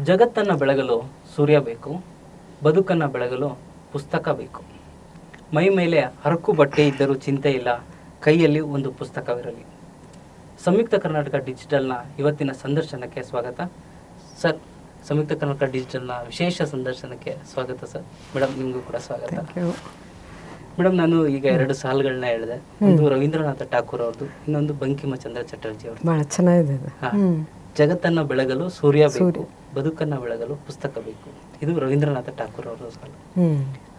ಜಗತ್ತನ್ನು ಬೆಳಗಲು ಸೂರ್ಯ ಬೇಕು, ಬದುಕನ್ನು ಬೆಳಗಲು ಪುಸ್ತಕ ಬೇಕು. ಮೈ ಮೇಲೆ ಹರಕು ಬಟ್ಟೆ ಇದ್ದರೂ ಚಿಂತೆ ಇಲ್ಲ, ಕೈಯಲ್ಲಿ ಒಂದು ಪುಸ್ತಕವಿರಲಿ. ಸಂಯುಕ್ತ ಕರ್ನಾಟಕ ಡಿಜಿಟಲ್ನ ಇವತ್ತಿನ ಸಂದರ್ಶನಕ್ಕೆ ಸ್ವಾಗತ ಸರ್. ಸಂಯುಕ್ತ ಕರ್ನಾಟಕ ಡಿಜಿಟಲ್ನ ವಿಶೇಷ ಸಂದರ್ಶನಕ್ಕೆ ಸ್ವಾಗತ ಸರ್. ಮೇಡಮ್, ನಿಮಗೂ ಕೂಡ ಸ್ವಾಗತ. ಮೇಡಮ್, ನಾನು ಈಗ 2 ಸಾಲುಗಳನ್ನ ಹೇಳಿದೆ. ಒಂದು ರವೀಂದ್ರನಾಥ ಠಾಕೂರ್ ಅವ್ರದ್ದು, ಇನ್ನೊಂದು ಬಂಕಿಮಚಂದ್ರ ಚಟರ್ಜಿ ಅವ್ರದ್ದು. ಬಹಳ ಚೆನ್ನಾಗಿದೆ. ಜಗತ್ತನ್ನ ಬೆಳಗಲು ಸೂರ್ಯ ಬೇಕು, ಬದುಕನ್ನ ಬೆಳಗಲು ಪುಸ್ತಕ ಬೇಕು. ಇದು ರವೀಂದ್ರನಾಥ ಠಾಕೂರ್ ಅವರ ಸಾಲು.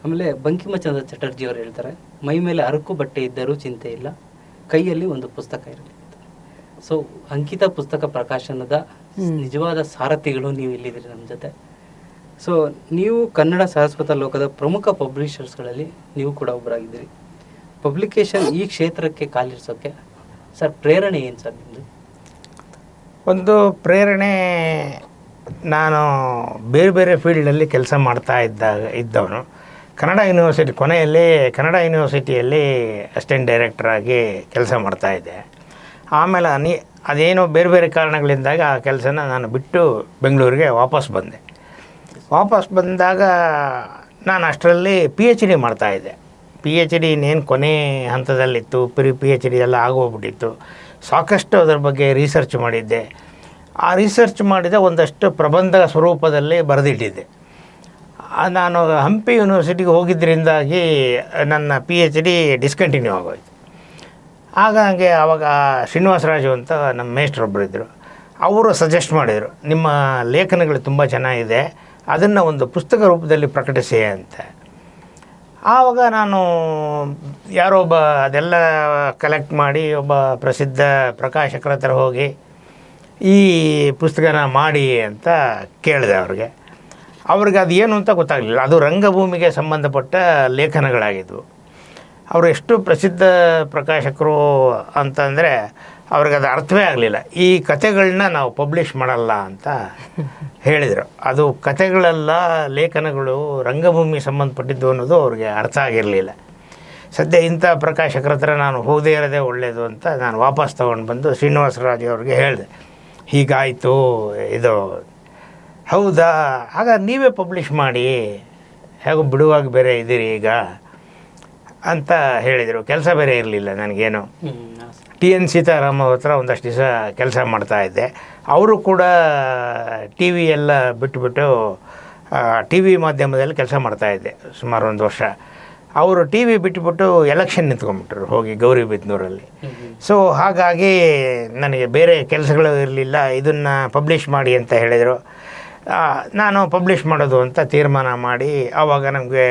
ಆಮೇಲೆ ಬಂಕಿಮಚಂದ್ರ ಚಟರ್ಜಿ ಅವರು ಹೇಳ್ತಾರೆ, ಮೈ ಮೇಲೆ ಹರಕು ಬಟ್ಟೆ ಇದ್ದರೂ ಚಿಂತೆ ಇಲ್ಲ, ಕೈಯಲ್ಲಿ ಒಂದು ಪುಸ್ತಕ ಇರಲಿ. ಸೊ ಅಂಕಿತ ಪುಸ್ತಕ ಪ್ರಕಾಶನದ ನಿಜವಾದ ಸಾರಥಿಗಳು ನೀವು ಇಲ್ಲಿದ್ದೀರಿ ನಮ್ಮ ಜೊತೆ. ಸೊ ನೀವು ಕನ್ನಡ ಸಾರಸ್ವತ ಲೋಕದ ಪ್ರಮುಖ ಪಬ್ಲಿಷರ್ಸ್ಗಳಲ್ಲಿ ನೀವು ಕೂಡ ಒಬ್ಬರಾಗಿದ್ದೀರಿ. ಪಬ್ಲಿಕೇಶನ್ ಈ ಕ್ಷೇತ್ರಕ್ಕೆ ಕಾಲಿರಿಸೋಕ್ಕೆ ಸರ್ ಪ್ರೇರಣೆ ಏನು ಸರ್ ನಿಮ್ಮದು? ಒಂದು ಪ್ರೇರಣೆ, ನಾನು ಬೇರೆ ಬೇರೆ ಫೀಲ್ಡಲ್ಲಿ ಕೆಲಸ ಮಾಡ್ತಾ ಇದ್ದವನು. ಕನ್ನಡ ಯೂನಿವರ್ಸಿಟಿಯಲ್ಲಿ ಅಸಿಸ್ಟೆಂಟ್ ಡೈರೆಕ್ಟರಾಗಿ ಕೆಲಸ ಮಾಡ್ತಾಯಿದ್ದೆ. ಆಮೇಲೆ ಅದೇನೋ ಬೇರೆ ಬೇರೆ ಕಾರಣಗಳಿಂದಾಗಿ ಆ ಕೆಲಸನ ನಾನು ಬಿಟ್ಟು ಬೆಂಗಳೂರಿಗೆ ವಾಪಸ್ ಬಂದಾಗ ನಾನು ಅಷ್ಟರಲ್ಲಿ PhD ಮಾಡ್ತಾಯಿದ್ದೆ. PhD ಇನ್ನೇನು ಕೊನೆ ಹಂತದಲ್ಲಿತ್ತು, PhD ಎಲ್ಲ ಆಗೋಗ್ಬಿಟ್ಟಿತ್ತು. ಸಾಕಷ್ಟು ಅದರ ಬಗ್ಗೆ ರಿಸರ್ಚ್ ಮಾಡಿದ್ದೆ. ಆ ರಿಸರ್ಚ್ ಮಾಡಿದ ಒಂದಷ್ಟು ಪ್ರಬಂಧ ಸ್ವರೂಪದಲ್ಲಿ ಬರೆದಿಟ್ಟಿದ್ದೆ. ನಾನು ಹಂಪಿ ಯೂನಿವರ್ಸಿಟಿಗೆ ಹೋಗಿದ್ದರಿಂದಾಗಿ ನನ್ನ PhD ಡಿಸ್ಕಂಟಿನ್ಯೂ ಆಗೋಯ್ತು. ಹಾಗಾಗಿ ಆವಾಗ ಶ್ರೀನಿವಾಸರಾಜು ಅಂತ ನಮ್ಮ ಮೇಷ್ಟ್ರೊಬ್ಬರು ಇದ್ದರು. ಅವರು ಸಜೆಸ್ಟ್ ಮಾಡಿದರು, ನಿಮ್ಮ ಲೇಖನಗಳು ತುಂಬ ಚೆನ್ನಾಗಿದೆ, ಅದನ್ನು ಒಂದು ಪುಸ್ತಕ ರೂಪದಲ್ಲಿ ಪ್ರಕಟಿಸಿ ಅಂತ. ಆವಾಗ ನಾನು ಯಾರೋ ಒಬ್ಬ ಅದೆಲ್ಲ ಕಲೆಕ್ಟ್ ಮಾಡಿ ಒಬ್ಬ ಪ್ರಸಿದ್ಧ ಪ್ರಕಾಶಕರ ಹತ್ರ ಹೋಗಿ ಈ ಪುಸ್ತಕನ ಮಾಡಿ ಅಂತ ಕೇಳಿದೆ ಅವ್ರಿಗೆ ಅದು ಏನು ಅಂತ ಗೊತ್ತಾಗಲಿಲ್ಲ. ಅದು ರಂಗಭೂಮಿಗೆ ಸಂಬಂಧಪಟ್ಟ ಲೇಖನಗಳಾಗಿದ್ವು. ಅವರು ಎಷ್ಟು ಪ್ರಸಿದ್ಧ ಪ್ರಕಾಶಕರು ಅಂತಂದರೆ ಅವ್ರಿಗೆ ಅದು ಅರ್ಥವೇ ಆಗಲಿಲ್ಲ. ಈ ಕಥೆಗಳನ್ನ ನಾವು ಪಬ್ಲಿಷ್ ಮಾಡಲ್ಲ ಅಂತ ಹೇಳಿದರು. ಅದು ಕಥೆಗಳೆಲ್ಲ ಲೇಖನಗಳು ರಂಗಭೂಮಿಗೆ ಸಂಬಂಧಪಟ್ಟಿದ್ದು ಅನ್ನೋದು ಅವ್ರಿಗೆ ಅರ್ಥ ಆಗಿರಲಿಲ್ಲ. ಸದ್ಯ ಇಂಥ ಪ್ರಕಾಶಕರ ಹತ್ರ ನಾನು ಹೋಗದೇ ಇರೋದೇ ಒಳ್ಳೆಯದು ಅಂತ ನಾನು ವಾಪಸ್ ತೊಗೊಂಡು ಬಂದು ಶ್ರೀನಿವಾಸರಾಜು ಅವ್ರಿಗೆ ಹೇಳಿದೆ, ಹೀಗಾಯಿತು ಇದು. ಹೌದಾ, ಆಗ ನೀವೇ ಪಬ್ಲಿಷ್ ಮಾಡಿ, ಹೇಗೋ ಬಿಡುವಾಗ ಬೇರೆ ಇದ್ದೀರಿ ಈಗ ಅಂತ ಹೇಳಿದರು. ಕೆಲಸ ಬೇರೆ ಇರಲಿಲ್ಲ ನನಗೇನು. TN ಸೀತಾರಾಮ್ ಅವ್ರ ಹತ್ರ ಒಂದಷ್ಟು ದಿವಸ ಕೆಲಸ ಮಾಡ್ತಾಯಿದ್ದೆ. ಅವರು ಕೂಡ TV ಎಲ್ಲ ಬಿಟ್ಟುಬಿಟ್ಟು TV ಮಾಧ್ಯಮದಲ್ಲಿ ಕೆಲಸ ಮಾಡ್ತಾಯಿದ್ದೆ ಸುಮಾರು 1 ವರ್ಷ. ಅವರು TV ಬಿಟ್ಟುಬಿಟ್ಟು ಎಲೆಕ್ಷನ್ ನಿಂತ್ಕೊಂಡ್ಬಿಟ್ರು ಹೋಗಿ ಗೌರಿಬಿದನೂರಲ್ಲಿ. ಸೊ ಹಾಗಾಗಿ ನನಗೆ ಬೇರೆ ಕೆಲಸಗಳು ಇರಲಿಲ್ಲ. ಇದನ್ನು ಪಬ್ಲಿಷ್ ಮಾಡಿ ಅಂತ ಹೇಳಿದರು. ನಾನು ಪಬ್ಲಿಷ್ ಮಾಡೋದು ಅಂತ ತೀರ್ಮಾನ ಮಾಡಿ, ಆವಾಗ ನಮಗೆ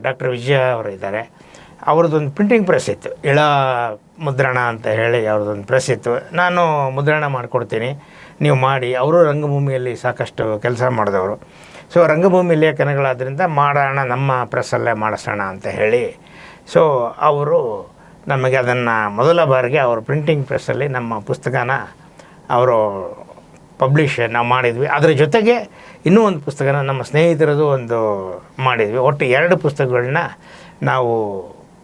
ಡಾಕ್ಟರ್ ವಿಜಯ ಅವರು ಇದ್ದಾರೆ, ಅವ್ರದ್ದೊಂದು ಪ್ರಿಂಟಿಂಗ್ ಪ್ರೆಸ್ ಇತ್ತು, ಇಳ ಮುದ್ರಣ ಅಂತ ಹೇಳಿ ಅವ್ರದ್ದೊಂದು ಪ್ರೆಸ್ ಇತ್ತು. ನಾನು ಮುದ್ರಣ ಮಾಡಿಕೊಡ್ತೀನಿ, ನೀವು ಮಾಡಿ. ಅವರು ರಂಗಭೂಮಿಯಲ್ಲಿ ಸಾಕಷ್ಟು ಕೆಲಸ ಮಾಡಿದವರು. ಸೊ ರಂಗಭೂಮಿ ಲೇಖನಗಳಾದ್ದರಿಂದ ಮಾಡೋಣ, ನಮ್ಮ ಪ್ರೆಸ್ಸಲ್ಲೇ ಮಾಡಿಸೋಣ ಅಂತ ಹೇಳಿ. ಸೊ ಅವರು ನಮಗೆ ಅದನ್ನು ಮೊದಲ ಬಾರಿಗೆ ಅವರು ಪ್ರಿಂಟಿಂಗ್ ಪ್ರೆಸ್ಸಲ್ಲಿ ನಮ್ಮ ಪುಸ್ತಕನ ಅವರು ನಾವು ಮಾಡಿದ್ವಿ. ಅದರ ಜೊತೆಗೆ ಇನ್ನೂ ಒಂದು ಪುಸ್ತಕನ ನಮ್ಮ ಸ್ನೇಹಿತರದು ಒಂದು ಮಾಡಿದ್ವಿ. ಒಟ್ಟು 2 ಪುಸ್ತಕಗಳನ್ನ ನಾವು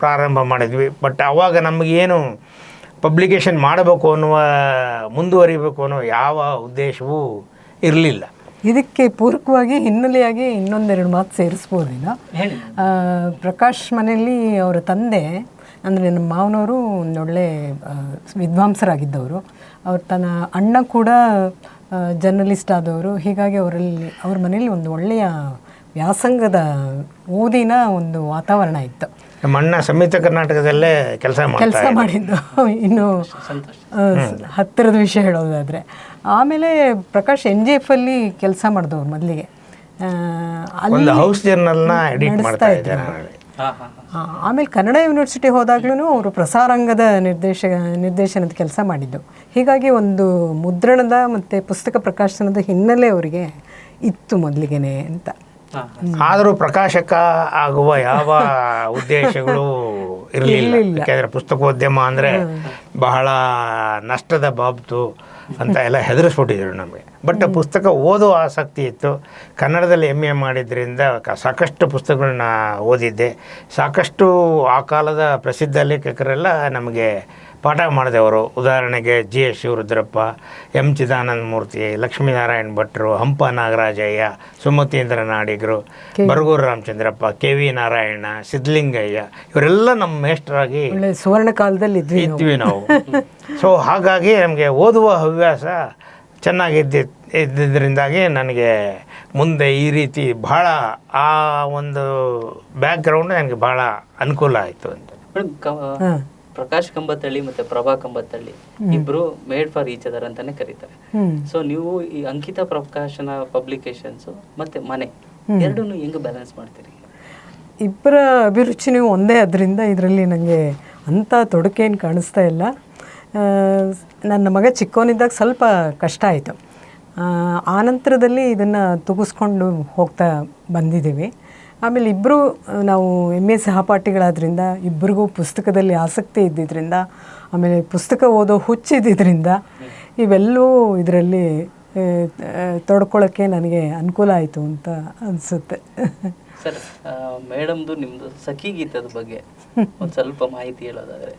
ಪ್ರಾರಂಭ ಮಾಡಿದ್ವಿ. ಬಟ್ ಆವಾಗ ನಮಗೇನು ಪಬ್ಲಿಕೇಶನ್ ಮಾಡಬೇಕು ಮುಂದುವರಿಬೇಕು ಅನ್ನೋ ಯಾವ ಉದ್ದೇಶವೂ ಇರಲಿಲ್ಲ. ಇದಕ್ಕೆ ಪೂರಕವಾಗಿ ಹಿನ್ನೆಲೆಯಾಗಿ ಇನ್ನೊಂದೆರಡು ಮಾತು ಸೇರಿಸ್ಬೋದಿಲ್ಲ. ಪ್ರಕಾಶ್ ಮನೆಯಲ್ಲಿ ಅವರ ತಂದೆ ಅಂದರೆ ನಮ್ಮ ಮಾವನವರು ಒಂದೊಳ್ಳೆ ವಿದ್ವಾಂಸರಾಗಿದ್ದವರು. ತನ್ನ ಅಣ್ಣ ಕೂಡ ಜರ್ನಲಿಸ್ಟ್ ಆದವರು. ಹೀಗಾಗಿ ಅವ್ರ ಮನೆಯಲ್ಲಿ ಒಂದು ಒಳ್ಳೆಯ ವ್ಯಾಸಂಗದ ಓದಿನ ಒಂದು ವಾತಾವರಣ ಇತ್ತು. ನಮ್ಮ ಅಣ್ಣ ಸಂಯುಕ್ತ ಕರ್ನಾಟಕದಲ್ಲೇ ಕೆಲಸ ಮಾಡಿದ್ದು. ಇನ್ನು ಹತ್ತಿರದ ವಿಷಯ ಹೇಳೋದಾದರೆ, ಆಮೇಲೆ ಪ್ರಕಾಶ್ NJF ಅಲ್ಲಿ ಕೆಲಸ ಮಾಡಿದವ್ರು ಮೊದಲಿಗೆ. ಅಲ್ಲಿ ಹೌಸ್ ಜರ್ನಲ್ನ ಎಡಿಟ್ ಮಾಡ್ತಾ ಇದ್ದಾರೆ. ಆಮೇಲೆ ಕನ್ನಡ ಯೂನಿವರ್ಸಿಟಿ ಹೋದಾಗ್ಲೂ ಅವರು ಪ್ರಸಾರಾಂಗದ ನಿರ್ದೇಶನದ ಕೆಲಸ ಮಾಡಿದ್ದು. ಹೀಗಾಗಿ ಒಂದು ಮುದ್ರಣದ ಮತ್ತು ಪುಸ್ತಕ ಪ್ರಕಾಶನದ ಹಿನ್ನೆಲೆ ಅವರಿಗೆ ಇತ್ತು ಮೊದಲಿಗೆನೆ ಅಂತ. ಆದರೂ ಪ್ರಕಾಶಕ ಆಗುವ ಯಾವ ಉದ್ದೇಶಗಳು ಇರಲಿಲ್ಲ. ಯಾಕೆಂದರೆ ಪುಸ್ತಕೋದ್ಯಮ ಅಂದರೆ ಬಹಳ ನಷ್ಟದ ಬಾಬ್ತು ಅಂತ ಎಲ್ಲ ಹೆದರಿಸ್ಬಿಟ್ಟಿದ್ರು ನಮಗೆ. ಬಟ್ ಪುಸ್ತಕ ಓದೋ ಆಸಕ್ತಿ ಇತ್ತು. ಕನ್ನಡದಲ್ಲಿ MA ಮಾಡಿದ್ರಿಂದ ಸಾಕಷ್ಟು ಪುಸ್ತಕಗಳನ್ನ ಓದಿದ್ದೆ. ಸಾಕಷ್ಟು ಆ ಕಾಲದ ಪ್ರಸಿದ್ಧ ಲೇಖಕರೆಲ್ಲ ನಮಗೆ ಪಾಠ ಮಾಡಿದವರು. ಉದಾಹರಣೆಗೆ G S Shivarudrappa, M Chidananda Murthy, Lakshminarayana ಭಟ್ರು, ಹಂಪ ನಾಗರಾಜಯ್ಯ, ಸುಮತೀಂದ್ರ ನಾಡಿಗರು, ಬರಗೂರು ರಾಮಚಂದ್ರಪ್ಪ, ಕೆ ವಿ ನಾರಾಯಣ, ಸಿದ್ಧಲಿಂಗಯ್ಯ, ಇವರೆಲ್ಲ ನಮ್ಮ ಮೇಷ್ಟ್ರಾಗಿ ಸುವರ್ಣ ಕಾಲದಲ್ಲಿ ಇದ್ವಿ ನಾವು. ಸೊ ಹಾಗಾಗಿ ನಮಗೆ ಓದುವ ಹವ್ಯಾಸ ಇದ್ದಿದ್ದರಿಂದಾಗಿ ನನಗೆ ಮುಂದೆ ಈ ರೀತಿ ಭಾಳ ಆ ಒಂದು ಬ್ಯಾಕ್ಗ್ರೌಂಡ್ ನನಗೆ ಭಾಳ ಅನುಕೂಲ ಆಯಿತು ಅಂತ. ಪ್ರಕಾಶ್ ಕಂಬತ್ತಳ್ಳಿ ಮತ್ತೆ ಪ್ರಭಾ ಕಂಬತ್ತಳ್ಳಿ ಇಬ್ರು ಮೇಡ್ ಫಾರ್ ಈಚ್ ಅದರ್ ಅಂತಾನೆ ಕರೀತಾರೆ. ಸೊ ನೀವು ಈ ಅಂಕಿತ ಪ್ರಕಾಶನ ಪಬ್ಲಿಕೇಶನ್ಸ್ ಮತ್ತೆ ಮನೆ ಎರಡನ್ನು ಹೆಂಗ್ ಬ್ಯಾಲೆನ್ಸ್ ಮಾಡ್ತೀರಿ? ಇಬ್ಬರ ಅಭಿರುಚಿನೂ ಒಂದೇ, ಅದರಿಂದ ಇದರಲ್ಲಿ ನನಗೆ ಅಂಥ ತೊಡಕೇನು ಕಾಣಿಸ್ತಾ ಇಲ್ಲ. ನನ್ನ ಮಗ ಚಿಕ್ಕವನಿದ್ದಾಗ ಸ್ವಲ್ಪ ಕಷ್ಟ ಆಯಿತು. ಆನಂತರದಲ್ಲಿ ಇದನ್ನು ತುಗಿಸ್ಕೊಂಡು ಹೋಗ್ತಾ ಬಂದಿದ್ದೀವಿ. ಆಮೇಲೆ ಇಬ್ಬರು ನಾವು MA ಸಹಪಾಠಿಗಳಾದ್ರಿಂದ ಇಬ್ಬರಿಗೂ ಪುಸ್ತಕದಲ್ಲಿ ಆಸಕ್ತಿ ಇದ್ದಿದ್ದರಿಂದ, ಆಮೇಲೆ ಪುಸ್ತಕ ಓದೋ ಹುಚ್ಚಿದ್ದರಿಂದ ಇವೆಲ್ಲವೂ ಇದರಲ್ಲಿ ತೊಡ್ಕೊಳ್ಳೋಕ್ಕೆ ನನಗೆ ಅನುಕೂಲ ಆಯಿತು ಅಂತ ಅನಿಸುತ್ತೆ. ಸರ್, ಮೇಡಮ್ದು ನಿಮ್ಮದು ಸಖಿ ಗೀತದ ಬಗ್ಗೆ ಒಂದು ಸ್ವಲ್ಪ ಮಾಹಿತಿ ಹೇಳೋದಾದರೆ?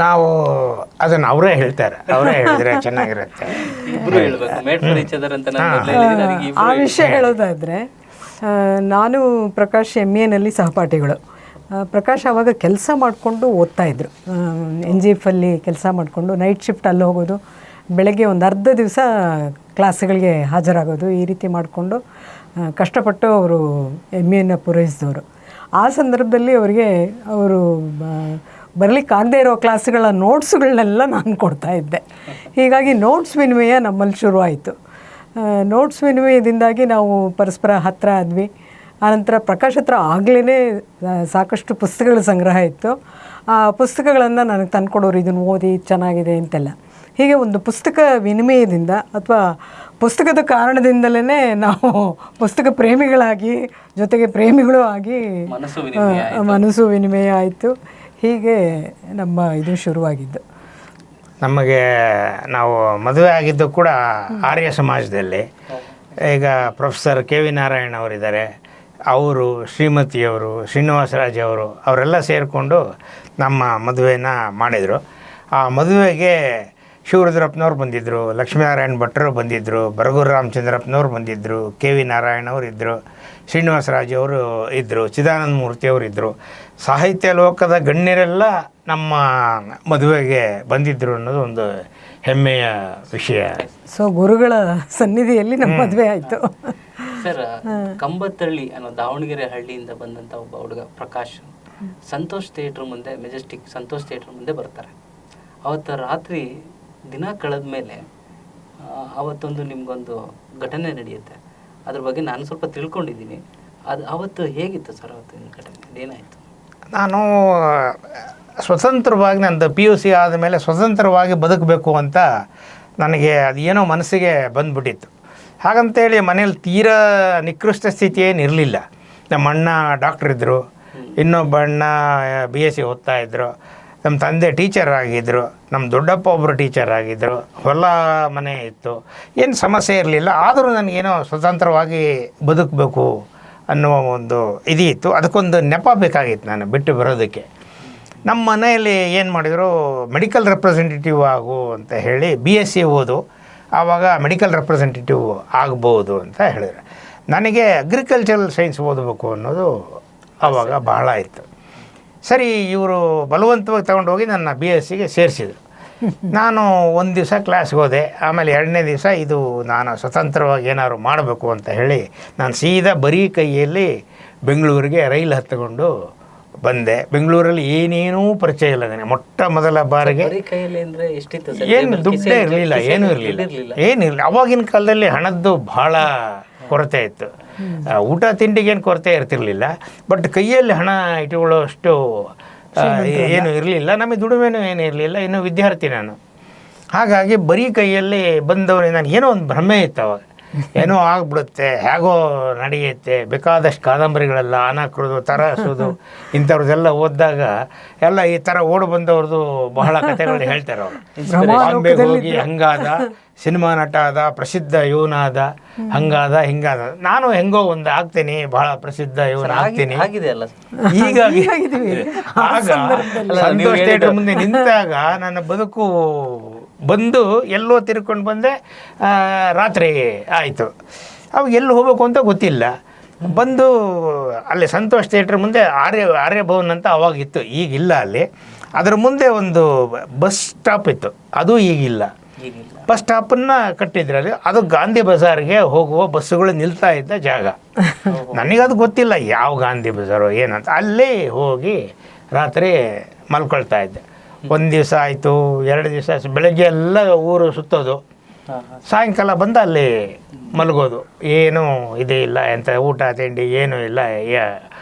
ನಾವು ಅದನ್ನು ಅವರೇ ಹೇಳ್ತಾರೆ, ಅವರೇ ಹೇಳಿದ್ರೆ ಚೆನ್ನಾಗಿರುತ್ತೆ. ಇಬ್ರು ಹೇಳ್ಬೇಕು, ಮೇಡ್ ಫಾರ್ ಈಚ್ ಅದರ್ ಅಂತ ನಾನು ಮೊದಲೇ ಹೇಳಿದ್ದೀನಿ, ನನಗೆ ಆ ವಿಷಯ ಹೇಳೋದಾದರೆ, ನಾನು ಪ್ರಕಾಶ್ MAನಲ್ಲಿ ಸಹಪಾಠಿಗಳು. ಪ್ರಕಾಶ್ ಆವಾಗ ಕೆಲಸ ಮಾಡಿಕೊಂಡು ಓದ್ತಾಯಿದ್ರು. NGF ಅಲ್ಲಿ ಕೆಲಸ ಮಾಡಿಕೊಂಡು ನೈಟ್ ಶಿಫ್ಟ್ ಅಲ್ಲಿ ಹೋಗೋದು, ಬೆಳಗ್ಗೆ ಒಂದು ಅರ್ಧ ದಿವಸ ಕ್ಲಾಸ್ಗಳಿಗೆ ಹಾಜರಾಗೋದು, ಈ ರೀತಿ ಮಾಡಿಕೊಂಡು ಕಷ್ಟಪಟ್ಟು ಅವರು MAನ ಪೂರೈಸಿದವರು. ಆ ಸಂದರ್ಭದಲ್ಲಿ ಅವರು ಬರಲಿಕ್ಕಾಗದೇ ಇರೋ ಕ್ಲಾಸ್ಗಳ ನೋಟ್ಸ್ಗಳನ್ನೆಲ್ಲ ನಾನು ಕೊಡ್ತಾಯಿದ್ದೆ. ಹೀಗಾಗಿ ನೋಟ್ಸ್ ವಿನಿಮಯ ನಮ್ಮಲ್ಲಿ ಶುರುವಾಯಿತು. ನೋಟ್ಸ್ ವಿನಿಮಯದಿಂದಾಗಿ ನಾವು ಪರಸ್ಪರ ಹತ್ತಿರ ಆದ್ವಿ. ಆನಂತರ ಪ್ರಕಾಶ್ ಹತ್ರ ಆಗಲೇ ಸಾಕಷ್ಟು ಪುಸ್ತಕಗಳ ಸಂಗ್ರಹ ಇತ್ತು. ಆ ಪುಸ್ತಕಗಳನ್ನು ನನಗೆ ತಂದುಕೊಡೋರು, ಇದನ್ನು ಓದಿ ಚೆನ್ನಾಗಿದೆ ಅಂತೆಲ್ಲ. ಹೀಗೆ ಒಂದು ಪುಸ್ತಕ ವಿನಿಮಯದಿಂದ ಅಥವಾ ಪುಸ್ತಕದ ಕಾರಣದಿಂದಲೇ ನಾವು ಪುಸ್ತಕ ಪ್ರೇಮಿಗಳಾಗಿ, ಜೊತೆಗೆ ಪ್ರೇಮಿಗಳು ಆಗಿ ಮನಸ್ಸು ವಿನಿಮಯ ಆಯಿತು. ಹೀಗೆ ನಮ್ಮ ಇದು ಶುರುವಾಗಿದ್ದು. ನಮಗೆ ನಾವು ಮದುವೆ ಆಗಿದ್ದು ಕೂಡ ಆರ್ಯ ಸಮಾಜದಲ್ಲಿ. ಈಗ ಪ್ರೊಫೆಸರ್ ಕೆ ವಿ ನಾರಾಯಣ ಅವರಿದ್ದಾರೆ, ಅವರು, ಶ್ರೀಮತಿಯವರು, ಶ್ರೀನಿವಾಸರಾಜ್ ಅವರು, ಅವರೆಲ್ಲ ಸೇರಿಕೊಂಡು ನಮ್ಮ ಮದುವೆನ ಮಾಡಿದರು. ಆ ಮದುವೆಗೆ ಶಿವರುದ್ರಪ್ಪನವ್ರು ಬಂದಿದ್ದರು, ಲಕ್ಷ್ಮೀನಾರಾಯಣ ಭಟ್ರು ಬಂದಿದ್ದರು, ಬರಗೂರು ರಾಮಚಂದ್ರಪ್ಪನವ್ರು ಬಂದಿದ್ದರು, ಕೆ ವಿ ನಾರಾಯಣ ಅವರು ಇದ್ದರು, ಶ್ರೀನಿವಾಸರಾಜ್ ಅವರು ಇದ್ದರು, ಚಿದಾನಂದ ಮೂರ್ತಿ ಅವರು ಇದ್ದರು. ಸಾಹಿತ್ಯ ಲೋಕದ ಗಣ್ಯರೆಲ್ಲ ನಮ್ಮ ಮದುವೆಗೆ ಬಂದಿದ್ದರು ಅನ್ನೋದು ಒಂದು ಹೆಮ್ಮೆಯ ವಿಷಯ. ಸೊ ಗುರುಗಳ ಸನ್ನಿಧಿಯಲ್ಲಿ ನಮ್ಮ ಮದುವೆ ಆಯಿತು. ಸರ್, ಕಂಬತ್ತಳ್ಳಿ ಅನ್ನೋ ದಾವಣಗೆರೆ ಹಳ್ಳಿಯಿಂದ ಬಂದಂಥ ಒಬ್ಬ ಹುಡುಗ ಪ್ರಕಾಶ್ ಸಂತೋಷ್ ಥಿಯೇಟ್ರ್ ಮುಂದೆ, ಮೆಜೆಸ್ಟಿಕ್ ಸಂತೋಷ್ ಥಿಯೇಟ್ರ್ ಮುಂದೆ ಬರ್ತಾರೆ. ಅವತ್ತು ರಾತ್ರಿ ದಿನ ಕಳೆದ ಮೇಲೆ ಅವತ್ತೊಂದು ನಿಮಗೊಂದು ಘಟನೆ ನಡೆಯುತ್ತೆ. ಅದ್ರ ಬಗ್ಗೆ ನಾನು ಸ್ವಲ್ಪ ತಿಳ್ಕೊಂಡಿದ್ದೀನಿ. ಅದು ಅವತ್ತು ಹೇಗಿತ್ತು ಸರ್? ಅವತ್ತಿನ ಘಟನೆ ಏನಾಯಿತು? ನಾನು ಸ್ವತಂತ್ರವಾಗಿ ನಂದು PUC ಆದಮೇಲೆ ಸ್ವತಂತ್ರವಾಗಿ ಬದುಕಬೇಕು ಅಂತ ನನಗೆ ಅದು ಏನೋ ಮನಸ್ಸಿಗೆ ಬಂದುಬಿಟ್ಟಿತ್ತು. ಹಾಗಂತೇಳಿ ಮನೇಲಿ ತೀರಾ ನಿಕೃಷ್ಟ ಸ್ಥಿತಿ ಏನು ಇರಲಿಲ್ಲ. ನಮ್ಮ ಅಣ್ಣ ಡಾಕ್ಟ್ರ್ ಇದ್ದರು, ಇನ್ನೊಬ್ಬ ಅಣ್ಣ BSc ಓದ್ತಾಯಿದ್ರು, ನಮ್ಮ ತಂದೆ ಟೀಚರ್ ಆಗಿದ್ದರು, ನಮ್ಮ ದೊಡ್ಡಪ್ಪ ಒಬ್ಬರು ಟೀಚರ್ ಆಗಿದ್ದರು, ಹೊಲ ಮನೆ ಇತ್ತು, ಏನು ಸಮಸ್ಯೆ ಇರಲಿಲ್ಲ. ಆದರೂ ನನಗೇನೋ ಸ್ವತಂತ್ರವಾಗಿ ಬದುಕಬೇಕು ಅನ್ನುವ ಒಂದು ಇದಿತ್ತು. ಅದಕ್ಕೊಂದು ನೆಪ ಬೇಕಾಗಿತ್ತು ನಾನು ಬಿಟ್ಟು ಬರೋದಕ್ಕೆ. ನಮ್ಮ ಮನೆಯಲ್ಲಿ ಏನು ಮಾಡಿದರು, ಮೆಡಿಕಲ್ ರೆಪ್ರೆಸೆಂಟೇಟಿವ್ ಆಗು ಅಂತ ಹೇಳಿ, BSc ಓದು, ಆವಾಗ ಮೆಡಿಕಲ್ ರೆಪ್ರೆಸೆಂಟೇಟಿವ್ ಆಗ್ಬೋದು ಅಂತ ಹೇಳಿದ್ರು. ನನಗೆ ಅಗ್ರಿಕಲ್ಚರಲ್ ಸೈನ್ಸ್ ಓದಬೇಕು ಅನ್ನೋದು ಆವಾಗ ಬಹಳ ಇತ್ತು. ಸರಿ, ಇವರು ಬಲವಂತವಾಗಿ ತಗೊಂಡೋಗಿ ನನ್ನ BScಗೆ ಸೇರಿಸಿದರು. ನಾನು ಒಂದು ದಿವಸ ಕ್ಲಾಸ್ಗೆ ಹೋದೆ. ಆಮೇಲೆ ಎರಡನೇ ದಿವಸ ಇದು ನಾನು ಸ್ವತಂತ್ರವಾಗಿ ಏನಾದ್ರು ಮಾಡಬೇಕು ಅಂತ ಹೇಳಿ ನಾನು ಸೀದಾ ಬರೀ ಕೈಯಲ್ಲಿ ಬೆಂಗಳೂರಿಗೆ ರೈಲು ಹತ್ತಿಕೊಂಡು ಬಂದೆ. ಬೆಂಗಳೂರಲ್ಲಿ ಏನೇನೂ ಪರಿಚಯ ಇಲ್ಲ ನನಗೆ. ಮೊಟ್ಟ ಮೊದಲ ಬಾರಿಗೆ ಏನು ದುಡ್ಡೇ ಇರಲಿಲ್ಲ, ಏನೂ ಏನಿರಲಿಲ್ಲ. ಅವಾಗಿನ ಕಾಲದಲ್ಲಿ ಹಣದ್ದು ಭಾಳ ಕೊರತೆ ಇತ್ತು. ಊಟ ತಿಂಡಿಗೇನು ಕೊರತೆ ಇರ್ತಿರಲಿಲ್ಲ, ಬಟ್ ಕೈಯಲ್ಲಿ ಹಣ ಇಟ್ಟುಕೊಳ್ಳೋಷ್ಟು ಏನೂ ಇರಲಿಲ್ಲ. ನಮಗೆ ದುಡಿಮೆನೂ ಏನೂ ಇರಲಿಲ್ಲ, ಇನ್ನೂ ವಿದ್ಯಾರ್ಥಿ ನಾನು. ಹಾಗಾಗಿ ಬರೀ ಕೈಯಲ್ಲಿ ಬಂದವರಿಗೆ ನನಗೆ ಏನೋ ಒಂದು ಭ್ರಮೆ ಇತ್ತು ಅವಾಗ. ಏನೋ ಆಗ್ಬಿಡುತ್ತೆ, ಹೇಗೋ ನಡೆಯುತ್ತೆ, ಬೇಕಾದಷ್ಟು ಕಾದಂಬರಿಗಳೆಲ್ಲ ಅನಾಕೃದು, ತರಾಸುದು ಇಂಥವ್ರದ್ದೆಲ್ಲ ಓದಿದಾಗ ಎಲ್ಲ ಈ ಥರ ಓಡಿ ಬಂದವ್ರದ್ದು ಬಹಳ ಕಥೆಗಳು ಹೇಳ್ತಾರೆ ಅವರು. ಬಾಂಬೆಗೆ ಹೋಗಿ ಹಂಗಾದ, ಸಿನಿಮಾ ನಟ ಆದ, ಪ್ರಸಿದ್ಧ ಇವನಾದ, ಹಂಗಾದ ಹಿಂಗಾದ. ನಾನು ಹೆಂಗೋ ಒಂದು ಆಗ್ತೀನಿ, ಬಹಳ ಪ್ರಸಿದ್ಧ ಇವನು ಆಗ್ತೀನಿ. ಆಗಿದೆ ಅಲ್ಲ ಹೀಗಾಗಿ ಆಗ ಸಂತೋಷ್ ಥಿಯೇಟರ್ ಮುಂದೆ ನಿಂತಾಗ ನನ್ನ ಬದುಕು ಬಂದು ಎಲ್ಲೋ ತಿರ್ಕೊಂಡು ಬಂದೆ. ರಾತ್ರಿ ಆಯಿತು. ಅವಾಗ ಎಲ್ಲಿ ಹೋಗ್ಬೇಕು ಅಂತ ಗೊತ್ತಿಲ್ಲ. ಬಂದು ಅಲ್ಲಿ ಸಂತೋಷ್ ಥಿಯೇಟ್ರ್ ಮುಂದೆ ಆರ್ಯಭವನ್ ಅಂತ ಅವಾಗಿತ್ತು, ಈಗಿಲ್ಲ ಅಲ್ಲಿ. ಅದರ ಮುಂದೆ ಒಂದು ಬಸ್ ಸ್ಟಾಪ್ ಇತ್ತು, ಅದು ಈಗಿಲ್ಲ. ಬಸ್ ಸ್ಟಾಪನ್ನು ಕಟ್ಟಿದ್ರಲ್ಲಿ ಅದು ಗಾಂಧಿ ಬಜಾರ್ಗೆ ಹೋಗುವ ಬಸ್ಸುಗಳು ನಿಲ್ತಾ ಇದ್ದ ಜಾಗ. ನನಗದು ಗೊತ್ತಿಲ್ಲ ಯಾವ ಗಾಂಧಿ ಬಜಾರು ಏನಂತ. ಅಲ್ಲೇ ಹೋಗಿ ರಾತ್ರಿ ಮಲ್ಕೊಳ್ತಾ ಇದ್ದೆ. ಒಂದು ದಿವಸ ಆಯಿತು, 2 ದಿವಸ ಆಯಿತು. ಬೆಳಗ್ಗೆ ಎಲ್ಲ ಊರು ಸುತ್ತೋದು, ಸಾಯಂಕಾಲ ಬಂದು ಅಲ್ಲಿ ಮಲಗೋದು. ಏನೂ ಇದೇ ಇಲ್ಲ, ಎಂಥ ಊಟ ತಿಂಡಿ ಏನೂ ಇಲ್ಲ.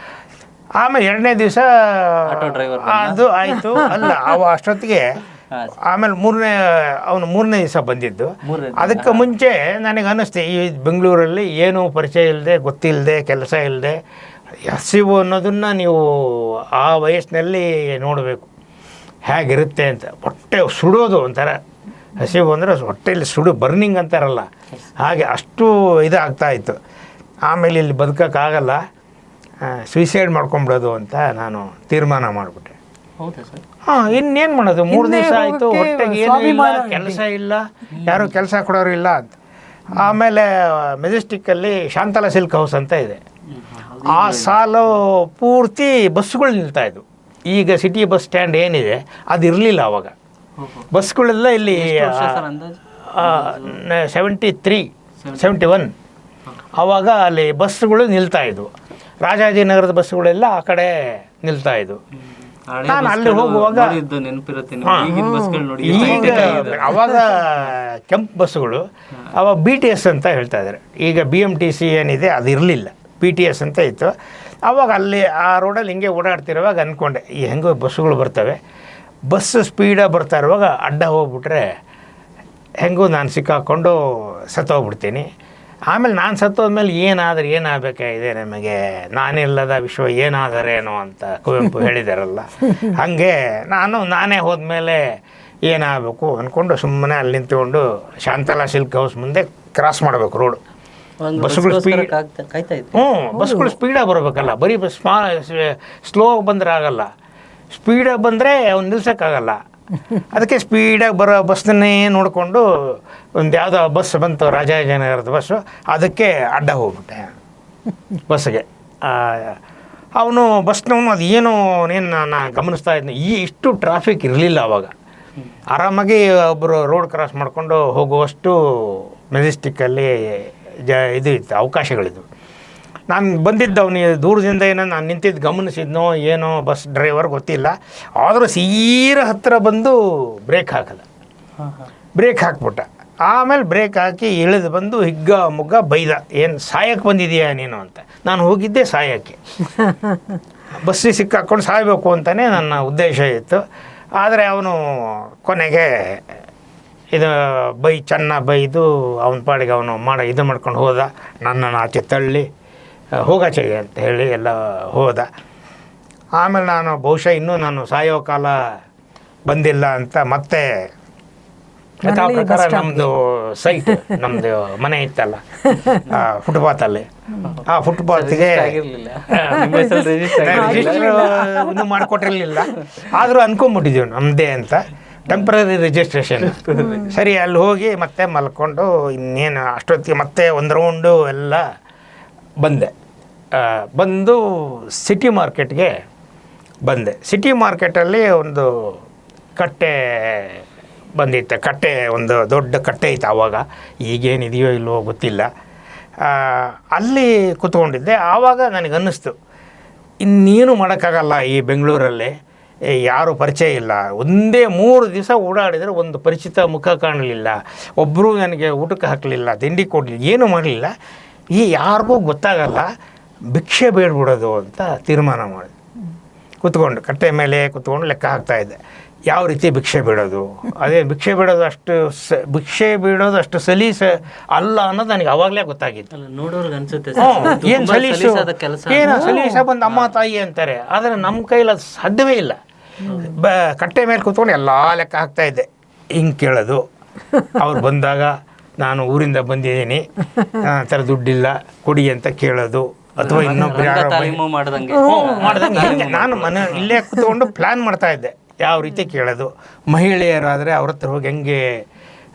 ಆಮೇಲೆ 2ನೇ ದಿವಸ ಅದು ಆಯಿತು. ಅಲ್ಲ, ಅಷ್ಟೊತ್ತಿಗೆ ಆಮೇಲೆ ಅವನು 3ನೇ ದಿವಸ ಬಂದಿದ್ದು. ಅದಕ್ಕೆ ಮುಂಚೆ ನನಗೆ ಅನ್ನಿಸ್ತೆ, ಈ ಬೆಂಗಳೂರಲ್ಲಿ ಏನೂ ಪರಿಚಯ ಇಲ್ಲದೆ, ಗೊತ್ತಿಲ್ಲದೆ, ಕೆಲಸ ಇಲ್ಲದೆ, ಹಸಿವು ಅನ್ನೋದನ್ನು ನೀವು ಆ ವಯಸ್ಸಿನಲ್ಲಿ ನೋಡಬೇಕು ಹೇಗಿರುತ್ತೆ ಅಂತ. ಹೊಟ್ಟೆ ಸುಡೋದು ಒಂಥರ ಹಸಿವು ಅಂದರೆ ಹೊಟ್ಟೆಯಲ್ಲಿ ಬರ್ನಿಂಗ್ ಅಂತಾರಲ್ಲ ಹಾಗೆ, ಅಷ್ಟು ಇದಾಗ್ತಾಯಿತ್ತು. ಆಮೇಲೆ ಇಲ್ಲಿ ಬದುಕೋಕ್ಕಾಗಲ್ಲ, ಸುಯಿಸೈಡ್ ಮಾಡ್ಕೊಂಬಿಡೋದು ಅಂತ ನಾನು ತೀರ್ಮಾನ ಮಾಡಿಬಿಟ್ಟೆ. ಇನ್ನೇನು ಮಾಡೋದು, 3 ದಿವಸ ಆಯಿತು, ಹೊಟ್ಟೆಗೆ ಏನೂ ಇಲ್ಲ, ಕೆಲಸ ಇಲ್ಲ, ಯಾರೂ ಕೆಲಸ ಕೊಡೋರು ಇಲ್ಲ ಅಂತ. ಆಮೇಲೆ ಮೆಜೆಸ್ಟಿಕ್ಕಲ್ಲಿ ಶಾಂತಲಾ ಸಿಲ್ಕ್ ಹೌಸ್ ಅಂತ ಇದೆ. ಆ ಸಾಲು ಪೂರ್ತಿ ಬಸ್ಸುಗಳು ನಿಲ್ತಾಯಿದ್ವು. ಈಗ ಸಿಟಿ ಬಸ್ ಸ್ಟ್ಯಾಂಡ್ ಏನಿದೆ ಅದು ಇರಲಿಲ್ಲ ಆವಾಗ. ಬಸ್ಗಳೆಲ್ಲ ಇಲ್ಲಿ 73, 71 ಆವಾಗ ಅಲ್ಲಿ ಬಸ್ಸುಗಳು ನಿಲ್ತಾಯಿದ್ವು. ರಾಜಾಜಿನಗರದ ಬಸ್ಸುಗಳೆಲ್ಲ ಆ ಕಡೆ ನಿಲ್ತಾಯಿದ್ವು. ನಾನು ಅಲ್ಲಿ ಹೋಗುವಾಗ ಈಗ ಅವಾಗ ಕೆಂಪು ಬಸ್ಸುಗಳು, ಅವಾಗ BTS ಅಂತ ಹೇಳ್ತಾ ಇದ್ದಾರೆ. ಈಗ BMTC ಏನಿದೆ ಅದು ಇರಲಿಲ್ಲ, BTS ಅಂತ ಇತ್ತು. ಆವಾಗ ಅಲ್ಲಿ ಆ ರೋಡಲ್ಲಿ ಹಿಂಗೆ ಓಡಾಡ್ತಿರುವಾಗ ಅಂದ್ಕೊಂಡೆ, ಈ ಹೆಂಗೋ ಬಸ್ಸುಗಳು ಬರ್ತವೆ, ಬಸ್ಸು ಸ್ಪೀಡಾಗಿ ಬರ್ತಾ ಇರುವಾಗ ಅಡ್ಡ ಹೋಗ್ಬಿಟ್ರೆ ಹೆಂಗೂ ನಾನು ಸಿಕ್ಕಾಕ್ಕೊಂಡು ಸತ್ತೋಗ್ಬಿಡ್ತೀನಿ. ಆಮೇಲೆ ನಾನು ಸತ್ತೋದ್ಮೇಲೆ ಏನಾಗಬೇಕಾಗಿದೆ ನಮಗೆ, ನಾನಿಲ್ಲದ ವಿಶ್ವ ಏನಾದರೇನೋ ಅಂತ ಕುವೆಂಪು ಹೇಳಿದಾರಲ್ಲ, ಹಾಗೆ ನಾನೇ ಹೋದ್ಮೇಲೆ ಏನಾಗಬೇಕು ಅಂದ್ಕೊಂಡು ಸುಮ್ಮನೆ ಅಲ್ಲಿ ನಿಂತ್ಕೊಂಡು ಶಾಂತಲಾ ಸಿಲ್ಕ್ ಹೌಸ್ ಮುಂದೆ ಕ್ರಾಸ್ ಮಾಡಬೇಕು ರೋಡು. ಬಸ್ಸುಗಳು ಬಸ್ಸುಗಳು ಸ್ಪೀಡಾಗಿ ಬರಬೇಕಲ್ಲ, ಬರೀ ಸ್ಲೋ ಬಂದರೆ ಆಗಲ್ಲ, ಸ್ಪೀಡಾಗಿ ಬಂದರೆ ಅವ್ನು ನಿಲ್ಸೋಕ್ಕಾಗಲ್ಲ. ಅದಕ್ಕೆ ಸ್ಪೀಡಾಗಿ ಬರೋ ಬಸ್ಸನ್ನೇ ನೋಡಿಕೊಂಡು ಒಂದು ಯಾವುದೋ ಬಸ್ ಬಂತು, ರಾಜಾಜಿನಗರದ ಬಸ್ಸು, ಅದಕ್ಕೆ ಅಡ್ಡ ಹೋಗ್ಬಿಟ್ಟೆ ಬಸ್ಸಿಗೆ. ಅವನು ಬಸ್ನವನು ಅದು ಏನು ನಾನು ಗಮನಿಸ್ತಾ ಇದ್ದೀನಿ, ಇಷ್ಟು ಟ್ರಾಫಿಕ್ ಇರಲಿಲ್ಲ ಆವಾಗ. ಆರಾಮಾಗಿ ಒಬ್ಬರು ರೋಡ್ ಕ್ರಾಸ್ ಮಾಡಿಕೊಂಡು ಹೋಗುವಷ್ಟು ಮೆಜೆಸ್ಟಿಕ್ಕಲ್ಲಿ ಇದು ಇತ್ತು, ಅವಕಾಶಗಳಿದ್ವು. ನಾನು ಬಂದಿದ್ದು ಅವನಿಗೆ ದೂರದಿಂದ ಏನೋ ನಾನು ನಿಂತಿದ್ದು ಗಮನಿಸಿದ್ನೋ ಏನೋ ಬಸ್ ಡ್ರೈವರ್ ಗೊತ್ತಿಲ್ಲ. ಆದರೂ ಸೀರ ಹತ್ತಿರ ಬಂದು ಬ್ರೇಕ್ ಹಾಕ್ಬಿಟ್ಟ. ಆಮೇಲೆ ಬ್ರೇಕ್ ಹಾಕಿ ಇಳಿದು ಬಂದು ಹಿಗ್ಗ ಮುಗ್ಗ ಬೈದ, ಏನು ಸಾಯಕ್ಕೆ ಬಂದಿದೆಯಾ ನೀನು ಅಂತ. ನಾನು ಹೋಗಿದ್ದೆ ಸಾಯಕ್ಕೆ, ಬಸ್ಸಿಗೆ ಸಿಕ್ಕಾಕೊಂಡು ಸಾಯಬೇಕು ಅಂತಲೇ ನನ್ನ ಉದ್ದೇಶ ಇತ್ತು. ಆದರೆ ಅವನು ಕೊನೆಗೆ ಚೆನ್ನಾಗಿ ಬೈದು ಅವನ ಪಾಡಿಗೆ ಅವನು ಇದು ಮಾಡ್ಕೊಂಡು ಹೋದ. ನನ್ನನ್ನು ಆಚೆ ತಳ್ಳಿ ಹೋಗಾಚೆಗೆ ಅಂತ ಹೇಳಿ ಎಲ್ಲ ಹೋದ. ಆಮೇಲೆ ನಾನು ಬಹುಶಃ ಇನ್ನೂ ನಾನು ಸಾಯೋ ಕಾಲ ಬಂದಿಲ್ಲ ಅಂತ ಮತ್ತೆ ಯಥಾ ಪ್ರಕಾರ ನಮ್ಮದು ಸೈಟ್, ನಮ್ಮದು ಮನೆ ಇತ್ತಲ್ಲ ಫುಟ್ಪಾತಲ್ಲಿ, ಆ ಫುಟ್ಪಾತ್ಗೆ ರಿಜಿಸ್ಟರ್ ಇನ್ನೂ ಮಾಡಿಕೊಟ್ಟಿರಲಿಲ್ಲ. ಆದರೂ ಅಂದ್ಕೊಂಬಿಟ್ಟಿದ್ದೀವಿ ನಮ್ಮದೇ ಅಂತ, ಟೆಂಪ್ರರಿ ರಿಜಿಸ್ಟ್ರೇಷನ್. ಸರಿ, ಅಲ್ಲಿ ಹೋಗಿ ಮತ್ತೆ ಮಲ್ಕೊಂಡು ಇನ್ನೇನು ಅಷ್ಟೊತ್ತಿಗೆ ಮತ್ತೆ ಒಂದು ರೌಂಡು ಎಲ್ಲ ಬಂದು ಸಿಟಿ ಮಾರ್ಕೆಟ್ಗೆ ಬಂದೆ. ಸಿಟಿ ಮಾರ್ಕೆಟಲ್ಲಿ ಒಂದು ಕಟ್ಟೆ ಬಂದಿತ್ತು, ಒಂದು ದೊಡ್ಡ ಕಟ್ಟೆ ಇತ್ತು ಆವಾಗ, ಈಗೇನಿದೆಯೋ ಇಲ್ವೋ ಗೊತ್ತಿಲ್ಲ. ಅಲ್ಲಿ ಕೂತ್ಕೊಂಡಿದ್ದೆ. ಆವಾಗ ನನಗನ್ನಿಸ್ತು, ಇನ್ನೇನು ಮಾಡೋಕ್ಕಾಗಲ್ಲ ಈ ಬೆಂಗಳೂರಲ್ಲಿ, ಯಾರೂ ಪರಿಚಯ ಇಲ್ಲ. ಒಂದೇ 3 ದಿವಸ ಓಡಾಡಿದರೆ ಒಂದು ಪರಿಚಿತ ಮುಖ ಕಾಣಲಿಲ್ಲ, ಒಬ್ಬರು ನನಗೆ ಊಟಕ್ಕೆ ಹಾಕಲಿಲ್ಲ, ತಿಂಡಿ ಕೊಡಲಿಲ್ಲ, ಏನೂ ಮಾಡಲಿಲ್ಲ. ಯಾರಿಗೂ ಗೊತ್ತಾಗಲ್ಲ, ಭಿಕ್ಷೆ ಬೇಡ್ಬಿಡೋದು ಅಂತ ತೀರ್ಮಾನ ಮಾಡಿದೆ. ಕಟ್ಟೆ ಮೇಲೆ ಕೂತ್ಕೊಂಡು ಲೆಕ್ಕ ಹಾಕ್ತಾಯಿದ್ದೆ, ಯಾವ ರೀತಿ ಭಿಕ್ಷೆ ಬೇಡೋದು. ಅದೇ ಭಿಕ್ಷೆ ಬೇಡೋದು ಅಷ್ಟು ಸಲೀಸ ಅಲ್ಲ ಅನ್ನೋದು ನನಗೆ ಆವಾಗಲೇ ಗೊತ್ತಾಗಿತ್ತು. ನೋಡೋರ್ಗೆ ಅನ್ಸುತ್ತೆ ಏನು ಸಲೀಸ ಬಂದು ಅಮ್ಮ ತಾಯಿ ಅಂತಾರೆ, ಆದರೆ ನಮ್ಮ ಕೈಲಿ ಅದು ಸಾಧ್ಯವೇ ಇಲ್ಲ. ಕಟ್ಟೆ ಮೇಲೆ ಕೂತ್ಕೊಂಡು ಎಲ್ಲ ಲೆಕ್ಕ ಹಾಕ್ತಾಯಿದ್ದೆ. ಹಿಂಗೆ ಕೇಳೋದು, ಅವ್ರು ಬಂದಾಗ ನಾನು ಊರಿಂದ ಬಂದಿದ್ದೀನಿ, ಆ ಥರ ದುಡ್ಡಿಲ್ಲ ಕೊಡಿ ಅಂತ ಕೇಳೋದು, ಅಥವಾ ಇನ್ನೊಬ್ರು ಯಾರೋ ತಾಲೀಮು ಮಾಡ್ದಂಗೆ ಮಾಡ್ದಂಗೆ ಹಿಂಗೆ ನಾನು ಇಲ್ಲೇ ಕೂತ್ಕೊಂಡು ಪ್ಲ್ಯಾನ್ ಮಾಡ್ತಾ ಇದ್ದೆ ಯಾವ ರೀತಿ ಕೇಳೋದು, ಮಹಿಳೆಯರಾದರೆ ಅವ್ರ ಹತ್ರ ಹೋಗಿ ಹೆಂಗೆ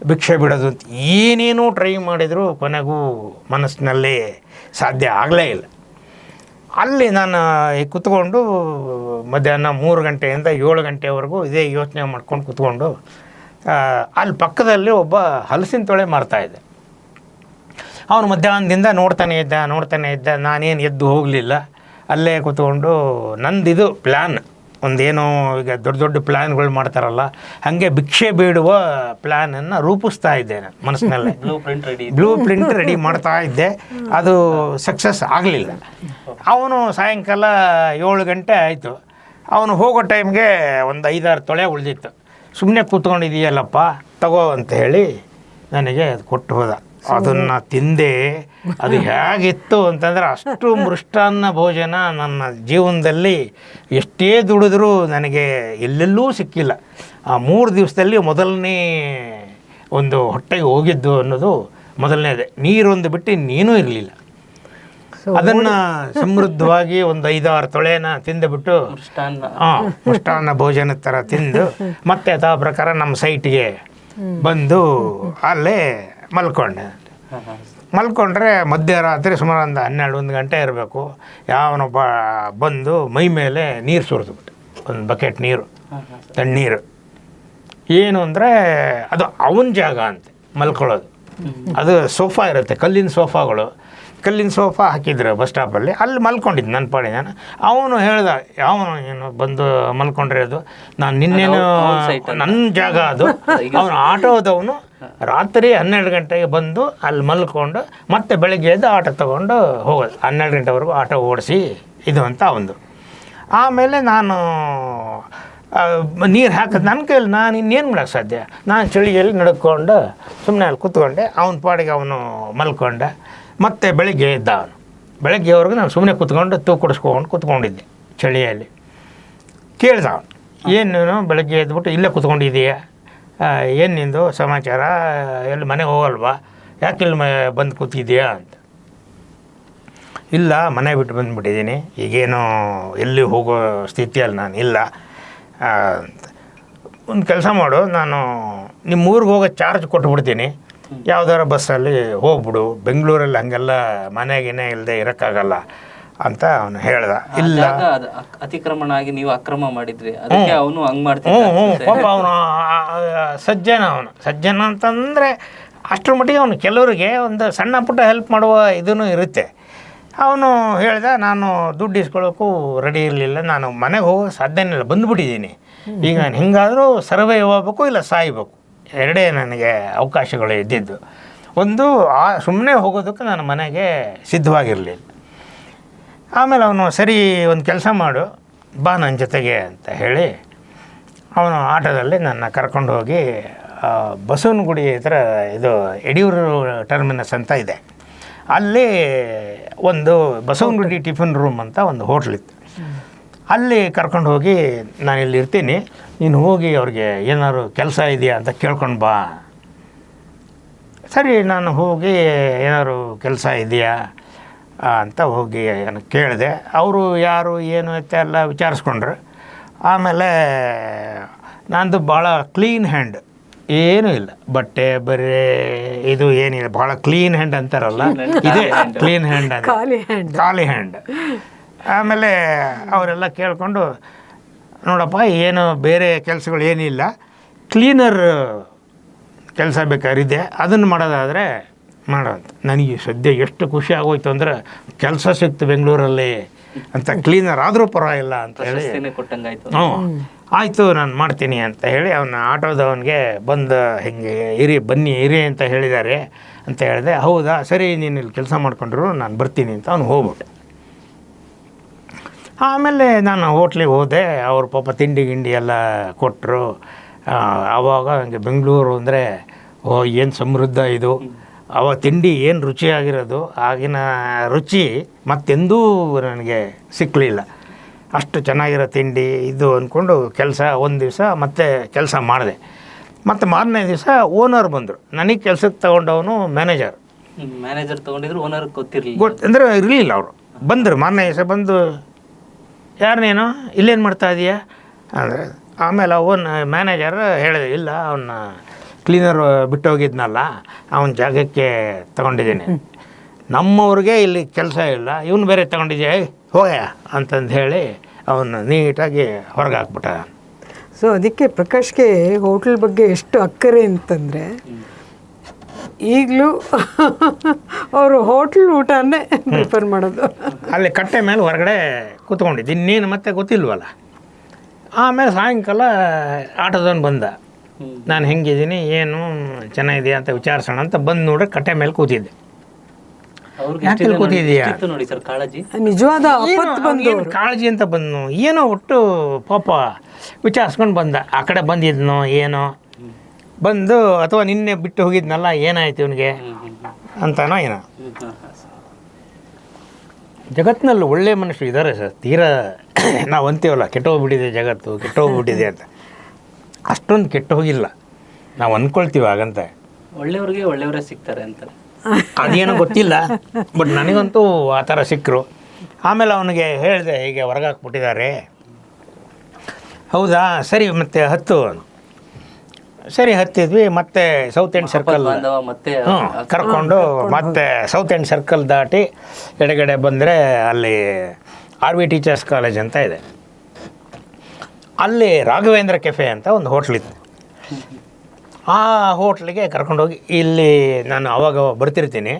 ಭಿಕ್ಷೆ ಬಿಡೋದು ಅಂತ ಏನೇನೋ ಟ್ರೈ ಮಾಡಿದರೂ ಕೊನೆಗೂ ಮನಸ್ಸಿನಲ್ಲಿ ಸಾಧ್ಯ ಆಗಲೇ ಇಲ್ಲ. ಅಲ್ಲಿ ನಾನು ಕೂತ್ಕೊಂಡು ಮಧ್ಯಾಹ್ನ 3 ಗಂಟೆಯಿಂದ 7 ಗಂಟೆವರೆಗೂ ಇದೇ ಯೋಚನೆ ಮಾಡ್ಕೊಂಡು ಕೂತ್ಕೊಂಡು ಅಲ್ಲಿ ಪಕ್ಕದಲ್ಲಿ ಒಬ್ಬ ಹಲಸಿನ ತೊಳೆ ಮಾರ್ತಾಯಿದ್ದೆ. ಅವನು ಮಧ್ಯಾಹ್ನದಿಂದ ನೋಡ್ತಾನೆ ಇದ್ದ. ನಾನೇನು ಎದ್ದು ಹೋಗಲಿಲ್ಲ, ಅಲ್ಲೇ ಕೂತ್ಕೊಂಡು ನಂದಿದು ಪ್ಲ್ಯಾನ್ ಒಂದೇನೋ ಈಗ ದೊಡ್ಡ ದೊಡ್ಡ ಪ್ಲ್ಯಾನ್ಗಳು ಮಾಡ್ತಾರಲ್ಲ ಹಾಗೆ ಭಿಕ್ಷೆ ಬೇಡುವ ಪ್ಲ್ಯಾನನ್ನು ರೂಪಿಸ್ತಾ ಇದ್ದೆ ನಾನು ಮನಸ್ಸಿನಲ್ಲೇ. ಬ್ಲೂ ಪ್ರಿಂಟ್ ರೆಡಿ ಮಾಡ್ತಾ ಇದ್ದೆ. ಅದು ಸಕ್ಸಸ್ ಆಗಲಿಲ್ಲ. ಅವನು ಸಾಯಂಕಾಲ 7 ಗಂಟೆ ಆಯಿತು. ಅವನು ಹೋಗೋ ಟೈಮ್ಗೆ ಒಂದು 5-6 ತೊಳೆ ಉಳಿದಿತ್ತು. ಸುಮ್ಮನೆ ಕೂತ್ಕೊಂಡಿದೆಯಲ್ಲಪ್ಪ ತಗೋ ಅಂತ ಹೇಳಿ ನನಗೆ ಅದು ಕೊಟ್ಟು ಹೋದ. ಅದನ್ನು ತಿಂದೆ. ಅದು ಹೇಗಿತ್ತು ಅಂತಂದರೆ ಅಷ್ಟು ಮೃಷ್ಟಾನ್ನ ಭೋಜನ ನನ್ನ ಜೀವನದಲ್ಲಿ ಎಷ್ಟೇ ದುಡಿದ್ರೂ ನನಗೆ ಎಲ್ಲೆಲ್ಲೂ ಸಿಕ್ಕಿಲ್ಲ. ಆ 3 ದಿವಸದಲ್ಲಿ ಮೊದಲನೇ ಒಂದು ಹೊಟ್ಟೆಗೆ ಹೋಗಿದ್ದು ಅನ್ನೋದು ಮೊದಲನೇದೇ. ನೀರೊಂದು ಬಿಟ್ಟು ಇನ್ನೇನೂ ಇರಲಿಲ್ಲ. ಅದನ್ನು ಸಮೃದ್ಧವಾಗಿ ಒಂದು 5-6 ತೊಳೆನ ತಿಂದುಬಿಟ್ಟು ಮೃಷ್ಟಾನ್ನ ಭೋಜನ ಥರ ತಿಂದು ಮತ್ತೆ ಅದ ಪ್ರಕಾರ ನಮ್ಮ ಸೈಟ್ಗೆ ಬಂದು ಅಲ್ಲೇ ಮಲ್ಕೊಂಡ್ರೆ ಮಧ್ಯರಾತ್ರಿ ಸುಮಾರು ಒಂದು 12-1 ಗಂಟೆ ಇರಬೇಕು. ಯಾವನೊಬ್ಬ ಬಂದು ಮೈ ಮೇಲೆ ನೀರು ಸುರಿದ್ಬಿಟ್ಟು, ಒಂದು ಬಕೆಟ್ ನೀರು, ತಣ್ಣೀರು. ಏನು ಅಂದರೆ ಅದು ಅವನ ಜಾಗ ಅಂತೆ ಮಲ್ಕೊಳ್ಳೋದು. ಅದು ಸೋಫಾ ಇರುತ್ತೆ, ಕಲ್ಲಿನ ಸೋಫಾ ಹಾಕಿದ್ರು ಬಸ್ ಸ್ಟಾಪಲ್ಲಿ. ಅಲ್ಲಿ ಮಲ್ಕೊಂಡಿದ್ದು ನನ್ನ ಪಾಡಿ ನಾನು. ಅವನು ಹೇಳ್ದ, ಯಾವನು ಏನು ಬಂದು ಮಲ್ಕೊಂಡ್ರೆ ಅದು ನಾನು ನಿನ್ನೇನು ನನ್ನ ಜಾಗ ಅದು. ಅವನು ಆಟೋದವನು ರಾತ್ರಿ 12 ಗಂಟೆಗೆ ಬಂದು ಅಲ್ಲಿ ಮಲ್ಕೊಂಡು ಮತ್ತೆ ಬೆಳಗ್ಗೆ ಎದ್ದು ಆಟೋ ತೊಗೊಂಡು ಹೋಗೋದು. 12 ಗಂಟೆವರೆಗೂ ಆಟೋ ಓಡಿಸಿ ಇದು ಅಂತ ಅವನು. ಆಮೇಲೆ ನಾನು ನೀರು ಹಾಕಿದ್ ನನ್ನ ಕೈಯಲ್ಲಿ ನಾನು ಇನ್ನೇನು ಮಾಡೋಕ್ಕೆ ಸಾಧ್ಯ. ನಾನು ಚಳಿಯಲ್ಲಿ ನಡ್ಕೊಂಡು ಸುಮ್ಮನೆ ಅಲ್ಲಿ ಕೂತ್ಕೊಂಡೆ. ಅವನ ಪಾಡಿಗೆ ಅವನು ಮಲ್ಕೊಂಡೆ. ಮತ್ತು ಬೆಳಗ್ಗೆ ಎದ್ದ ಅವನು. ಬೆಳಗ್ಗೆವರೆಗೂ ನಾನು ಸುಮ್ಮನೆ ಕೂತ್ಕೊಂಡು ಕೂತ್ಕೊಂಡಿದ್ದೆ ಚಳಿಯಲ್ಲಿ. ಕೇಳ್ದ ಅವನು, ಏನು ಬೆಳಗ್ಗೆ ಎದ್ಬಿಟ್ಟು ಇಲ್ಲೇ ಕೂತ್ಕೊಂಡಿದ್ದೀಯಾ, ಏನು ನಿಂದು ಸಮಾಚಾರ, ಎಲ್ಲಿ ಮನೆಗೆ ಹೋಗಲ್ವಾ, ಯಾಕೆ ಇಲ್ಲಿ ಬಂದು ಕೂತಿದ್ದೀಯಾ ಅಂತ. ಇಲ್ಲ, ಮನೆ ಬಿಟ್ಟು ಬಂದುಬಿಟ್ಟಿದ್ದೀನಿ, ಈಗೇನು ಎಲ್ಲಿ ಹೋಗೋ ಸ್ಥಿತಿಯಲ್ಲಿ ನಾನು ಇಲ್ಲ ಅಂತ. ಒಂದು ಕೆಲಸ ಮಾಡು, ನಾನು ನಿಮ್ಮ ಊರಿಗೆ ಹೋಗೋ ಚಾರ್ಜ್ ಕೊಟ್ಬಿಡ್ತೀನಿ, ಯಾವ್ದಾರ ಬಸ್ಸಲ್ಲಿ ಹೋಗ್ಬಿಡು, ಬೆಂಗಳೂರಲ್ಲಿ ಹಂಗೆಲ್ಲ ಮನೆಗೇನೆ ಇಲ್ಲದೆ ಇರೋಕ್ಕಾಗಲ್ಲ ಅಂತ ಅವನು ಹೇಳ್ದ. ಇಲ್ಲ, ಅತಿಕ್ರಮಣ ಆಗಿ ನೀವು ಅಕ್ರಮ ಮಾಡಿದ್ರಿ, ಅದಕ್ಕೆ ಅವನು ಹಂಗೆ ಮಾಡ್ತೀನಿ. ಪಾಪ ಅವನು ಸಜ್ಜನ ಅಂತಂದರೆ ಅಷ್ಟರ ಮಟ್ಟಿಗೆ ಅವನು ಕೆಲವರಿಗೆ ಒಂದು ಸಣ್ಣ ಪುಟ್ಟ ಹೆಲ್ಪ್ ಮಾಡುವ ಇದೂ ಇರುತ್ತೆ. ಅವನು ಹೇಳ್ದ, ನಾನು ದುಡ್ಡು ಇಸ್ಕೊಳ್ಳೋಕ್ಕೂ ರೆಡಿ ಇರಲಿಲ್ಲ, ನಾನು ಮನೆಗೆ ಹೋಗೋಕ್ಕೆ ಸಾಧ್ಯನೇ ಇಲ್ಲ, ಬಂದುಬಿಟ್ಟಿದ್ದೀನಿ. ಈಗ ನಾನು ಹಿಂಗಾದರೂ ಸರ್ವೈವ್ ಹೋಗ್ಬೇಕು, ಇಲ್ಲ ಸಾಯ್ಬೇಕು, ಎರಡೇ ನನಗೆ ಅವಕಾಶಗಳು ಇದ್ದಿದ್ದು. ಒಂದು ಸುಮ್ಮನೆ ಹೋಗೋದಕ್ಕೆ ನಾನು ಮನೆಗೆ ಸಿದ್ಧವಾಗಿರಲಿಲ್ಲ. ಆಮೇಲೆ ಅವನು ಸರಿ ಒಂದು ಕೆಲಸ ಮಾಡು, ಬಾ ನನ್ನ ಜೊತೆಗೆ ಅಂತ ಹೇಳಿ ಅವನು ಆಟೋದಲ್ಲಿ ನನ್ನ ಕರ್ಕೊಂಡು ಹೋಗಿ ಬಸವನಗುಡಿ ಹತ್ರ ಇದು ಯಡಿಯೂರು ಟರ್ಮಿನಸ್ ಅಂತ ಇದೆ, ಅಲ್ಲಿ ಒಂದು ಬಸವನಗುಡಿ ಟಿಫಿನ್ ರೂಮ್ ಅಂತ ಒಂದು ಹೋಟ್ಲಿತ್ತು. ಅಲ್ಲಿ ಕರ್ಕೊಂಡು ಹೋಗಿ, ನಾನು ಇಲ್ಲಿ ಇರ್ತೀನಿ, ನೀನು ಹೋಗಿ ಅವ್ರಿಗೆ ಏನಾದ್ರು ಕೆಲಸ ಇದೆಯಾ ಅಂತ ಕೇಳ್ಕೊಂಡು ಬಾ. ಸರಿ, ನಾನು ಹೋಗಿ ಏನಾದ್ರು ಕೆಲಸ ಇದೆಯಾ ಅಂತ ಹೋಗಿ ಕೇಳಿದೆ. ಅವರು ಯಾರು ಏನು ಅಂತ ಎಲ್ಲ ವಿಚಾರಿಸ್ಕೊಂಡ್ರು. ಆಮೇಲೆ ನಂದು ಭಾಳ ಕ್ಲೀನ್ ಹ್ಯಾಂಡ್, ಏನೂ ಇಲ್ಲ, ಬಟ್ಟೆ ಬರೀ ಇದು ಏನಿಲ್ಲ, ಭಾಳ ಕ್ಲೀನ್ ಹ್ಯಾಂಡ್ ಅಂತಾರಲ್ಲ, ಇದೇ ಕ್ಲೀನ್ ಹ್ಯಾಂಡ್ ಅಂತ, ಖಾಲಿ ಹ್ಯಾಂಡ್. ಆಮೇಲೆ ಅವರೆಲ್ಲ ಕೇಳಿಕೊಂಡು, ನೋಡಪ್ಪ ಏನು ಬೇರೆ ಕೆಲಸಗಳು ಏನಿಲ್ಲ, ಕ್ಲೀನರ್ ಕೆಲಸ ಬೇಕಾರಿದೆ, ಅದನ್ನು ಮಾಡೋದಾದರೆ ಮಾಡೋಂತ. ನನಗೆ ಸದ್ಯ ಎಷ್ಟು ಖುಷಿ ಆಗೋಯ್ತು ಅಂದರೆ, ಕೆಲಸ ಸಿಕ್ತು ಬೆಂಗಳೂರಲ್ಲಿ ಅಂತ, ಕ್ಲೀನರ್ ಆದರೂ ಪರವಾಗಿಲ್ಲ ಅಂತ ಹೇಳಿ, ಆಯಿತು ನಾನು ಮಾಡ್ತೀನಿ ಅಂತ ಹೇಳಿ ಅವನ ಆಟೋದವನಿಗೆ ಬಂದು ಹಿಂಗೆ ಬನ್ನಿ ಇರಿ ಅಂತ ಹೇಳಿದ್ದಾರೆ ಅಂತ ಹೇಳಿದೆ. ಹೌದಾ, ಸರಿ ನೀನು ಇಲ್ಲಿ ಕೆಲಸ ಮಾಡ್ಕೊಂಡ್ರು, ನಾನು ಬರ್ತೀನಿ ಅಂತ ಅವನು ಹೋಗ್ಬಿಟ್ಟೆ. ಆಮೇಲೆ ನಾನು ಹೋಟ್ಲಿಗೆ ಹೋದೆ. ಅವ್ರ ಪಾಪ ತಿಂಡಿ ಗಿಂಡಿ ಎಲ್ಲ ಕೊಟ್ಟರು. ಆವಾಗ ನನಗೆ ಬೆಂಗಳೂರು ಅಂದರೆ ಏನು ಸಮೃದ್ಧ ಇದು, ಅವ ತಿಂಡಿ ಏನು ರುಚಿಯಾಗಿರೋದು, ಆಗಿನ ರುಚಿ ಮತ್ತೆಂದೂ ನನಗೆ ಸಿಕ್ಕಲಿಲ್ಲ. ಅಷ್ಟು ಚೆನ್ನಾಗಿರೋ ತಿಂಡಿ ಇದು ಅಂದ್ಕೊಂಡು ಒಂದು ದಿವಸ ಮತ್ತೆ ಕೆಲಸ ಮಾಡಿದೆ. ಮತ್ತು ಮಾರನೇ ದಿವಸ ಓನರ್ ಬಂದರು. ನನಗೆ ಕೆಲಸಕ್ಕೆ ತಗೊಂಡವನು ಮ್ಯಾನೇಜರ್. ಮ್ಯಾನೇಜರ್ ತೊಗೊಂಡಿದ್ರು, ಓನರ್ ಗೊತ್ತಿರಲಿಲ್ಲ. ಅಂದರೆ ಇರಲಿಲ್ಲ ಅವರು. ಬಂದರು ಮಾರನೇ ದಿವಸ ಬಂದು, ಯಾರು ನೀನು ಇಲ್ಲೇನು ಮಾಡ್ತಾ ಇದೀಯಾ ಅಂದರೆ, ಆಮೇಲೆ ಮ್ಯಾನೇಜರ್ ಹೇಳಿದೆ, ಇಲ್ಲ ಅವನ್ನ ಕ್ಲೀನರ್ ಬಿಟ್ಟು ಹೋಗಿದ್ನಲ್ಲ ಅವನ ಜಾಗಕ್ಕೆ ತಗೊಂಡಿದ್ದೀನಿ, ನಮ್ಮವ್ರಿಗೆ ಇಲ್ಲಿ ಕೆಲಸ ಇಲ್ಲ, ಇವನು ಬೇರೆ ತಗೊಂಡಿದ್ಯಾ, ಹೋಗಯ್ಯ ಅಂತಂದು ಹೇಳಿ ಅವನ್ನ ನೀಟಾಗಿ ಹೊರಗೆ ಹಾಕ್ಬಿಟ್ಟ. ಸೊ ಅದಕ್ಕೆ ಪ್ರಕಾಶ್ಗೆ ಹೋಟ್ಲ್ ಬಗ್ಗೆ ಎಷ್ಟು ಅಕ್ಕರೆ ಅಂತಂದರೆ ಈಗಲೂ ಅವರು ಹೋಟ್ಲ್ ಊಟನೇ ಪ್ರಿಫರ್ ಮಾಡೋದು. ಅಲ್ಲಿ ಕಟ್ಟೆ ಮೇಲೆ ಹೊರಗಡೆ ಕೂತ್ಕೊಂಡಿದ್ದು, ಇನ್ನೇನು ಮತ್ತೆ ಗೊತ್ತಿಲ್ವಲ್ಲ. ಆಮೇಲೆ ಸಾಯಂಕಾಲ ಆಟೋದವನು ಬಂದ, ನಾನು ಹೆಂಗಿದ್ದೀನಿ ಏನು ಚೆನ್ನಾಗಿದೆಯಾ ಅಂತ ವಿಚಾರಿಸೋಣ ಅಂತ ಬಂದು ನೋಡ್ರೆ ಕಟ್ಟೆ ಮೇಲೆ ಕೂತಿದ್ದೆ. ಯಾಕೆ ಕೂತಿದೀಯಾ ನೋಡಿ ಸರ್ ಕಾಳಜಿ, ನಿಜವಾದ ಆಪತ್ತು ಬಂದು ಕಾಳಜಿ ಅಂತ ಬಂದು ಏನೋ ಒಟ್ಟು ಪಾಪ ವಿಚಾರಿಸ್ಕೊಂಡು ಬಂದ. ಆ ಕಡೆ ಬಂದಿದ್ನೋ ಏನೋ ಬಂದು, ಅಥವಾ ನಿನ್ನೆ ಬಿಟ್ಟು ಹೋಗಿದ್ನಲ್ಲ ಏನಾಯ್ತು ಇವನಿಗೆ ಅಂತಾನೋ ಏನೋ. ಜಗತ್ತಿನಲ್ಲಿ ಒಳ್ಳೆಯ ಮನುಷ್ಯರು ಇದ್ದಾರೆ ಸರ್, ತೀರಾ ನಾವು ಅಂತೀವಲ್ಲ ಕೆಟ್ಟೋಗ್ಬಿಟ್ಟಿದೆ ಜಗತ್ತು, ಕೆಟ್ಟೋಗ್ಬಿಟ್ಟಿದೆ ಅಂತ. ಅಷ್ಟೊಂದು ಕೆಟ್ಟು ಹೋಗಿಲ್ಲ, ನಾವು ಅಂದ್ಕೊಳ್ತೀವಿ ಹಾಗಂತ. ಒಳ್ಳೆಯವ್ರಿಗೆ ಒಳ್ಳೆಯವರೇ ಸಿಗ್ತಾರೆ ಅಂತಾರೆ. ಅದೇನೋ ಗೊತ್ತಿಲ್ಲ, ಬಟ್ ನನಗಂತೂ ಆ ಥರ ಸಿಕ್ಕರು. ಆಮೇಲೆ ಅವನಿಗೆ ಹೇಳಿದೆ, ಹೀಗೆ ಹೊರಗಾಕ್ಬಿಟ್ಟಿದ್ದಾರೆ. ಹೌದಾ, ಸರಿ ಮತ್ತೆ ಹತ್ತು. ಸರಿ ಹತ್ತಿದ್ವಿ. ಮತ್ತೆ ಸೌತ್ ಎಂಡ್ ಸರ್ಕಲ್ ಮತ್ತೆ ಕರ್ಕೊಂಡು ಮತ್ತೆ ಸೌತ್ ಎಂಡ್ ಸರ್ಕಲ್ ದಾಟಿ ಎಡಗಡೆ ಬಂದರೆ ಅಲ್ಲಿ RV ಟೀಚರ್ಸ್ ಕಾಲೇಜ್ ಅಂತ ಇದೆ. ಅಲ್ಲಿ ರಾಘವೇಂದ್ರ ಕೆಫೆ ಅಂತ ಒಂದು ಹೋಟ್ಲಿತ್ತು. ಆ ಹೋಟ್ಲಿಗೆ ಕರ್ಕೊಂಡೋಗಿ, ಇಲ್ಲಿ ನಾನು ಅವಾಗ ಬರ್ತಿರ್ತೀನಿ,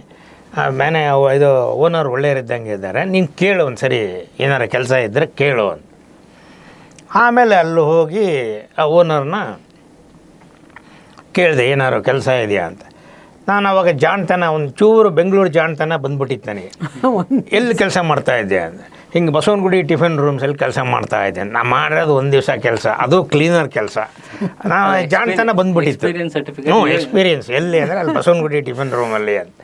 ಇದು ಓನರ್ ಒಳ್ಳೆಯವರಿದ್ದಂಗೆ ಇದ್ದಾರೆ, ನೀನು ಕೇಳು ಒಂದು ಸರಿ, ಏನಾರು ಕೆಲಸ ಇದ್ದರೆ ಕೇಳು ಅಂತ. ಆಮೇಲೆ ಅಲ್ಲಿ ಹೋಗಿ ಆ ಓನರ್ನ ಕೇಳಿದೆ, ಏನಾರು ಕೆಲಸ ಇದೆಯಾ ಅಂತ. ನಾನು ಅವಾಗ ಜಾಣ್ತನ ಒಂದು ಚೂರು ಬೆಂಗಳೂರು ಜಾಣ್ತನ ಬಂದ್ಬಿಟ್ಟಿತ್ತು ನನಗೆ. ಎಲ್ಲಿ ಕೆಲಸ ಮಾಡ್ತಾಯಿದ್ದೆ ಅಂತ. ಹಿಂಗೆ ಬಸವನಗುಡಿ ಟಿಫಿನ್ ರೂಮ್ಸಲ್ಲಿ ಕೆಲಸ ಮಾಡ್ತಾಯಿದ್ದೆ. ನಾನು ಮಾಡಿರೋದು ಒಂದು ದಿವಸ ಕೆಲಸ, ಅದು ಕ್ಲೀನರ್ ಕೆಲಸ. ನಾನು ಜಾಣ್ತನ ಬಂದ್ಬಿಟ್ಟಿತ್ತು. ಎಕ್ಸ್ಪೀರಿಯನ್ಸ್ ಎಲ್ಲಿ ಅಂದರೆ ಅಲ್ಲಿ ಬಸವನಗುಡಿ ಟಿಫಿನ್ ರೂಮಲ್ಲಿ ಅಂತ.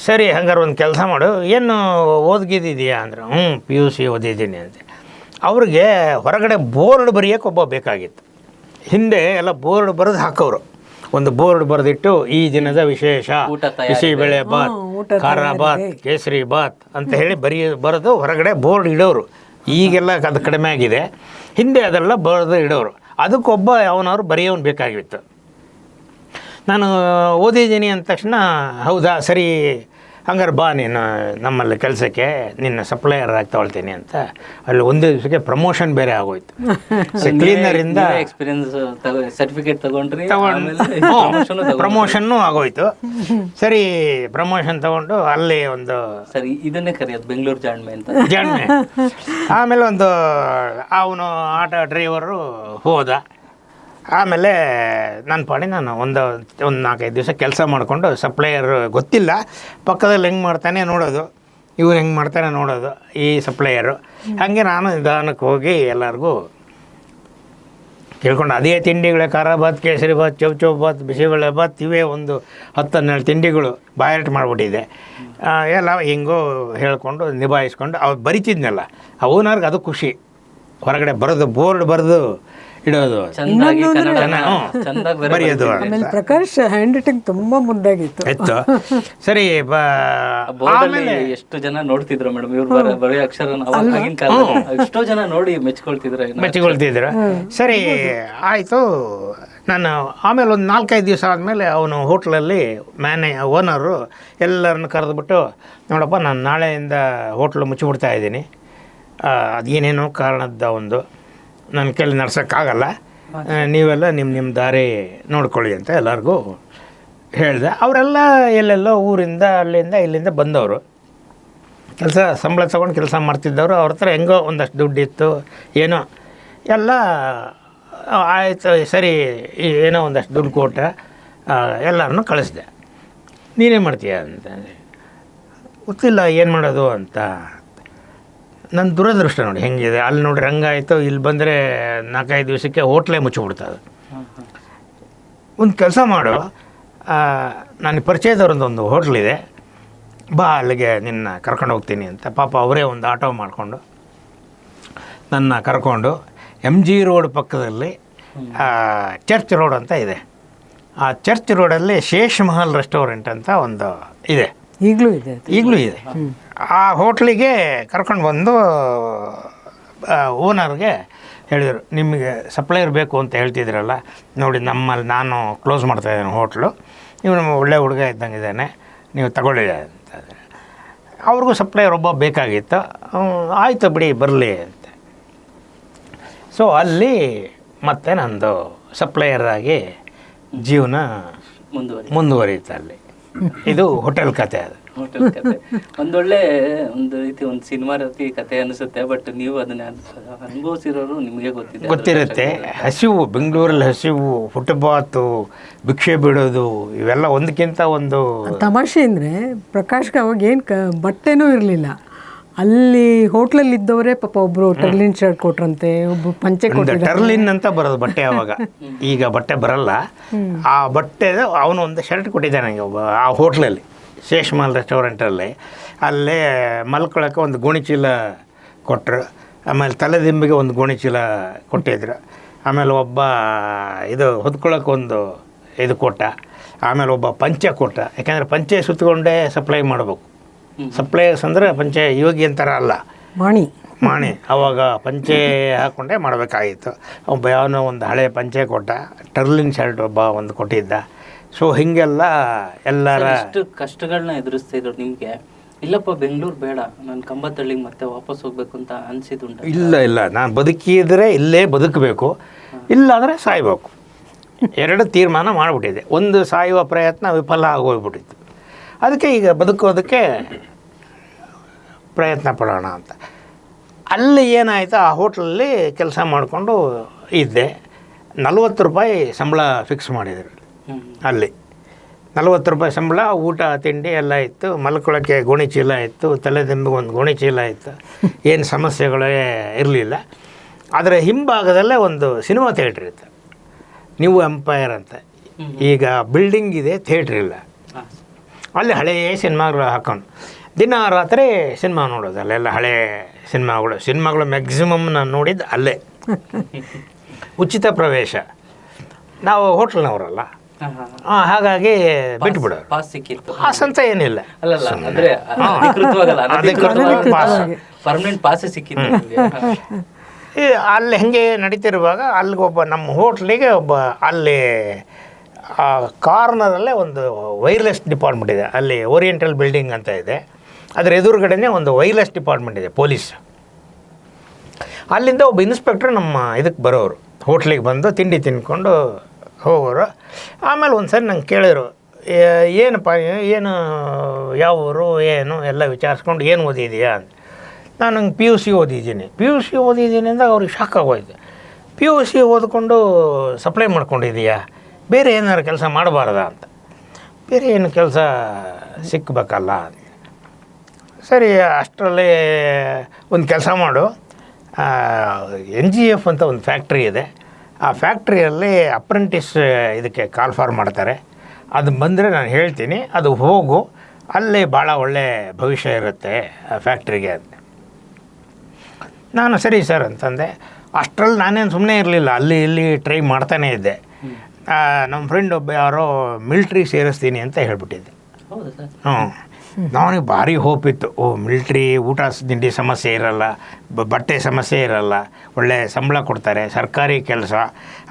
ಸರಿ, ಹಂಗಾರೆ ಒಂದು ಕೆಲಸ ಮಾಡು, ಏನು ಓದ್ಗಿದ್ದಿದೆಯಾ ಅಂದರೆ, PUC ಓದಿದ್ದೀನಿ ಅಂತ. ಅವ್ರಿಗೆ ಹೊರಗಡೆ ಬೋರ್ಡ್ ಬರೆಯೋಕೆ ಒಬ್ಬ ಬೇಕಾಗಿತ್ತು. ಹಿಂದೆ ಎಲ್ಲ ಬೋರ್ಡ್ ಬರೆದು ಹಾಕೋರು. ಒಂದು ಬೋರ್ಡ್ ಬರೆದಿಟ್ಟು, ಈ ದಿನದ ವಿಶೇಷ ಬಿಸಿಬೇಳೆ ಬಾತ್, ಖಾರ ಬಾತ್, ಕೇಸರಿ ಬಾತ್ ಅಂತ ಹೇಳಿ ಬರೆದು ಹೊರಗಡೆ ಬೋರ್ಡ್ ಇಡೋರು. ಈಗೆಲ್ಲ ಅದು ಕಡಿಮೆ ಆಗಿದೆ. ಹಿಂದೆ ಅದೆಲ್ಲ ಬರೆದು ಇಡೋರು. ಅದಕ್ಕೊಬ್ಬ ಅವನವ್ರು ಬರೆಯೋನು ಬೇಕಾಗಿತ್ತು. ನಾನು ಓದಿದ್ದೀನಿ ಅಂದ ತಕ್ಷಣ, ಹೌದಾ ಸರಿ ಹಂಗಾರೆ ಬಾ ನೀನು ನಮ್ಮಲ್ಲಿ ಕೆಲಸಕ್ಕೆ, ನಿನ್ನ ಸಪ್ಲೈಯರ್ ಆಗಿ ತಗೊಳ್ತೀನಿ ಅಂತ. ಅಲ್ಲಿ ಒಂದೇ ದಿವಸಕ್ಕೆ ಪ್ರಮೋಷನ್ ಬೇರೆ ಆಗೋಯ್ತು. ಕ್ಲೀನರಿಂದ ಎಕ್ಸ್ಪೀರಿಯನ್ಸ್ ಸರ್ಟಿಫಿಕೇಟ್ ತಗೊಂಡ್ರಿ, ಪ್ರಮೋಷನ್ನು ಆಗೋಯ್ತು. ಸರಿ, ಪ್ರಮೋಷನ್ ತಗೊಂಡು ಅಲ್ಲಿ ಒಂದು ಸರಿ ಇದನ್ನೇ ಕರೆಯೋದು ಬೆಂಗಳೂರು ಜಾಣ್ಮೆ ಅಂತ. ಜಾಣ್ಮೆ. ಆಮೇಲೆ ಒಂದು ಅವನು ಆಟೋ ಡ್ರೈವರು ಹೋದ. ಆಮೇಲೆ ನನ್ನ ಪಾಡಿ ನಾನು ಒಂದು 4-5 ದಿವಸ ಕೆಲಸ ಮಾಡಿಕೊಂಡು, ಸಪ್ಲೈಯರ್ ಗೊತ್ತಿಲ್ಲ, ಪಕ್ಕದಲ್ಲಿ ಹೆಂಗೆ ಮಾಡ್ತಾನೆ ನೋಡೋದು, ಇವ್ರು ಹೆಂಗೆ ಮಾಡ್ತಾನೆ ನೋಡೋದು, ಈ ಸಪ್ಲೈಯರು. ಹಾಗೆ ನಾನು ನಿಧಾನಕ್ಕೆ ಹೋಗಿ ಎಲ್ಲರಿಗೂ ಕೇಳ್ಕೊಂಡು, ಅದೇ ತಿಂಡಿಗಳೇ, ಖಾರ ಬಾತ್, ಕೇಸರಿ ಬಾತ್, ಚೌಚೌ ಬಾತ್, ಬಿಸಿಬೇಳೆ ಬಾತ್, ಇವೇ ಒಂದು 10-12 ತಿಂಡಿಗಳು ಬಾಯರ್ಟ್ ಮಾಡಿಬಿಟ್ಟಿದೆ. ಎಲ್ಲ ಹಿಂಗೋ ಹೇಳ್ಕೊಂಡು ನಿಭಾಯಿಸ್ಕೊಂಡು ಅವ್ರು ಬರಿತಿದ್ನಲ್ಲ, ಓನರ್ಗೆ ಅದು ಖುಷಿ. ಹೊರಗಡೆ ಬರೋದು, ಬೋರ್ಡ್ ಬರೆದು ಇಡೋದು, ಬರೆಯೋದು. ಆಮೇಲೆ ಪ್ರಕಾಶ್ ಹ್ಯಾಂಡ್ ರೈಟಿಂಗ್ ತುಂಬಾ ಮುಂದಾಗಿತ್ತು. ಸರಿ, ಆಮೇಲೆ ಎಷ್ಟು ಜನ ನೋಡ್ತಿದ್ರು ಮೇಡಮ್ ಇವ್ರು ಬರೆಯೋ ಅಕ್ಷರ, ಎಷ್ಟೋ ಜನ ನೋಡಿ ಮೆಚ್ಕೊಳ್ತಿದ್ರು. ಸರಿ ಆಯಿತು. ನಾನು ಆಮೇಲೆ ಒಂದು 4-5 ದಿವಸ ಆದಮೇಲೆ ಅವನು ಹೋಟ್ಲಲ್ಲಿ ಓನರು ಎಲ್ಲರನ್ನು ಕರೆದುಬಿಟ್ಟು, ನೋಡಪ್ಪ ನಾನು ನಾಳೆಯಿಂದ ಹೋಟ್ಲು ಮುಚ್ಚಿಬಿಡ್ತಾ ಇದ್ದೀನಿ, ಅದೇನೇನೋ ಕಾರಣದ ಒಂದು ನನ್ನ ಕೈಲಿ ನಡ್ಸೋಕ್ಕಾಗಲ್ಲ, ನೀವೆಲ್ಲ ನಿಮ್ಮ ದಾರಿ ನೋಡ್ಕೊಳ್ಳಿ ಅಂತ ಎಲ್ಲರಿಗೂ ಹೇಳಿದೆ. ಅವರೆಲ್ಲ ಎಲ್ಲೆಲ್ಲೋ ಊರಿಂದ ಅಲ್ಲಿಂದ ಇಲ್ಲಿಂದ ಬಂದವರು, ಸಂಬಳ ತೊಗೊಂಡು ಕೆಲಸ ಮಾಡ್ತಿದ್ದವರು. ಅವ್ರ ಹತ್ರ ಹೆಂಗೋ ಒಂದಷ್ಟು ದುಡ್ಡಿತ್ತು, ಏನೋ ಎಲ್ಲ ಆಯಿತು. ಸರಿ, ಏನೋ ಒಂದಷ್ಟು ದುಡ್ಡು ಕೊಟ್ಟೆ, ಎಲ್ಲರನ್ನೂ ಕಳಿಸ್ದೆ. ನೀನೇ ಮಾಡ್ತೀಯ ಅಂತ. ಗೊತ್ತಿಲ್ಲ ಏನು ಮಾಡೋದು ಅಂತ. ನನ್ನ ದುರದೃಷ್ಟ ನೋಡಿ ಹೆಂಗಿದೆ. ಅಲ್ಲಿ ನೋಡ್ರಿ ಹಂಗಾಯಿತು, ಇಲ್ಲಿ ಬಂದರೆ 4-5 ದಿವಸಕ್ಕೆ ಹೋಟ್ಲೇ ಮುಚ್ಚಿಬಿಡ್ತದೆ. ಒಂದು ಕೆಲಸ ಮಾಡು, ನಾನು ಪರಿಚಯದವ್ರದ್ದೊಂದು ಹೋಟ್ಲಿದೆ, ಬಾ ಅಲ್ಲಿಗೆ ನಿನ್ನ ಕರ್ಕೊಂಡು ಹೋಗ್ತೀನಿ ಅಂತ. ಪಾಪ ಅವರೇ ಒಂದು ಆಟೋ ಮಾಡಿಕೊಂಡು ನನ್ನ ಕರ್ಕೊಂಡು MG ರೋಡ್ ಪಕ್ಕದಲ್ಲಿ ಚರ್ಚ್ ರೋಡ್ ಅಂತ ಇದೆ. ಆ ಚರ್ಚ್ ರೋಡಲ್ಲಿ ಶೇಷ್ ಮಹಲ್ ರೆಸ್ಟೋರೆಂಟ್ ಅಂತ ಒಂದು ಇದೆ, ಈಗಲೂ ಇದೆ. ಈಗಲೂ ಇದೆ. ಆ ಹೋಟ್ಲಿಗೆ ಕರ್ಕೊಂಡು ಬಂದು ಓನರ್ಗೆ ಹೇಳಿದರು, ನಿಮಗೆ ಸಪ್ಲೈಯರ್ ಬೇಕು ಅಂತ ಹೇಳ್ತಿದ್ರಲ್ಲ, ನೋಡಿ ನಮ್ಮಲ್ಲಿ ನಾನು ಕ್ಲೋಸ್ ಮಾಡ್ತಾಯಿದ್ದೇನೆ ಹೋಟ್ಲು, ನೀವು ನಮ್ಮ ಒಳ್ಳೆ ಹುಡುಗ ಇದ್ದಂಗಿದ್ದಾನೆ, ನೀವು ತಗೊಳ್ಳಿ ಅಂತ. ಅವ್ರಿಗೂ ಸಪ್ಲೈಯರ್ ಒಬ್ಬ ಬೇಕಾಗಿತ್ತು. ಆಯಿತು ಬಿಡಿ ಬರಲಿ ಅಂತ. ಸೊ ಅಲ್ಲಿ ಮತ್ತೆ ನಂದು ಸಪ್ಲೈಯರ್ ಆಗಿ ಜೀವನ ಮುಂದುವರಿಯುತ್ತೆ ಅಲ್ಲಿ. ಇದು ಹೋಟೆಲ್ ಕತೆ. ಅದು ಹೋಟೆಲ್ ಕತೆ ಒಂದೊಳ್ಳೆ ಒಂದು ರೀತಿ ಒಂದು ಸಿನಿಮಾ ರೀತಿ ಕತೆ ಅನಿಸುತ್ತೆ. ಬಟ್ ನೀವು ಅದನ್ನ ಅನುಭವಿಸಿರೋರು ನಿಮಗೆ ಗೊತ್ತಿರುತ್ತೆ. ಹಸಿವು, ಬೆಂಗಳೂರಲ್ಲಿ ಹಸಿವು, ಫುಟ್ಪಾತು, ಭಿಕ್ಷೆ ಬಿಡೋದು, ಇವೆಲ್ಲ ಒಂದಕ್ಕಿಂತ ಒಂದು ತಮಾಷೆ ಅಂದರೆ ಪ್ರಕಾಶ್ಗೆ ಅವಾಗ ಏನು ಬಟ್ಟೆನೂ ಇರಲಿಲ್ಲ. ಅಲ್ಲಿ ಹೋಟ್ಲಲ್ಲಿ ಇದ್ದವರೇ ಪಾಪ ಒಬ್ಬರು ಟರ್ಲಿನ್ ಶರ್ಟ್ ಕೊಟ್ರಂತೆ, ಒಬ್ಬರು ಪಂಚೆ ಕೊಟ್ಟಿದ್ದಾರೆ. ಟರ್ಲಿನ್ ಅಂತ ಬರೋದು ಬಟ್ಟೆ ಅವಾಗ, ಈಗ ಬಟ್ಟೆ ಬರಲ್ಲ. ಆ ಬಟ್ಟೆ ಅವನು ಒಂದು ಶರ್ಟ್ ಕೊಟ್ಟಿದ್ದಾನೆ ನನಗೆ ಒಬ್ಬ ಆ ಹೋಟ್ಲಲ್ಲಿ, ಶೇಷ್ ಮಹಲ್ ರೆಸ್ಟೋರೆಂಟಲ್ಲಿ. ಅಲ್ಲೇ ಮಲ್ಕೊಳ್ಳೋಕೆ ಒಂದು ಗೋಣಿಚೀಲ ಕೊಟ್ಟರು, ಆಮೇಲೆ ತಲೆದಿಂಬಿಗೆ ಒಂದು ಗೋಣಿಚೀಲ ಕೊಟ್ಟಿದ್ರು, ಆಮೇಲೆ ಒಬ್ಬ ಇದು ಹೊದ್ಕೊಳ್ಳೋಕೆ ಒಂದು ಇದು ಕೊಟ್ಟ, ಆಮೇಲೆ ಒಬ್ಬ ಪಂಚೆ ಕೊಟ್ಟ. ಯಾಕೆಂದರೆ ಪಂಚೆ ಸುತ್ತಕೊಂಡೇ ಸಪ್ಲೈ ಮಾಡಬೇಕು. ಸಪ್ಲೈಯರ್ಸ್ ಅಂದರೆ ಪಂಚೆ ಯೋಗಿ ಅಂತಾರ ಅಲ್ಲ, ಮಾಣಿ. ಅವಾಗ ಪಂಚೆ ಹಾಕ್ಕೊಂಡೇ ಮಾಡಬೇಕಾಗಿತ್ತು. ಒಬ್ಬ ಯಾವನೋ ಒಂದು ಹಳೆ ಪಂಚೆ ಕೊಟ್ಟ, ಟರ್ಲಿನ್ ಶರ್ಟ್ ಒಬ್ಬ ಒಂದು ಕೊಟ್ಟಿದ್ದ. ಸೊ ಹೀಗೆಲ್ಲ ಎಲ್ಲರ ಕಷ್ಟಗಳನ್ನ ಎದುರಿಸ್ತಾ ಇದ್ರು ನಿಮಗೆ. ಇಲ್ಲಪ್ಪ ಬೆಂಗಳೂರು ಬೇಡ, ನಾನು ಕಂಬತ್ತಳ್ಳಿಗೆ ಮತ್ತೆ ವಾಪಸ್ ಹೋಗ್ಬೇಕು ಅಂತ ಅನಿಸಿದುಂಟು? ಇಲ್ಲ, ನಾನು ಬದುಕಿದ್ರೆ ಇಲ್ಲೇ ಬದುಕಬೇಕು, ಇಲ್ಲ ಅಂದರೆ ಸಾಯ್ಬೇಕು. ಎರಡು ತೀರ್ಮಾನ ಮಾಡಿಬಿಟ್ಟಿದೆ. ಒಂದು ಸಾಯುವ ಪ್ರಯತ್ನ ವಿಫಲ ಆಗೋಗ್ಬಿಟ್ಟಿತ್ತು. ಅದಕ್ಕೆ ಈಗ ಬದುಕೋದಕ್ಕೆ ಪ್ರಯತ್ನ ಪಡೋಣ ಅಂತ. ಅಲ್ಲಿ ಏನಾಯಿತು, ಆ ಹೋಟ್ಲಲ್ಲಿ ಕೆಲಸ ಮಾಡಿಕೊಂಡು ಇದ್ದೆ. 40 ರೂಪಾಯಿ ಸಂಬಳ ಫಿಕ್ಸ್ ಮಾಡಿದರು ಅಲ್ಲಿ. 40 ರೂಪಾಯಿ ಸಂಬಳ, ಊಟ ತಿಂಡಿ ಎಲ್ಲ ಇತ್ತು, ಮಲ್ಕೊಳ್ಳೋಕ್ಕೆ ಗೋಣಿ ಚೀಲ ಇತ್ತು, ತಲೆದಿಂಬಿಗೆ ಒಂದು ಗೋಣಿ ಚೀಲ ಇತ್ತು, ಏನು ಸಮಸ್ಯೆಗಳೇ ಇರಲಿಲ್ಲ. ಅದರ ಹಿಂಭಾಗದಲ್ಲೇ ಒಂದು ಸಿನಿಮಾ ಥಿಯೇಟ್ರ್ ಇತ್ತು, ನ್ಯೂ ಎಂಪೈರ್ ಅಂತ. ಈಗ ಬಿಲ್ಡಿಂಗ್ ಇದೆ, ಥಿಯೇಟ್ರ್ ಇಲ್ಲ. ಅಲ್ಲಿ ಹಳೆಯ ಸಿನಿಮಾಗಳು ಹಾಕೊಂಡು ದಿನ ರಾತ್ರಿ ಸಿನಿಮಾ ನೋಡೋದು. ಅಲ್ಲೆಲ್ಲ ಹಳೆ ಸಿನಿಮಾಗಳು ಮ್ಯಾಕ್ಸಿಮಮ್ ನಾನು ನೋಡಿದ್ದು ಅಲ್ಲೇ. ಉಚಿತ ಪ್ರವೇಶ, ನಾವು ಹೋಟ್ಲ್ನವರಲ್ಲ, ಹಾಗಾಗಿ ಬಿಟ್ಬಿಡೋರು. ಪಾಸ್ ಅಂತ ಏನಿಲ್ಲ, ಪರ್ಮನೆಂಟ್ ಪಾಸ್ ಸಿಕ್ಕಿತ್ತು. ಅಲ್ಲಿ ಹೆಂಗೆ ನಡೀತಿರುವಾಗ ಅಲ್ಲಿಗೊಬ್ಬ ನಮ್ಮ ಹೋಟ್ಲಿಗೆ ಒಬ್ಬ ಅಲ್ಲಿ ಕಾರ್ನರಲ್ಲೇ ಒಂದು ವೈರ್ಲೆಸ್ ಡಿಪಾರ್ಟ್ಮೆಂಟ್ ಇದೆ. ಅಲ್ಲಿ ಓರಿಯೆಂಟಲ್ ಬಿಲ್ಡಿಂಗ್ ಅಂತ ಇದೆ, ಅದರ ಎದುರುಗಡೆನೇ ಒಂದು ವೈರ್ಲೆಸ್ ಡಿಪಾರ್ಟ್ಮೆಂಟ್ ಇದೆ, ಪೊಲೀಸ್. ಅಲ್ಲಿಂದ ಒಬ್ಬ ಇನ್ಸ್ಪೆಕ್ಟ್ರ್ ನಮ್ಮ ಇದಕ್ಕೆ ಬರೋರು, ಹೋಟ್ಲಿಗೆ ಬಂದು ತಿಂಡಿ ತಿನ್ಕೊಂಡು ಹೋಗೋರು. ಆಮೇಲೆ ಒಂದು ಸರಿ ನಂಗೆ ಕೇಳಿದ್ರು, ಏನಪ್ಪ ಏನು ಯಾವ ಊರು ಏನು ಎಲ್ಲ ವಿಚಾರಿಸ್ಕೊಂಡು ಏನು ಓದಿದೆಯಾ ಅಂತ. ನಾನು ನಂಗೆ PUC ಓದಿದ್ದೀನಿ ಅಂದಾಗ ಅವ್ರಿಗೆ ಶಾಕ್ ಆಗೋಯ್ತು. PUC ಓದ್ಕೊಂಡು ಸಪ್ಲೈ ಮಾಡ್ಕೊಂಡಿದ್ದೀಯಾ, ಬೇರೆ ಏನಾದ್ರು ಕೆಲಸ ಮಾಡಬಾರ್ದ ಅಂತ. ಬೇರೆ ಏನು ಕೆಲಸ ಸಿಕ್ಕಬೇಕಲ್ಲ. ಸರಿ, ಅಷ್ಟರಲ್ಲಿ ಒಂದು ಕೆಲಸ ಮಾಡು, NGF ಅಂತ ಒಂದು ಫ್ಯಾಕ್ಟ್ರಿ ಇದೆ, ಆ ಫ್ಯಾಕ್ಟ್ರಿಯಲ್ಲಿ ಅಪ್ರೆಂಟಿಸ್ ಇದಕ್ಕೆ ಕಾಲ್ ಫಾರ್ ಮಾಡ್ತಾರೆ, ಅದು ಬಂದರೆ ನಾನು ಹೇಳ್ತೀನಿ, ಅದು ಹೋಗು, ಅಲ್ಲಿ ಭಾಳ ಒಳ್ಳೆ ಭವಿಷ್ಯ ಇರುತ್ತೆ ಆ ಫ್ಯಾಕ್ಟ್ರಿಗೆ ಅಂತ. ನಾನು ಸರಿ ಸರ್ ಅಂತಂದೆ. ಅಷ್ಟರಲ್ಲಿ ನಾನೇನು ಸುಮ್ಮನೆ ಇರಲಿಲ್ಲ, ಅಲ್ಲಿ ಇಲ್ಲಿ ಟ್ರೈ ಮಾಡ್ತಾನೇ ಇದ್ದೆ. ನಮ್ಮ ಫ್ರೆಂಡ್ ಒಬ್ಬ ಯಾರೋ ಮಿಲ್ಟ್ರಿ ಸೇರಿಸ್ತೀನಿ ಅಂತ ಹೇಳ್ಬಿಟ್ಟಿದ್ದೆ. ನನಗೆ ಭಾರಿ ಹೋಪ್ ಇತ್ತು. ಮಿಲ್ಟ್ರಿ ಊಟ ತಿಂಡಿ ಸಮಸ್ಯೆ ಇರಲ್ಲ, ಬಟ್ಟೆ ಸಮಸ್ಯೆ ಇರಲ್ಲ, ಒಳ್ಳೆ ಸಂಬಳ ಕೊಡ್ತಾರೆ, ಸರ್ಕಾರಿ ಕೆಲಸ,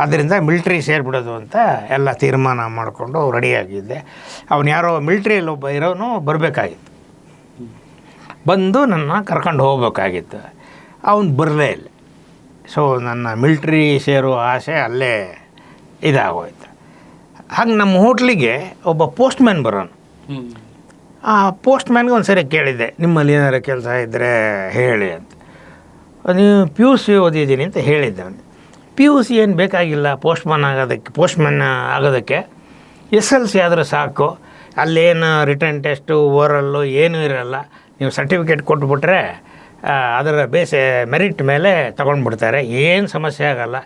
ಅದರಿಂದ ಮಿಲ್ಟ್ರಿ ಸೇರಿಬಿಡೋದು ಅಂತ ಎಲ್ಲ ತೀರ್ಮಾನ ಮಾಡಿಕೊಂಡು ರೆಡಿಯಾಗಿದ್ದೆ. ಅವನು ಯಾರೋ ಮಿಲ್ಟ್ರಿಯಲ್ಲಿ ಒಬ್ಬ ಇರೋನು ಬರಬೇಕಾಗಿತ್ತು, ಬಂದು ನನ್ನ ಕರ್ಕೊಂಡು ಹೋಗ್ಬೇಕಾಗಿತ್ತು. ಅವನು ಬರಲೇ ಇಲ್ಲ. ಸೊ ನನ್ನ ಮಿಲ್ಟ್ರಿ ಸೇರೋ ಆಸೆ ಅಲ್ಲೇ ಇದಾಗೋಯ್ತು. ಹಾಗೆ ನಮ್ಮ ಹೋಟ್ಲಿಗೆ ಒಬ್ಬ ಪೋಸ್ಟ್ಮ್ಯಾನ್ ಬರೋನು. ಆ ಪೋಸ್ಟ್ಮ್ಯಾನ್ಗೆ ಒಂದು ಸರಿ ಕೇಳಿದ್ದೆ, ನಿಮ್ಮಲ್ಲಿ ಏನಾರು ಕೆಲಸ ಇದ್ದರೆ ಹೇಳಿ ಅಂತ. ನೀವು PUC ಓದಿದ್ದೀನಿ ಅಂತ ಹೇಳಿದ್ದೆ. ಅವನು PUC ಏನು ಬೇಕಾಗಿಲ್ಲ ಪೋಸ್ಟ್ಮ್ಯಾನ್ ಆಗೋದಕ್ಕೆ, SLC ಆದರೂ ಸಾಕು, ಅಲ್ಲೇನು ರಿಟರ್ನ್ ಟೆಸ್ಟು ಓರಲ್ಲು ಏನೂ ಇರೋಲ್ಲ, ನೀವು ಸರ್ಟಿಫಿಕೇಟ್ ಕೊಟ್ಬಿಟ್ರೆ ಅದರ ಮೆರಿಟ್ ಮೇಲೆ ತೊಗೊಂಡ್ಬಿಡ್ತಾರೆ, ಏನು ಸಮಸ್ಯೆ ಆಗೋಲ್ಲ,